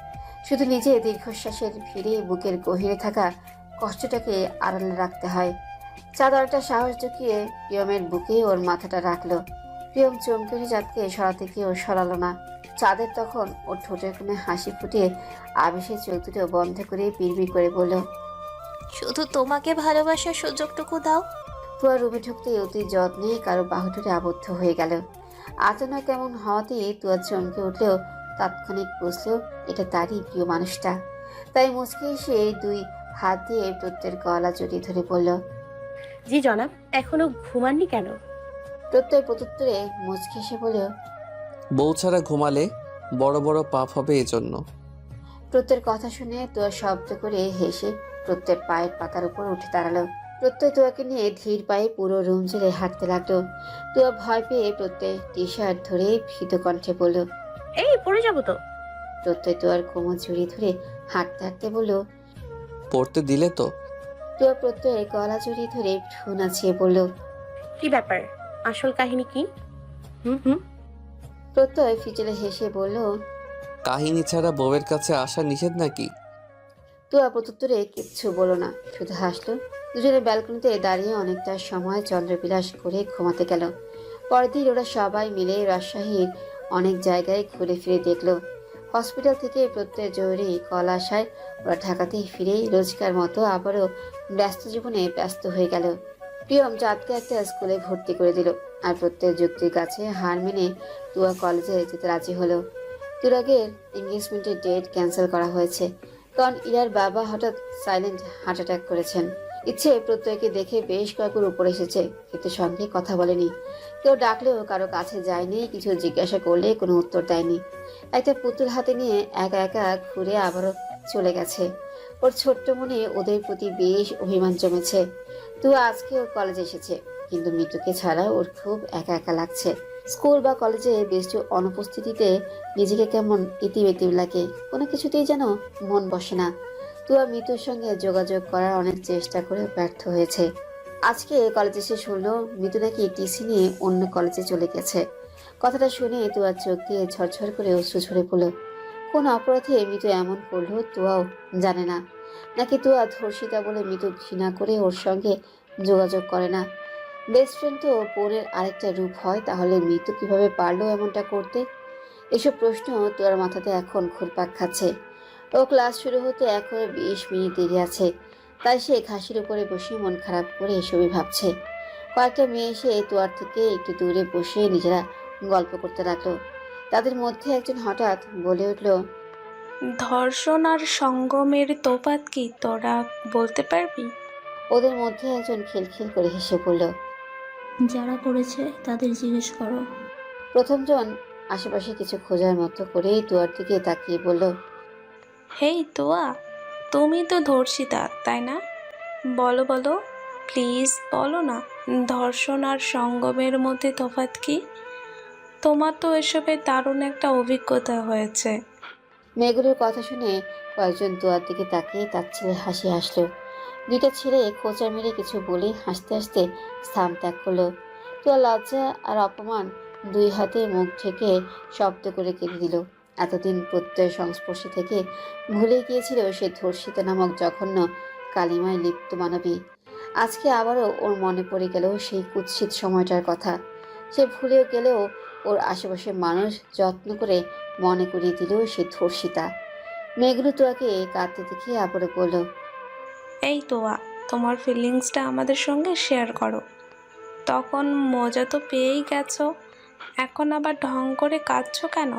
শুধু নিজে দীর্ঘশ্বাসের ভিড়ে বুকের গভীরে থাকা কষ্টটাকে আড়ালে রাখতে হয়। চাঁদ আরেকটা সাহস জুকিয়ে প্রিয়মের বুকে ওর মাথাটা রাখলো। প্রিয়ম চমকে উঠে চাঁদকে সরাতে গিয়েও সরালো না। চাঁদের তখন ওর ঠোঁটের কোণে হাসি ফুটিয়ে আবেশের চোখ দুটো বন্ধ করে বিড়বিড় করে বলল, শুধু তোমাকে ভালোবাসার সুযোগটুকু দাও। তুয়া রুমে ঢুকতেই অতি যত্নে কারো বাহুডোরে আবদ্ধ হয়ে গেল। আচানক এমন হওয়াতেই তুয়া চমকে উঠলেও তাৎক্ষণিক বুঝলো এটা তারই প্রিয় মানুষটা। তাই মুচকে এসে দুই হাত দিয়ে প্রত্যয়ের গলা জড়িয়ে ধরে বলল, জি জনাব, এখনো ঘুমাননি কেন? প্রত্যয় প্রত্যুত্তরে মুচকে এসে বলল, বউ ছাড়া ঘুমালে বড় বড় পাপ হবে এজন্য। প্রত্যয়ের কথা শুনে তুয়া শব্দ করে হেসে প্রত্যয়ের পায়ের পাতার উপর উঠে দাঁড়ালো। প্রত্যয় তুয়াকে নিয়ে ধীর পায়ে পুরো রুম জুড়ে হাঁটতে লাগলো। তুয়া ভয় পেয়ে প্রত্যয় টি শার্ট ধরে ভীত কণ্ঠে বলল, এই পড়ে যাবো তো। প্রত্যয় তুয়ার কোমর জড়িয়ে ধরে হাঁটতে হাঁটতে বলল, পড়তে দিলে তো? তুয়া প্রত্যয়ের গলা জড়িয়ে ধরে ভ্রু নাচিয়ে বলল, কি ব্যাপার, আসল কাহিনী কি? হুম। প্রত্যয় ফিচলে হেসে বলল, কাহিনী ছাড়া বউয়ের কাছে আসা নিষেধ নাকি? তুয়া প্রত্যুত্তরে কিচ্ছু বলো না, শুধু হাসলো। দুজনে ব্যালকনিতে দাঁড়িয়ে অনেকটা সময় চন্দ্রবিলাস করে ঘুমাতে গেল। পরের দিন ওরা সবাই মিলে রাজশাহীর অনেক জায়গায় ঘুরে ফিরে দেখলো। হসপিটাল থেকে প্রত্যেক জরুরি কল আসায় ওরা ঢাকাতে ফিরে রোজকার মতো আবারও ব্যস্ত জীবনে ব্যস্ত হয়ে গেল। প্রিয়ম চাঁদকে একটা স্কুলে ভর্তি করে দিল। আর প্রত্যেক যুক্তির কাছে হার মেনে তুয়া কলেজে যেতে রাজি হলো। তুরাগের এঙ্গেজমেন্টের ডেট ক্যান্সেল করা হয়েছে, কারণ ইরার বাবা হঠাৎ সাইলেন্ট হার্ট অ্যাটাক করেছেন। ইচ্ছে প্রত্যয়কে দেখে বেশ কয়েকবার উপরে এসেছে, কিন্তু সঙ্গে কথা বলেনি। কেউ ডাকলেও কারো কাছে যায়নি, কিছু জিজ্ঞাসা করলে কোনো উত্তর দেয়নি। একটা পুতুল হাতে নিয়ে একা একা ঘুরে আবারও চলে গেছে। ওর ছোট্ট মনে ওদের প্রতি বেশ অভিমান জমেছে। তুই আজকে ওর কলেজে এসেছে, কিন্তু মৃত্যুকে ছাড়া ওর খুব একা একা লাগছে। স্কুল বা কলেজে বেশি অনুপস্থিতিতে নিজেকে কেমন ইতিবাতিক লাগে, কোনো কিছুতেই যেন মন বসে না। তুয়া মৃত্যুর সঙ্গে যোগাযোগ করার অনেক চেষ্টা করে ব্যর্থ হয়েছে। আজকে কলেজে এসে শুনলো মৃত্যু নাকি টিসি নিয়ে অন্য কলেজে চলে গেছে। কথাটা শুনে তুয়ার চোখ দিয়ে ঝরঝর করে অশ্রু ঝরে পড়ল। কোন অপরাধে মৃত্যু এমন করলো তুয়াও জানে না, নাকি তুয়া ধর্ষিতা বলে মৃত্যু ঘৃণা করে ওর সঙ্গে যোগাযোগ করে না। বেস্ট ফ্রেন্ড তো বোনের আরেকটা রূপ হয়, তাহলে মৃত্যু কিভাবে পারলো এমনটা করতে? এসব প্রশ্ন তুয়ার মাথাতে এখন ঘুরপাক খাচ্ছে। ও ক্লাস শুরু হতে এখনো 20 মিনিট দেরি আছে, তাই সে ঘাসের উপরে বসে মন খারাপ করে এসবই ভাবছে। কয়েকটা মেয়ে এসে তুয়ার থেকে একটু দূরে বসে নিজেরা গল্প করতে লাগলো। তাদের মধ্যে একজন হঠাৎ বলে উঠল, ধর্ষণ আর সঙ্গমের তফাৎ কি তোরা বলতে পারবি? ওদের মধ্যে একজন খিলখিল করে হেসে বলল, যারা করেছে তাদের জিজ্ঞেস করো। প্রথমজন আশেপাশে কিছু খোঁজার মতো করেই তুয়ার দিকে তাকিয়ে বলল, হেই তোয়া, তুমি তো ধর্ষিতা তাই না? বলো বলো, প্লিজ বলো না, ধর্ষণ আর সঙ্গমের মধ্যে তফাৎ কি? তোমার তো এসবে দারুণ একটা অভিজ্ঞতা হয়েছে। মেয়েগুলোর কথা শুনে কয়েকজন তুয়ার দিকে তাকিয়ে তার ছেলে হাসি হাসলো। দুইটা ছেলে খোঁচা মেরে কিছু বলে হাসতে হাসতে স্থান ত্যাগ করলো। তুয়া লজ্জা আর অপমান দুই হাতে মুখ ঢেকে শব্দ করে কেঁদে দিল। এতদিন প্রত্যয়ের সংস্পর্শে থেকে ভুলে গিয়েছিল সে ধর্ষিতা নামক জঘন্য কালিমায় লিপ্ত মানবী। আজকে আবারও ওর মনে পড়ে গেল সেই কুৎসিত সময়টার কথা। সে ভুলেও গেলেও ওর আশেপাশের মানুষ যত্ন করে মনে করিয়ে দিল সে ধর্ষিতা। মেয়েগুলো তোয়াকে কাঁদতে দেখে আবারও বলল, এই তোয়া, তোমার ফিলিংসটা আমাদের সঙ্গে শেয়ার করো। তখন মজা তো পেয়েই গেছো, এখন আবার ঢং করে কাঁদছো কেন?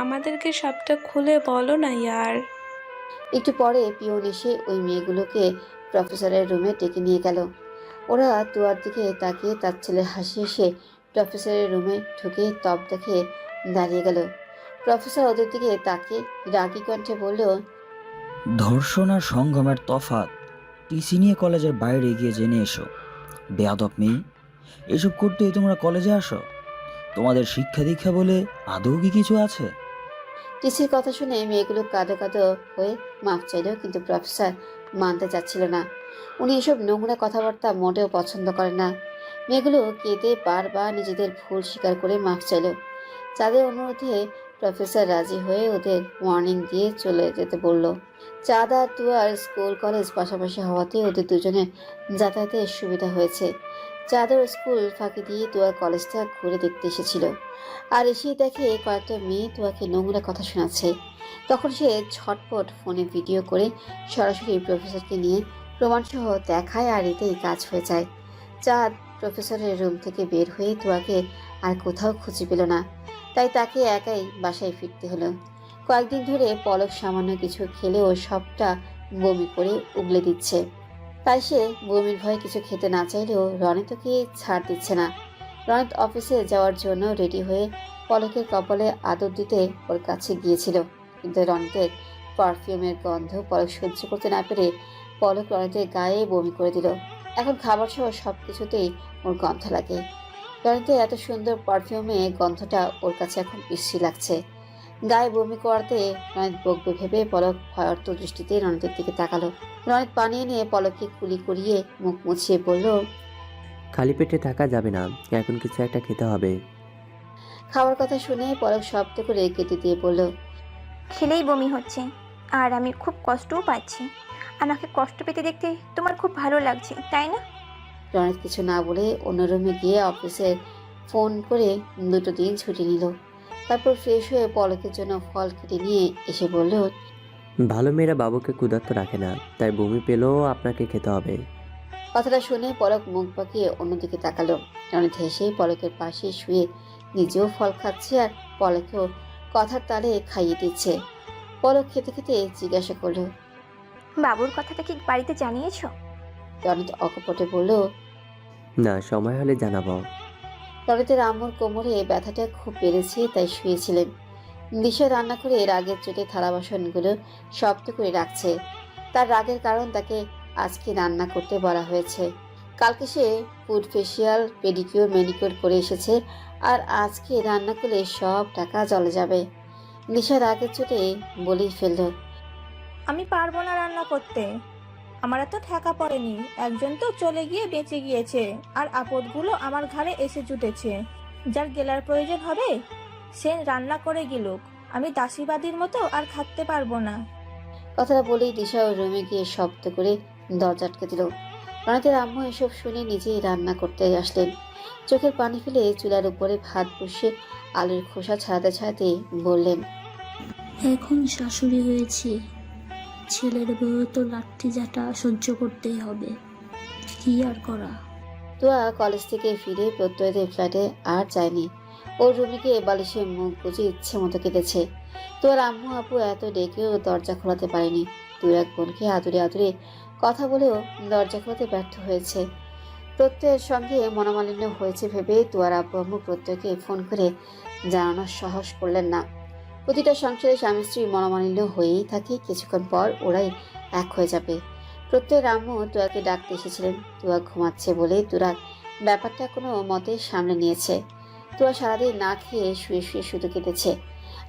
আমাদেরকে সবটা খুলে বলো না ইয়ার। একটু পরে পিয়ন এসে ওই মেয়েগুলোকে প্রফেসরের রুমে ডেকে নিয়ে গেল। ওরা তুয়ার দিকে তাকিয়ে তার ছেলে হাসি এসে প্রফেসরের রুমে ঢুকে তপ দেখে দাঁড়িয়ে গেল। প্রফেসর ওদের দিকে তাকিয়ে রাগী কণ্ঠে বলল, ধর্ষণ আর সঙ্গমের তফাৎ টিসি নিয়ে কলেজের বাইরে গিয়ে জেনে এসো। বেয়াদব মেয়ে, এসব করতেই তোমরা কলেজে আসো? তোমাদের শিক্ষা দীক্ষা বলে আদৌ কি কিছু আছে? টিসির কথা শুনে মেয়েগুলো কাঁদো কাঁদো হয়ে মাপ চাইল, কিন্তু প্রফেসর মানতে চাচ্ছিল না। উনি এসব নোংরা কথাবার্তা মোটেও পছন্দ করেন না। মেয়েগুলো কেঁদে বারবার নিজেদের ভুল স্বীকার করে মাপ চাইল। চাঁদের অনুরোধে প্রফেসর রাজি হয়ে ওদের ওয়ার্নিং দিয়ে চলে যেতে বলল। চাঁদ আর তুয়ার স্কুল কলেজ পাশাপাশি হওয়াতে ওদের দুজনের যাতায়াতের সুবিধা হয়েছে। চাঁদের স্কুল ফাঁকি দিয়ে তুয়ার কলেজটা ঘুরে দেখতে এসেছিল, আর এসেই দেখে কয়েকটা মেয়ে তুয়াকে নোংরা কথা শোনাচ্ছে। তখন সে ঝটপট ফোনে ভিডিও করে সরাসরি প্রফেসরকে নিয়ে প্রমাণসহ দেখায়, আর এতেই কাজ হয়ে যায়। চাঁদ প্রফেসরের রুম থেকে বের হয়ে তুয়াকে আর কোথাও খুঁজে পেল না, তাই তাকে একাই বাসায় ফিরতে হলো। কয়েকদিন ধরে পলক সামান্য কিছু খেলেও সবটা বমি করে উগলে দিচ্ছে, তাই সে বমির ভয়ে কিছু খেতে না চাইলেও রনিতকে ছাড় দিচ্ছে না। রনিত অফিসে যাওয়ার জন্য রেডি হয়ে পলকের কপালে আদর দিতে ওর কাছে গিয়েছিল, কিন্তু রনিতের পারফিউমের গন্ধ পলক সহ্য করতে না পেরে পলক রনিতের গায়ে বমি করে দিল। এখন খাবার সহ সব কিছুতেই ওর গন্ধ লাগে। রনিতের এত সুন্দর পারফিউমে গন্ধটা ওর কাছে এখন বিশ্রী লাগছে। গায়ে বমি করাতে রনিত বকবে ভেবে পলক ভয়ার্ত দৃষ্টিতে রনিতের দিকে তাকালো। রনিত পানি এনে পলককে কুলি করিয়ে মুখ মুছিয়ে বলল, খালি পেটে থাকা যাবে না, এখন কিছু একটা খেতে হবে। খাওয়ার কথা শুনে পলক শব্দ করে কেটে দিয়ে বলল, খেলেই বমি হচ্ছে, আর আমি খুব কষ্টও পাচ্ছি। আমাকে কষ্ট পেতে দেখতে তোমার খুব ভালো লাগছে, তাই না? রনিত কিছু না বলে অন্য রুমে গিয়ে অফিসে ফোন করে 2 দিন ছুটি নিল। তারপর ফ্রেশ হয়ে পলকের জন্য ফল কেটে নিয়ে এসে বলল, ভালো মেয়েরা বাবুকে ক্ষুধার্ত রাখে না, তাই বমি পেলেও আপনাকে খেতে হবে। কথাটা শুনে পলক মুখ বাঁকিয়ে অন্যদিকে তাকালো। রনিত হেসে পলকের পাশে শুয়ে নিজেও ফল খাচ্ছে আর পলকেও কথার তালে খাইয়ে দিচ্ছে। পলক খেতে খেতে জিজ্ঞাসা করলো, বাবুর কথাটা কি বাড়িতে জানিয়েছো? রনিত অকপটে বলল, না, সময় হলে জানাবো। রনিতের আম্মুর কোমরে ব্যথাটা খুব বেড়েছে, তাই শুয়েছিলেন। দিশা রান্না করে রাগের চোটে থালা বাসনগুলো শব্দ করে রাখছে। তার রাগের কারণ তাকে আজকে রান্না করতে বলা হয়েছে। কালকে সে ফুড ফেসিয়াল, পেডিকিউর, ম্যানিকিউর করে এসেছে, আর আজকে রান্না করলে সব টাকা জলে যাবে। দিশা রাগের চোটে বলেই ফেলল, আমি পারবো না রান্না করতে, আমার এত ঠেকা পড়েনি। একজন তো চলে গিয়ে বেঁচে গিয়েছে, আর আপদগুলো আমার ঘাড়ে এসে জুটেছে। যার গেলার প্রয়োজন হবে সে রান্না করে গেলুক, আমি দাসীবাদীর মতো আর খাটতে পারবো না। কথাটা বলেই দিশা ওর রুমে গিয়ে শব্দ করে দরজা আটকে দিল। রনিতের আম্মু এসব শুনে নিজেই রান্না করতে আসলেন। চোখের পানি ফেলে চুলার উপরে ভাত বসিয়ে আলুর খোসা ছাড়াতে ছাড়াতে বললেন, এখন শাশুড়ি হয়েছি, ছেলের বউ তো লাঠি জাটা সহ্য করতেই হবে, কি আর করা। তুয়া কলেজ থেকে ফিরে প্রত্যয়ের ফ্ল্যাটে আর যায়নি। ওর রুমে গিয়ে বালিশে মুখ গুজে ইচ্ছে মতো কেঁদেছে। তোর আম্মু আপু এত ডেকেও দরজা খোলাতে পারেনি। তুই এক বোনকে আদুরে আদুরে কথা বলেও দরজা খোলাতে ব্যর্থ হয়েছে। প্রত্যয়ের সঙ্গে মনোমালিন্য হয়েছে ভেবে তুয়ার আব্বু আম্মু প্রত্যয়কে ফোন করে জানানোর সাহস করলেন না। প্রতিটা সংসারে স্বামী স্ত্রী মনোমালিন্য হয়েই থাকে, কিছুক্ষণ পর ওরাই এক হয়ে যাবে। প্রত্যয়ের আম্মু তুয়াকে ডাকতে এসেছিলেন। তুয়া ঘুমাচ্ছে বলে তুরাগ ব্যাপারটা কোনো মতে সামলে নিয়েছে। তুয়া সারাদিন না খেয়ে শুয়ে শুয়ে শুধু কেঁদেছে।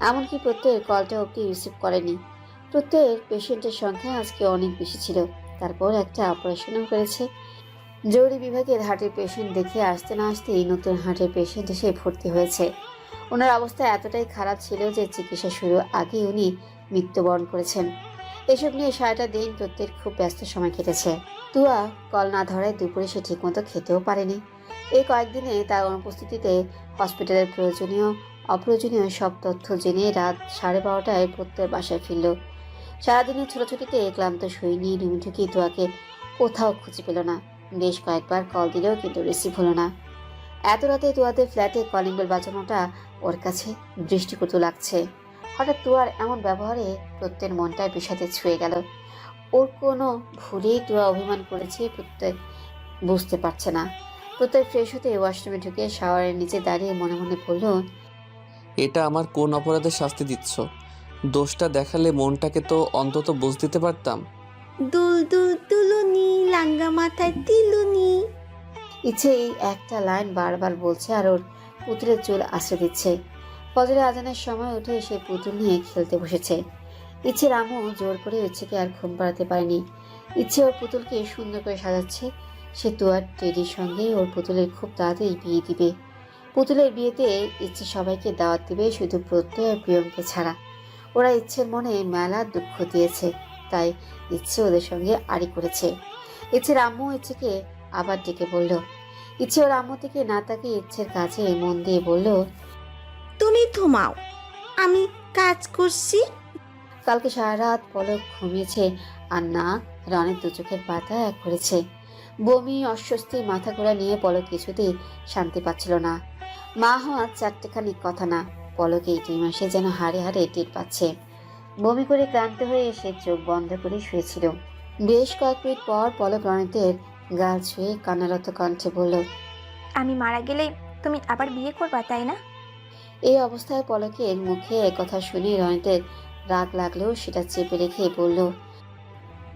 এমনকি প্রত্যয়ের কলটা অবধি রিসিভ করেনি। প্রত্যয়ের পেশেন্টের সংখ্যা আজকে অনেক বেশি ছিল। তারপর একটা অপারেশনও করেছে। জরুরি বিভাগের হার্টের পেশেন্ট দেখে আসতে না আসতেই নতুন হার্টের পেশেন্ট এসে ভর্তি হয়েছে। ওনার অবস্থা এতটাই খারাপ ছিল যে চিকিৎসা শুরুর আগেই উনি মৃত্যুবরণ করেছেন। এসব নিয়ে সারাটা দিন প্রত্যেকের খুব ব্যস্ত সময় কেটেছে। তুয়া কল না ধরায় দুপুরে সে ঠিকমতো খেতেও পারেনি। এই কয়েকদিনে তার অনুপস্থিতিতে হসপিটালের প্রয়োজনীয় অপ্রয়োজনীয় সব তথ্য জেনে রাত 12:30টায় প্রত্যয়ের বাসায় ফিরল। সারাদিনের ছোটাছুটিতে ক্লান্ত শরীর নিয়ে রুমে ঢুকি তুয়াকে কোথাও খুঁজে পেল না। বেশ কয়েকবার কল দিলেও কিন্তু রিসিভ হলো না। এত রাতে তুয়াদের ফ্ল্যাটে কলিং বেল বাজানোটা ওর কাছে দৃষ্টিকটু লাগছে। হঠাৎ তুয়ার এমন ব্যবহারে প্রত্যয়ের মনটায় বিষাদে ছুঁয়ে গেল। ওর কোনো ভুলেই তুয়া অভিমান করেছে প্রত্যয় বুঝতে পারছে না। প্রত্যয় ফ্রেশ হতে ওয়াশরুমে ঢুকে শাওয়ারের নিচে দাঁড়িয়ে মনে মনে বলল, এটা আমার কোন অপরাধে শাস্তি দিচ্ছ? দোষটা দেখালে মনটাকে তো অন্তত বুঝ দিতে পারতাম। দুল দুল তুলুনি, লাঙ্গা মাথায় তিলুনি। ইচ্ছে এই একটা লাইন বারবার বলছে আর ওর পুতুলের চুল আশ্রে দিচ্ছে। ফজরের আজানের সময় উঠে সে পুতুল নিয়ে খেলতে বসেছে। ইচ্ছের আম্মু জোর করে ইচ্ছেকে আর ঘুম পাড়াতে পারেনি। ইচ্ছে ওর পুতুলকে সুন্দর করে সাজাচ্ছে। সে তুয়ার টেডির সঙ্গে ওর পুতুলের খুব তাড়াতাড়ি বিয়ে দিবে। পুতুলের বিয়েতে ইচ্ছে সবাইকে দাওয়াত দিবে, শুধু প্রত্যয় আর প্রিয়মকে ছাড়া। ওরা ইচ্ছের মনে মেলা দুঃখ দিয়েছে, তাই ইচ্ছে ওদের সঙ্গে আড়ি করেছে। ইচ্ছের আম্মু ইচ্ছেকে আবার ডেকে বলল। ইচ্ছে ওর আম্মু থেকে না তাকিয়ে ইচ্ছের কাছে মন দিয়ে বলল, তুমি ঘুমাও, আমি কাজ করছি। কালকে সারা রাত পলক ঘুমিয়েছে আর না রনের দু চোখের পাতা এক করেছে। বমি, অস্বস্তি, মাথা ঘোরা নিয়ে পলক কিছুতেই শান্তি পাচ্ছিল না। মা হওয়া চারটেখানি কথা না, পলক এই 2 মাসে যেন হাড়ে হাড়ে টের পাচ্ছে। বমি করে ক্লান্ত হয়ে এসে চোখ বন্ধ করে শুয়েছিল। বেশ কয়েক মিনিট পর পলক রনিতের গাল ছুঁয়ে কান্নারত কণ্ঠে বলল, আমি মারা গেলে তুমি আবার বিয়ে করবা, তাই না? এই অবস্থায় পলকের মুখে কথা শুনে রনিতের রাগ লাগলেও সেটা চেপে রেখে বলল,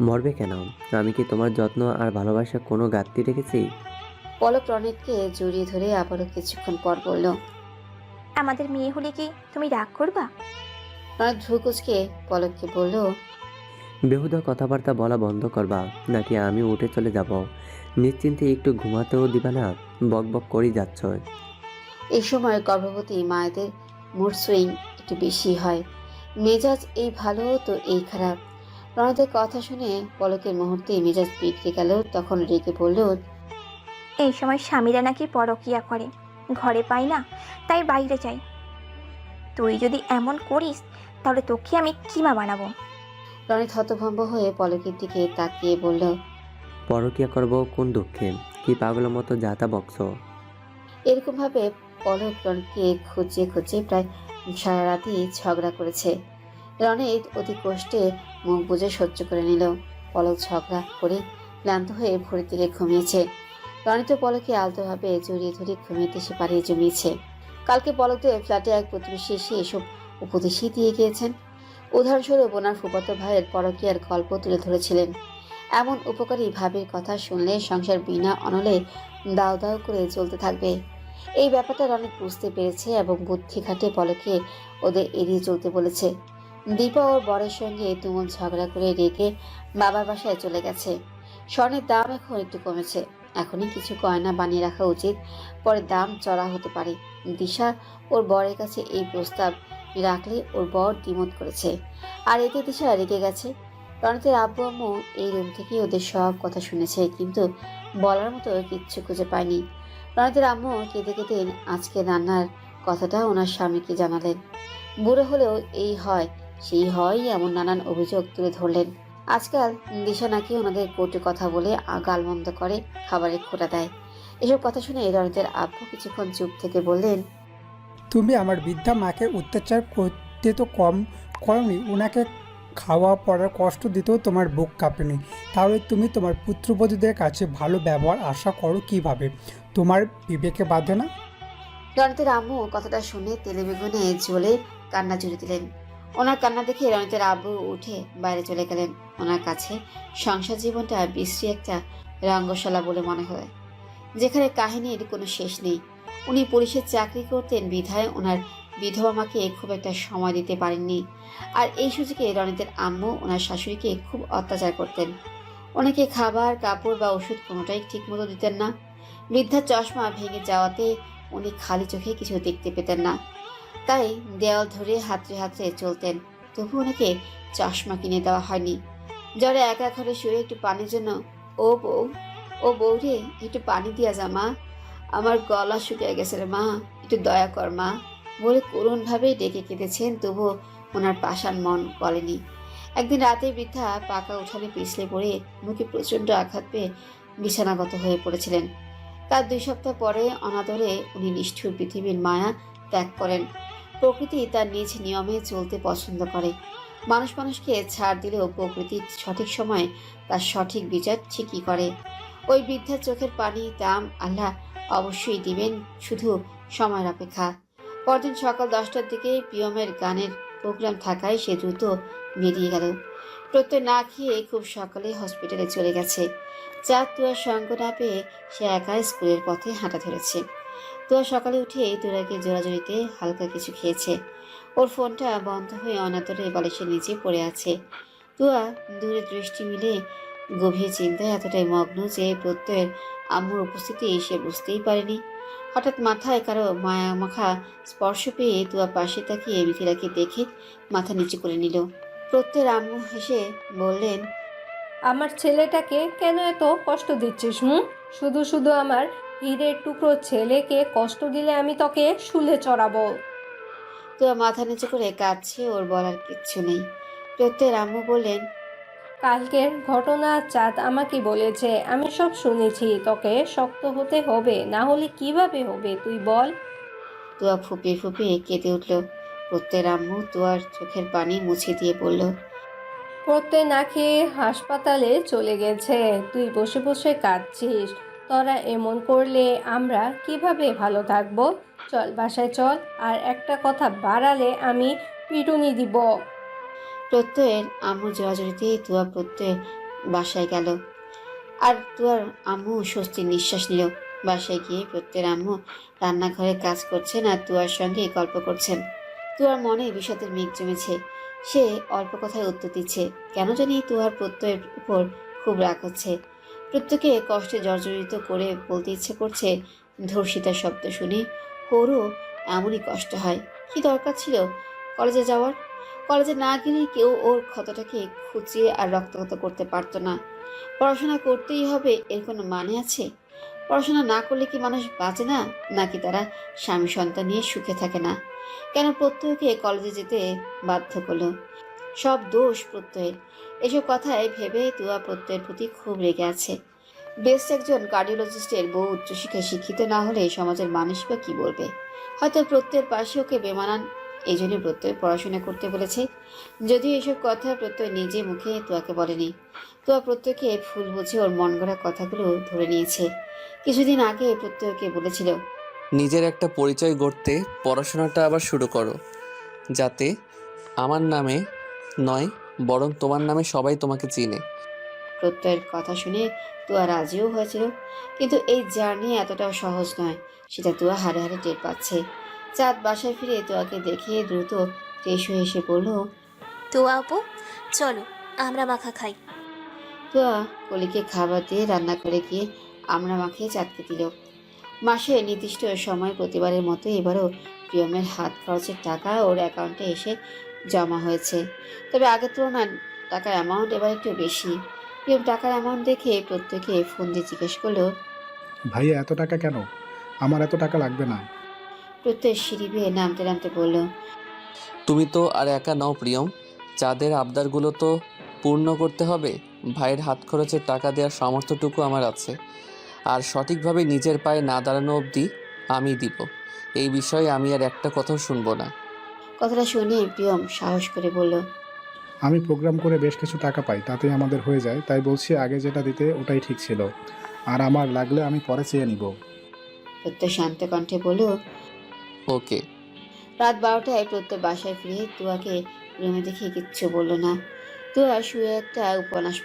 মরবে কেন? আমি কি তোমার যত্ন আর ভালোবাসা কোনো ঘাটতি রেখেছি? পলক রনিতকে জড়িয়ে ধরে আবারও কিছুক্ষণ পর বলল, আমাদের মেয়ে হলে কি তুমি রাগ করবা? রনিত ভ্রুকুচকে পলককে বলল, বেহুদা কথাবার্তা বলা বন্ধ করবা, নাকি আমি উঠে চলে যাব? নিশ্চিন্তে একটু ঘুমাতেও দিবা না? বক বক করেই যাচ্ছ। এই সময় গর্ভবতী মায়েদের মুড সুইং একটু বেশি হয়। মেজাজ এই ভালো তো এই খারাপ। রনিতের কথা শুনে পলকের মুহূর্তে মেজাজ বিগড়ে গেল। তখন রেগে বলল, এই সময় স্বামীরা নাকি পরকিয়া করে, ঘরে পাই না তাই বাইরে যাই। তুই যদি এমন করিস তাহলে তোকে আমি কিমা বানাবো। রনিত হতভম্ব হয়ে পলকের দিকে তাকিয়ে বলল, পরকিয়া করব কোন দুঃখে? কি পাগলের মতো যাতা বকছ? এরকম ভাবে পলক রনিতকে খুঁজিয়ে খুঁজিয়ে প্রায় সারা রাতই ঝগড়া করেছে। রনিত অতি কষ্টে মুখ বুজে সহ্য করে নিল। পলক ঝগড়া করে ক্লান্ত হয়ে ভোরের দিকে ঘুমিয়েছে। রনিত পলকে আলতোভাবে জড়িয়ে ধরে ঘুমিয়ে সে পাড়িয়ে জমিয়েছে। কালকে পলকদের ফ্ল্যাটে এক প্রতিবেশী এসে এসব উপদেশই দিয়ে গিয়েছেন। উদাহরণস্বরূপ ওনার ফুফাতো ভাইয়ের পরকীয়ার গল্প তুলে ধরেছিলেন। এমন উপকারী ভাবের কথা শুনলে সংসার বিনা অনলে দাও দাও করে চলতে থাকবে। এই ব্যাপারটা রনিত বুঝতে পেরেছে এবং বুদ্ধি খাটে পলকে ওদের এড়িয়ে চলতে বলেছে। দীপা ওর বরের সঙ্গে তুমুল ঝগড়া করে রেগে বাবার বাসায় চলে গেছে। স্বর্ণের দাম এখন একটু কমেছে, এখনই কিছু গয়না বানিয়ে রাখা উচিত, পরে দাম চড়া হতে পারে। দিশা ওর বরের কাছে এই প্রস্তাব রাখলে ওর বর দ্বিমত করেছে, আর এতে দিশা রেগে গেছে। রনিতের আব্বু আম্মু এই রুম থেকে ওদের সব কথা শুনেছে, কিন্তু বলার মতো কিচ্ছু খুঁজে পায়নি। রনিতের আম্মু কেঁদে কেঁদে আজকে রান্নার কথাটা ওনার স্বামীকে জানালেন। বুড়ো হলেও এই হয় সেই হয় এমন নানান অভিযোগ তুলে ধরলেন। আজকাল দিশা নাকি ওনাদের কোর্টে কথা বলে গালমন্দ করে, খাবারের খোঁটা দেয়। এসব কথা শুনে রনিতের আব্বু কিছুক্ষণ চুপ থেকে বললেন, তুমি আমার বৃদ্ধা মাকে অত্যাচার করতে তো কম করনি, ওনাকে খাওয়া পড়ার কষ্ট দিতেও তোমার বুক কাঁপেনি, তাহলে তুমি তোমার পুত্রবধূদের কাছে ভালো ব্যবহার আশা করো কিভাবে? তোমার বিবেকে বাঁধে না? রনিতের আম্মু কথাটা শুনে তেলে বেগুনে জ্বলে কান্না জুড়ে দিলেন। ওনার কান্না দেখে রনিতের আব্বু উঠে বাইরে চলে গেলেন। ওনার কাছে সংসার জীবনটা বিশ্রী একটা রঙ্গশালা বলে মনে হয়, যেখানে কাহিনীর কোনো শেষ নেই। উনি পুলিশের চাকরি করতেন বিধায় ওনার বিধবা মাকে খুব একটা সময় দিতে পারেননি, আর এই সুযোগে রনিতের আম্মু ওনার শাশুড়িকে খুব অত্যাচার করতেন। ওনাকে খাবার কাপড় বা ওষুধ কোনোটাই ঠিক মতো দিতেন না। বৃদ্ধার চশমা ভেঙে যাওয়াতে উনি খালি চোখে কিছু দেখতে পেতেন না, তাই দেওয়াল ধরে হাতড়ে হাতড়ে চলতেন। তবু ওনাকে চশমা কিনে দেওয়া হয়নি। জ্বরে একা ঘরে শুয়ে একটু পানির জন্য ও বউ রে, একটু পানি দিয়া যা মা, আমার গলা শুকিয়ে গেছে রে মা, একটু দয়া কর মা বলে করুণভাবে ডেকে কেঁদেছেন। তবুও ওনার পাষাণ মন গলেনি। একদিন রাতে বৃদ্ধা পাকা উঠানে পিছলে পড়ে মুখে প্রচণ্ড আঘাত পেয়ে বিছানাগত হয়ে পড়েছিলেন। তার 2 সপ্তাহ পরে অনাদরে উনি নিষ্ঠুর পৃথিবীর মায়া ত্যাগ করেন। প্রকৃতি তার নিজ নিয়মে চলতে পছন্দ করে। মানুষকে ছাড় দিলেও প্রকৃতি সঠিক সময়ে তার সঠিক বিচার ঠিকই করে। ওই বৃদ্ধার চোখের পানি দাম আল্লাহ অবশ্যই দিবেন, শুধু সময়ের অপেক্ষা। পরদিন সকাল 10টার দিকে পিয়মের গানের প্রোগ্রাম থাকায় সে দ্রুত বেরিয়ে গেল। প্রত্যয় না খেয়ে খুব সকালে হসপিটালে চলে গেছে। চাঁদ তুয়ার সঙ্গ না পেয়ে সে একা স্কুলের পথে হাঁটা ধরেছে। তুয়া সকালে উঠে তুরাকে জোরাজুরিতে হালকা কিছু খেয়েছে। ওর ফোনটা বন্ধ হয়ে অনাদরে বালিশের নিচে পড়ে আছে। তুয়া দূরে দৃষ্টি মিলে গভীর চিন্তায় এতটাই মগ্ন যে প্রত্যয়ের আম্মুর উপস্থিতি সে বুঝতেই পারেনি। হঠাৎ মাথায় কারো মায়ামাখা স্পর্শ পেয়ে তুয়া পাশে তাকিয়ে মিথিলাকে দেখে মাথা নিচু করে নিল। প্রত্যয়ের আম্মু হেসে বললেন, আমার ছেলেটাকে কেন এত কষ্ট দিচ্ছিস? শুধু শুধু আমার হীরের টুকরো ছেলেকে কষ্ট দিলে আমি তোকে শুলে চড়াবো। তুয়া মাথা নিচু করে কাঁদছে, ওর বলার কিচ্ছু নেই। প্রত্যয়ের আম্মু বললেন, কালকের ঘটনা চাঁদ আমাকে বলেছে, আমি সব শুনেছি। তোকে শক্ত হতে হবে, না হলে কিভাবে হবে তুই বল? তুয়া ফুপিয়ে ফুপিয়ে কেঁদে উঠল। প্রত্যয়ের আম্মু তুয়ার চোখের পানি মুছে দিয়ে বলল, প্রত্যয় না খেয়ে হাসপাতালে চলে গেছে, তুই বসে বসে কাঁদছিস। তোরা এমন করলে আমরা কিভাবে ভালো থাকবো? চল বাসায় চল, আর একটা কথা বাড়ালে আমি পিটুনি দিব। প্রত্যয়ের আম্মু জোরাজুরিতে তুয়া প্রত্যয়ের বাসায় গেল, আর তুয়ার আম্মু স্বস্তির নিঃশ্বাস নিল। বাসায় গিয়ে প্রত্যয়ের আম্মু রান্নাঘরে কাজ করছেন আর তুয়ার সঙ্গে গল্প করছেন। তুয়ার মনে বিষাদের মেঘ জমেছে। সে অল্প কথায় উত্তর দিচ্ছে। কেন জানি তুয়ার প্রত্যয়ের উপর খুব রাগ হচ্ছে। প্রত্যেকে কষ্টে জর্জরিত করে বলতে ইচ্ছে করছে, ধর্ষিতার শব্দ শুনে ওরও এমনই কষ্ট হয়। কি দরকার ছিল কলেজে যাওয়ার? কলেজে না গেলে কেউ ওর ক্ষতটাকে খুঁচিয়ে আর রক্তাক্ত করতে পারতো না। পড়াশোনা করতেই হবে এর কোনো মানে আছে? পড়াশোনা না করলে কি মানুষ বাঁচে না, নাকি তারা স্বামী সন্তান নিয়ে সুখে থাকে না? কেন প্রত্যয়কে কলেজে যেতে বাধ্য করলো? সব দোষ প্রত্যয়ের। এসব কথায় ভেবে তুয়া প্রত্যয়ের প্রতি খুব রেগে আছে। বেস্ট একজন কার্ডিওলজিস্টের বউ উচ্চশিক্ষায় শিক্ষিত না হলে সমাজের মানুষ বা কী বলবে? হয়তো প্রত্যয়ের পাশে ওকে বেমানান, এই জন্য প্রত্যয় পড়াশোনা করতে বলেছে। যদিও এসব কথা প্রত্যয় নিজে মুখে তুয়াকে বলেনি। তুয়া প্রত্যয়কে ফুল বুঝে ওর মন গড়া কথাগুলো ধরে নিয়েছে। কিছুদিন আগে প্রত্যয়কে বলেছিল, নিজের একটা পরিচয় গড়তে পড়াশোনাটা আবার শুরু করো, যাতে আমার নামে নয় বরং তোমার নামে সবাই তোমাকে চিনে। প্রত্যয়ের কথা শুনে তুয়া রাজিও হয়েছিল, কিন্তু এই জার্নি এতটাও সহজ নয় সেটা তুয়া হারে হারে টের পাচ্ছে। চাঁদ বাসায় ফিরে তুয়াকে দেখে দ্রুত ফ্রেশ হয়ে এসে বলল, তুয়া আপু চলো আমরা মাখা খাই। তুয়া কলিকে খাবার দিয়ে রান্না করে গিয়ে আমরা মাখিয়ে চাঁদকে দিল। মাসে নির্দিষ্ট সময় প্রতিবারের মতো এবারও প্রিয়মের হাত খরচের টাকা ওর অ্যাকাউন্টে এসে জমা হয়েছে। তবে আগের তুলনায় টাকার অ্যামাউন্ট এবার একটু বেশি। প্রিয়ম টাকার অ্যামাউন্ট দেখে প্রত্যেকে ফোন দিয়ে জিজ্ঞেস করলো, ভাইয়া এত টাকা কেন? আমার এত টাকা লাগবে না। প্রত্যেক সিঁড়ি বেয়ে নামতে নামতে বলল, তুমি তো আর একা নও প্রিয়ম, চাঁদের আবদারগুলো তো পূর্ণ করতে হবে। ভাইয়ের হাত খরচের টাকা দেওয়ার সামর্থ্যটুকু আমার আছে, আর সঠিকভাবে নিজের পায়ে না দাঁড়ানো অবধি আমি দিব। এই বিষয়ে আমি আর একটা কথাও শুনবো না। কথাটা শুনে প্রিয়ম সাহস করে বলল, আমি প্রোগ্রাম করে বেশ কিছু টাকা পাই, তাতেই আমাদের হয়ে যায়। তাই বলছি আগে যেটা দিতে ওটাই ঠিক ছিল, আর আমার লাগলে আমি পরে চেয়ে নিব। প্রত্যেক শান্ত কণ্ঠে বলল, ওকে। রাত 12টায় প্রত্যেক বাসায় ফিরে তুয়াকে রুমে দেখে কিচ্ছু বলল না। তুয়া শুয়ে একটা উপন্যাস